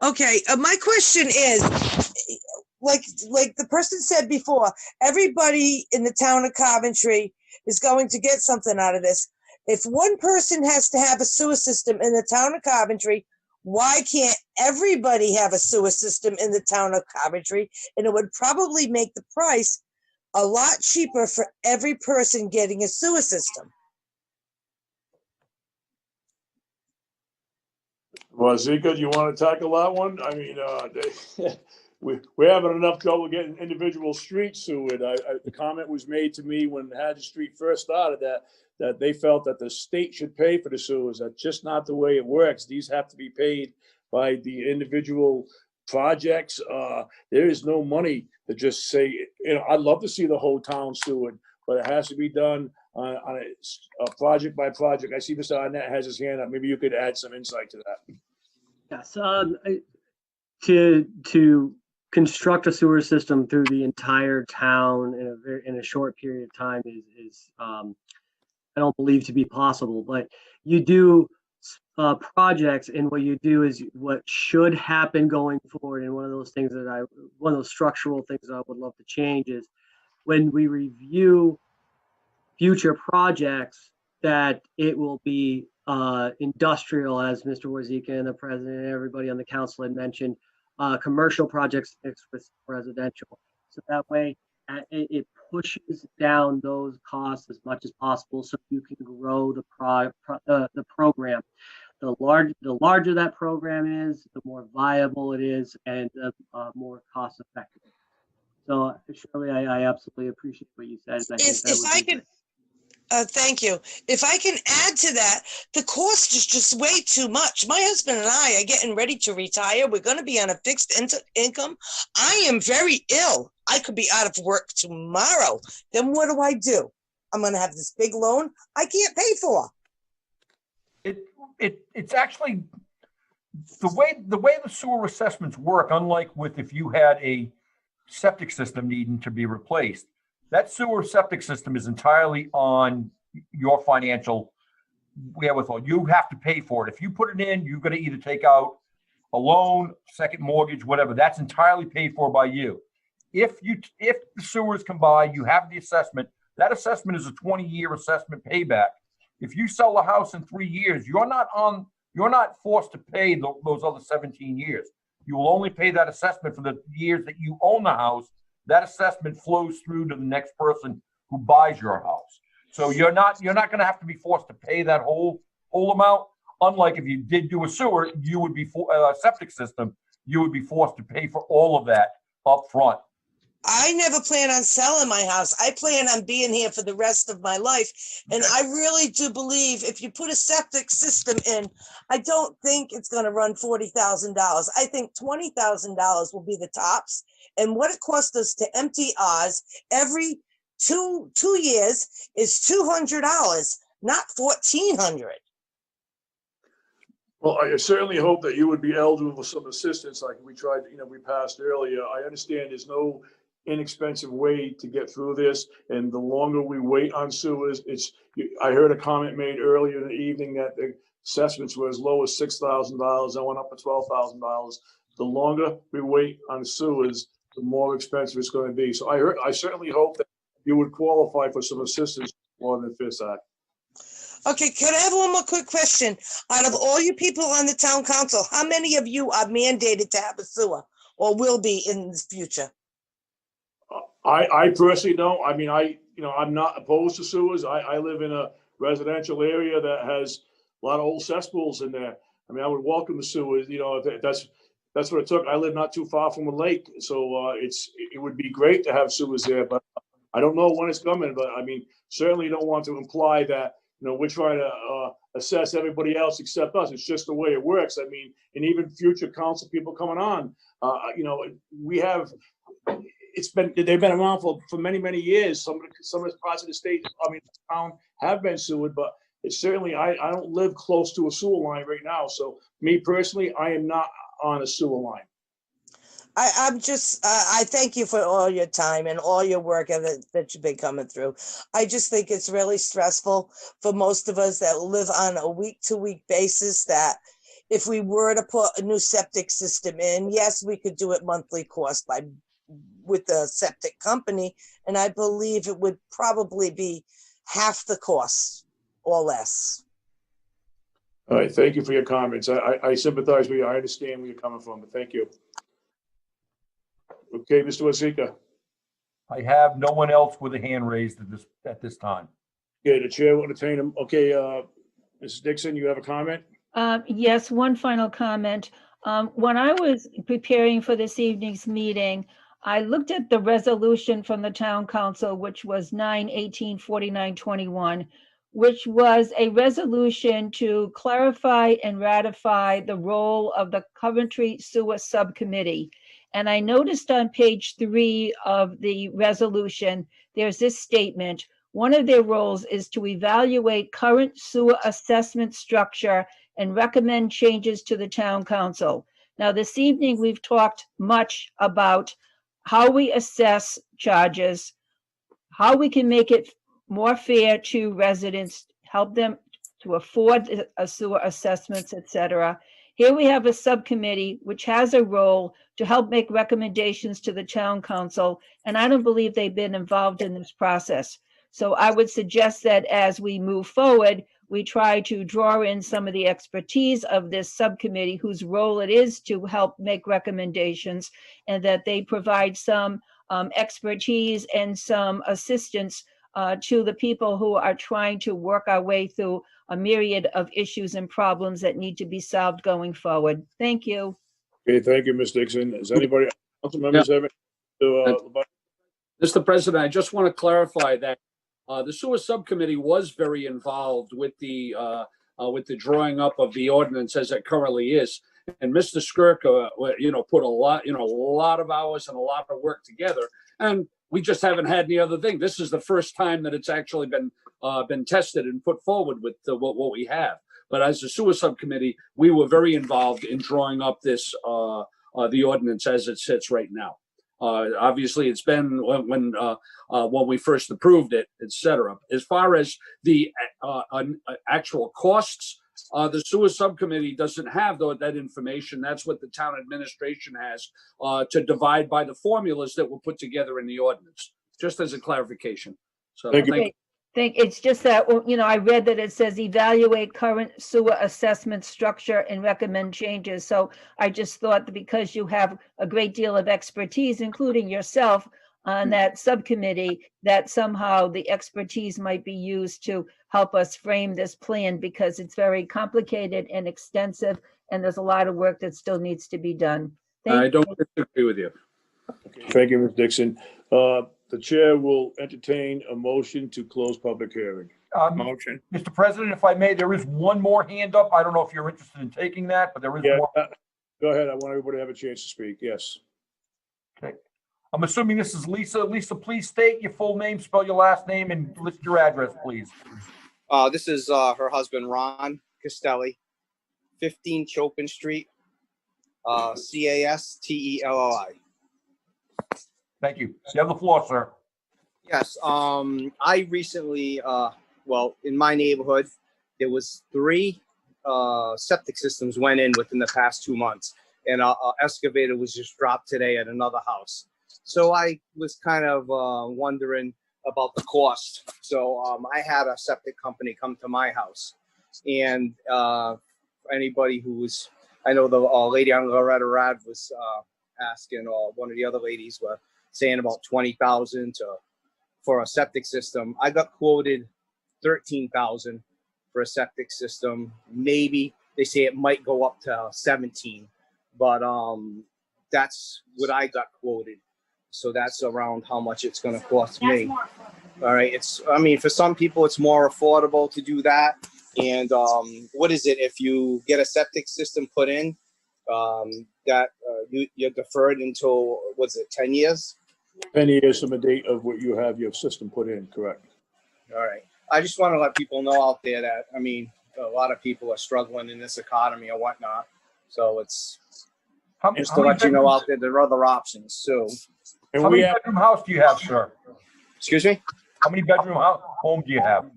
Okay, my question is, like the person said before, everybody in the town of Coventry is going to get something out of this. If one person has to have a sewer system in the town of Coventry, why can't everybody have a sewer system in the town of Coventry? And it would probably make the price a lot cheaper for every person getting a sewer system. Well, Zika, do you want to tackle that one? I mean, we're having enough trouble getting individual streets sewered. The comment was made to me when Hadley Street first started that they felt that the state should pay for the sewers. That's just not the way it works. These have to be paid by the individual projects. There is no money to just say, I'd love to see the whole town sewered, but it has to be done on a project by project. I see Mr. Arnett has his hand up. Maybe you could add some insight to that. Yes, to construct a sewer system through the entire town in a short period of time is I don't believe to be possible. But you do projects, and what you do is what should happen going forward. And one of those structural things that I would love to change is when we review future projects, that it will be industrial, as Mr. Warzika and the president and everybody on the council had mentioned, commercial projects mixed with residential. So that way it pushes down those costs as much as possible so you can grow the program. The larger that program is, the more viable it is and more cost effective. So Shirley, I absolutely appreciate what you said. Thank you. If I can add to that, the cost is just way too much. My husband and I are getting ready to retire. We're going to be on a fixed income. I am very ill. I could be out of work tomorrow. Then what do? I'm going to have this big loan I can't pay for. It's actually the way the sewer assessments work, unlike with if you had a septic system needing to be replaced. That sewer septic system is entirely on your financial wherewithal. You have to pay for it. If you put it in, you're going to either take out a loan, second mortgage, whatever. That's entirely paid for by you. If the sewers come by, you have the assessment. That assessment is a 20-year assessment payback. If you sell a house in 3 years, you're not forced to pay those other 17 years. You will only pay that assessment for the years that you own the house. That assessment flows through to the next person who buys your house. So you're not going to have to be forced to pay that whole amount. Unlike if you did do a sewer, you would be a septic system. You would be forced to pay for all of that up front. I never plan on selling my house. I plan on being here for the rest of my life. And I really do believe if you put a septic system in, I don't think it's going to run $40,000. I think $20,000 will be the tops. And what it costs us to empty ours every two years is $200, not $1,400. Well, I certainly hope that you would be eligible for some assistance like we passed earlier. I understand there's no inexpensive way to get through this, and the longer we wait on sewers, I heard a comment made earlier in the evening that the assessments were as low as $6,000. I went up to $12,000. The longer we wait on sewers, the more expensive it's going to be. So I certainly hope that you would qualify for some assistance more than FIS Act. Okay, can I have one more quick question? Out of all you people on the town council, how many of you are mandated to have a sewer or will be in the future? I personally don't. I mean, I'm not opposed to sewers. I live in a residential area that has a lot of old cesspools in there. I mean, I would welcome the sewers. If that's what it took. I live not too far from a lake, so it would be great to have sewers there. But I don't know when it's coming. But I mean, certainly don't want to imply that we're trying to assess everybody else except us. It's just the way it works. I mean, and even future council people coming on, we have. They've been around for many, many years. Some of the parts of the state, the town have been sewered, but it's certainly, I don't live close to a sewer line right now. So me personally, I am not on a sewer line. I thank you for all your time and all your work that you've been coming through. I just think it's really stressful for most of us that live on a week-to-week basis that, if we were to put a new septic system in, yes, we could do it monthly cost with the septic company. And I believe it would probably be half the cost or less. All right, thank you for your comments. I sympathize with you. I understand where you're coming from, but thank you. Okay, Mr. Wasika. I have no one else with a hand raised at this time. Okay, the chair will entertain him. Okay, Mrs. Dixon, you have a comment? Yes, one final comment. When I was preparing for this evening's meeting, I looked at the resolution from the town council, which was 9/18/49/21, which was a resolution to clarify and ratify the role of the Coventry Sewer Subcommittee. And I noticed on page 3 of the resolution, there's this statement: one of their roles is to evaluate current sewer assessment structure and recommend changes to the town council. Now, this evening, we've talked much about how we assess charges, how we can make it more fair to residents, help them to afford sewer assessments, etc. Here we have a subcommittee which has a role to help make recommendations to the town council, and I don't believe they've been involved in this process. So I would suggest that as we move forward, we try to draw in some of the expertise of this subcommittee, whose role it is to help make recommendations, and that they provide some expertise and some assistance to the people who are trying to work our way through a myriad of issues and problems that need to be solved going forward. Thank you. Okay, thank you, Ms. Dixon. Is anybody, council members have it? Mr. President, I just want to clarify that the sewer subcommittee was very involved with the drawing up of the ordinance as it currently is. And Mr. Clerk, put a lot of hours and a lot of work together. And we just haven't had any other thing. This is the first time that it's actually been tested and put forward with what we have. But as a sewer subcommittee, we were very involved in drawing up this the ordinance as it sits right now. Obviously, it's been when we first approved it, etc. As far as the actual costs, the sewer subcommittee doesn't have that information. That's what the town administration has to divide by the formulas that were put together in the ordinance. Just as a clarification. So thank you. It's just that, I read that it says evaluate current sewer assessment structure and recommend changes. So I just thought that because you have a great deal of expertise, including yourself, on that subcommittee, that somehow the expertise might be used to help us frame this plan, because it's very complicated and extensive, and there's a lot of work that still needs to be done. I don't disagree with you. Okay, thank you, Ms. Dixon. The chair will entertain a motion to close public hearing. Motion. Mr. President, if I may, there is one more hand up. I don't know if you're interested in taking that, but there is more. Go ahead. I want everybody to have a chance to speak. Yes. Okay. I'm assuming this is Lisa. Lisa, please state your full name, spell your last name, and list your address, please. This is her husband, Ron Castelli, 15 Chopin Street, Castelli. Thank you. You have the floor, sir. Yes. I recently, in my neighborhood, there was 3 septic systems went in within the past 2 months, and an excavator was just dropped today at another house. So I was kind of wondering about the cost. So I had a septic company come to my house, and anybody who was, I know the lady on Loretta Rad was asking, or one of the other ladies were saying about $20,000 for a septic system. I got quoted $13,000 for a septic system. Maybe they say it might go up to 17, but that's what I got quoted. So that's around how much it's going to cost me. All right. For some people, it's more affordable to do that. And what is it if you get a septic system put in? You're deferred until, 10 years? 10 years from the date of what you have your system put in, correct? All right. I just want to let people know out there that, a lot of people are struggling in this economy or whatnot. So it's just to let you know out there, there are other options too. How many bedroom house do you have, sir? Excuse me? How many bedroom home do you have?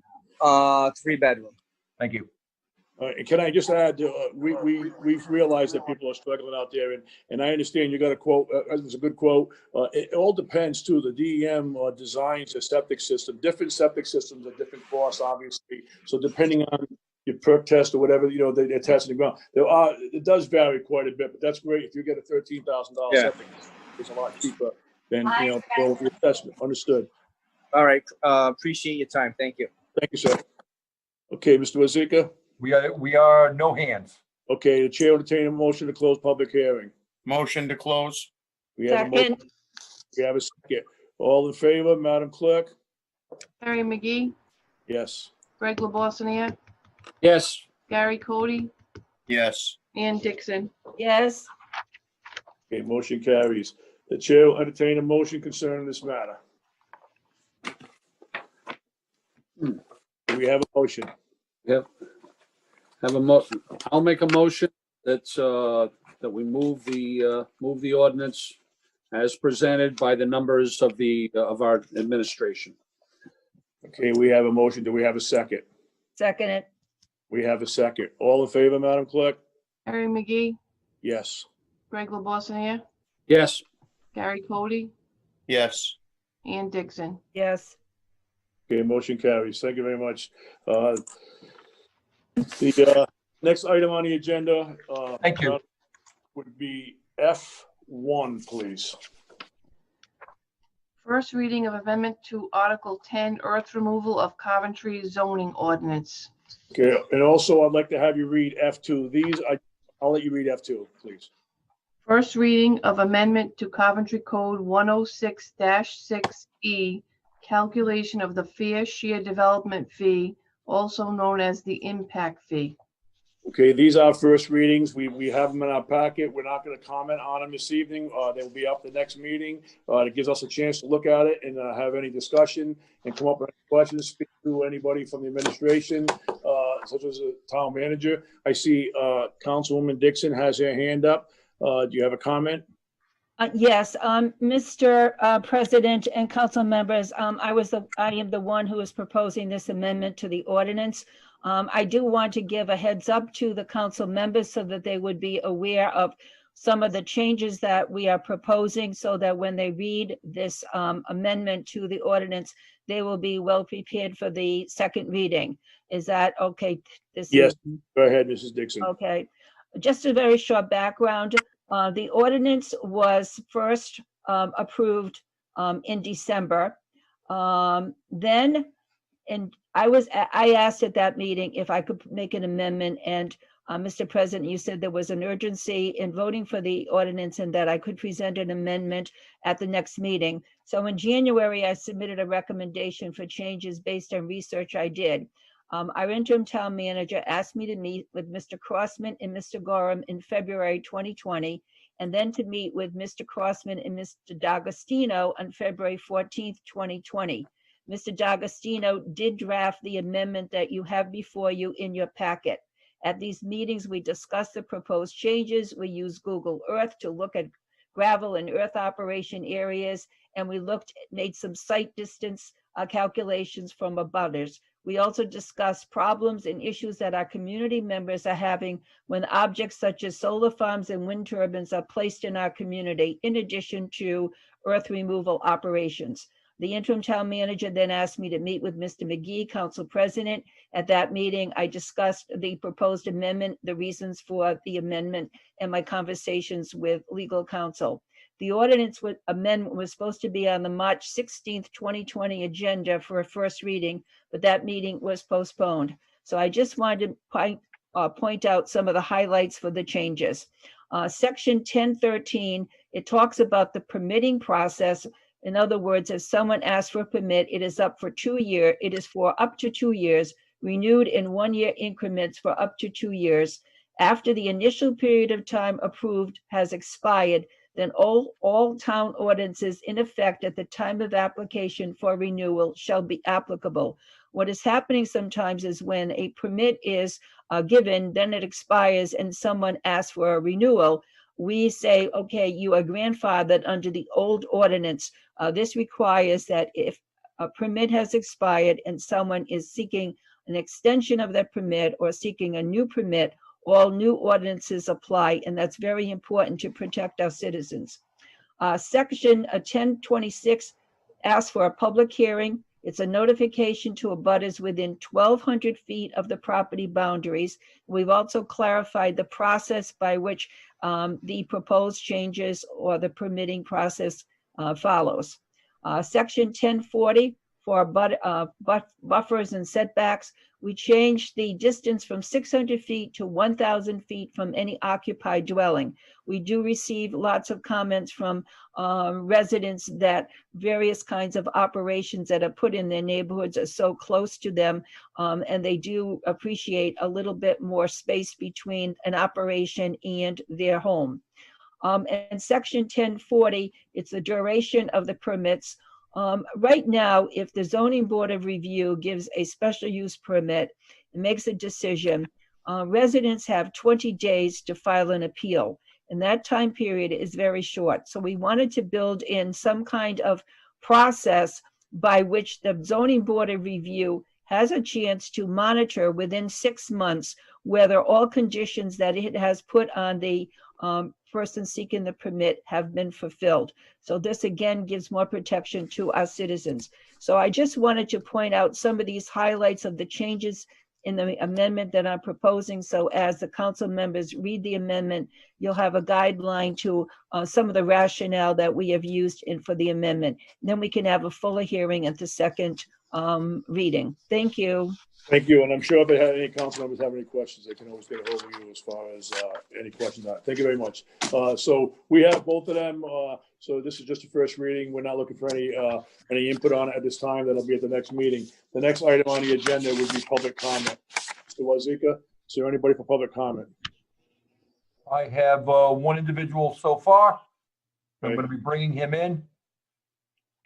3 bedroom. Thank you. Can I just add, we've realized that people are struggling out there, and I understand you got a quote, it's a good quote. It all depends too, the DEM designs a septic system, different septic systems at different costs, obviously. So depending on your perk test or whatever, they're testing the ground. It does vary quite a bit, but that's great. If you get a $13,000 septic, it's a lot cheaper than, the assessment. Understood. All right. Appreciate your time. Thank you. Thank you, sir. Okay, Mr. Wazika? We are no hands. Okay, the chair will entertain a motion to close public hearing. Motion to close. We have a motion. We have a second. All in favor, Madam Clerk? Harry McGee, Yes. Greg LaBossinier, Yes. Gary Cody, Yes. Ann Dixon. Yes. Okay, motion carries. The chair will entertain a motion concerning this matter. Do we have a motion? Yep. Have a motion. I'll make a motion that's, that we move the ordinance as presented by the numbers of of our administration. Okay, we have a motion. Do we have a second? Second it. We have a second. All in favor, Madam Clerk? Harry McGee, Yes. Greg LaBossinier, Yes. Gary Cody, Yes. Ann Dixon. Yes. Okay, motion carries. Thank you very much. The next item on the agenda. Thank you. Would be F1, please. First reading of amendment to Article 10, earth removal of Coventry zoning ordinance. Okay, and also I'd like to have you read F2. I'll let you read F2, please. First reading of amendment to Coventry Code 106-6E, calculation of the fair share development fee, also known as the impact fee. Okay, these are first readings. We have them in our packet. We're not going to comment on them this evening. They will be up the next meeting. It gives us a chance to look at it and have any discussion and come up with any questions, speak to anybody from the administration, such as the town manager. I see Councilwoman Dixon has her hand up. Do you have a comment? Yes, Mr. President and council members, I am the one who is proposing this amendment to the ordinance. I do want to give a heads up to the council members so that they would be aware of some of the changes that we are proposing, so that when they read this amendment to the ordinance, they will be well prepared for the second reading. Is that okay? Yes, go ahead, Mrs. Dixon. Okay, just a very short background. The ordinance was first approved in December. I asked at that meeting if I could make an amendment, and Mr. President, you said there was an urgency in voting for the ordinance and that I could present an amendment at the next meeting. So in January, I submitted a recommendation for changes based on research I did. Our interim town manager asked me to meet with Mr. Crossman and Mr. Gorham in February 2020, and then to meet with Mr. Crossman and Mr. D'Agostino on February 14th, 2020. Mr. D'Agostino did draft the amendment that you have before you in your packet. At these meetings, we discussed the proposed changes. We used Google Earth to look at gravel and earth operation areas, and we made some site distance calculations from abutters. We also discussed problems and issues that our community members are having when objects such as solar farms and wind turbines are placed in our community, in addition to earth removal operations. The interim town manager then asked me to meet with Mr. McGee, council president. At that meeting, I discussed the proposed amendment, the reasons for the amendment, and my conversations with legal counsel. The ordinance amendment was supposed to be on the March 16th, 2020 agenda for a first reading, but that meeting was postponed. So I just wanted to point out some of the highlights for the changes. Section 1013, it talks about the permitting process. In other words, if someone asks for a permit, it is up for 2 years. It is for up to 2 years, renewed in 1 year increments for up to 2 years. After the initial period of time approved has expired, then all town ordinances in effect at the time of application for renewal shall be applicable. What is happening sometimes is when a permit is given, then it expires and someone asks for a renewal. We say, okay, you are grandfathered under the old ordinance. This requires that if a permit has expired and someone is seeking an extension of that permit, or seeking a new permit, all new ordinances apply, and that's very important to protect our citizens. Section 1026 asks for a public hearing. It's a notification to abutters within 1,200 feet of the property boundaries. We've also clarified the process by which the proposed changes or the permitting process follows. Section 1040 for buffers and setbacks. We changed the distance from 600 feet to 1,000 feet from any occupied dwelling. We do receive lots of comments from residents that various kinds of operations that are put in their neighborhoods are so close to them, and they do appreciate a little bit more space between an operation and their home. And Section 1040, it's the duration of the permits. Right now, if the Zoning Board of Review gives a special use permit and makes a decision, residents have 20 days to file an appeal, and that time period is very short. So we wanted to build in some kind of process by which the Zoning Board of Review has a chance to monitor within 6 months whether all conditions that it has put on the person seeking the permit have been fulfilled. So this again gives more protection to our citizens. So I just wanted to point out some of these highlights of the changes in the amendment that I'm proposing. So as the council members read the amendment, you'll have a guideline to some of the rationale that we have used for the amendment. And then we can have a fuller hearing at the second reading. Thank you. Thank you, and I'm sure if they have any council members have any questions, they can always get a hold of you as far as any questions. Thank you very much. So we have both of them. So this is just the first reading. We're not looking for any input on it at this time. That'll be at the next meeting. The next item on the agenda would be public comment. Mr. Wazika, is there anybody for public comment? I have one individual so far. I'm going to be bringing him in.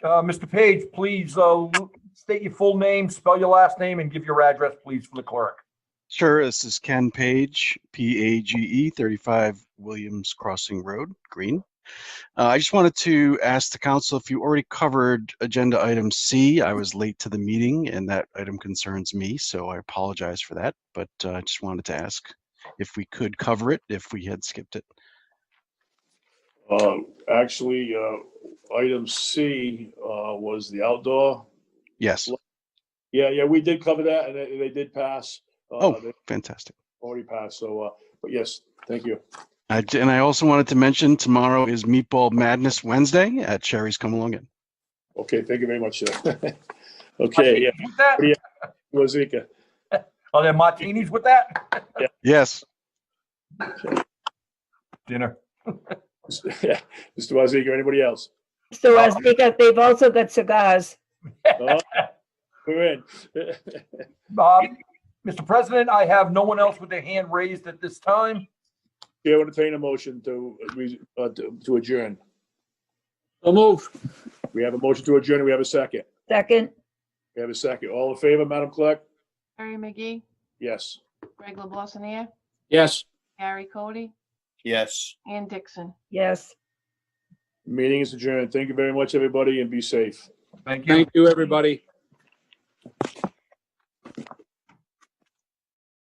Mr. Page, please state your full name, spell your last name, and give your address, please, for the clerk. Sure. This is Ken Page, Page, 35 Williams Crossing Road, Green. I just wanted to ask the council if you already covered agenda item C. I was late to the meeting, and that item concerns me, so I apologize for that. But I just wanted to ask if we could cover it, if we had skipped it. Actually, item C was the outdoor. Yes. Yeah, we did cover that, and they did pass. Oh, fantastic. Already passed. So, but yes, thank you. And I also wanted to mention tomorrow is Meatball Madness Wednesday at Cherry's Come Along In. Okay, thank you very much, sir. Okay, yeah. Wazika. Are there martinis with that? Yeah. Yes. Dinner. Yeah, Mr. Wazika, anybody else? So as they've also got cigars. We're in. Mr. President, I have no one else with their hand raised at this time. Yeah, I would entertain a motion to adjourn. So move. We have a motion to adjourn. We have a second. Second. We have a second. All in favor, Madam Clerk? Harry McGee, Yes. Greg LeBlassonier, Yes. Gary Cody, Yes. Ann Dixon. Yes. Meeting is adjourned. Thank you very much, everybody, and be safe. Thank you. Thank you, everybody.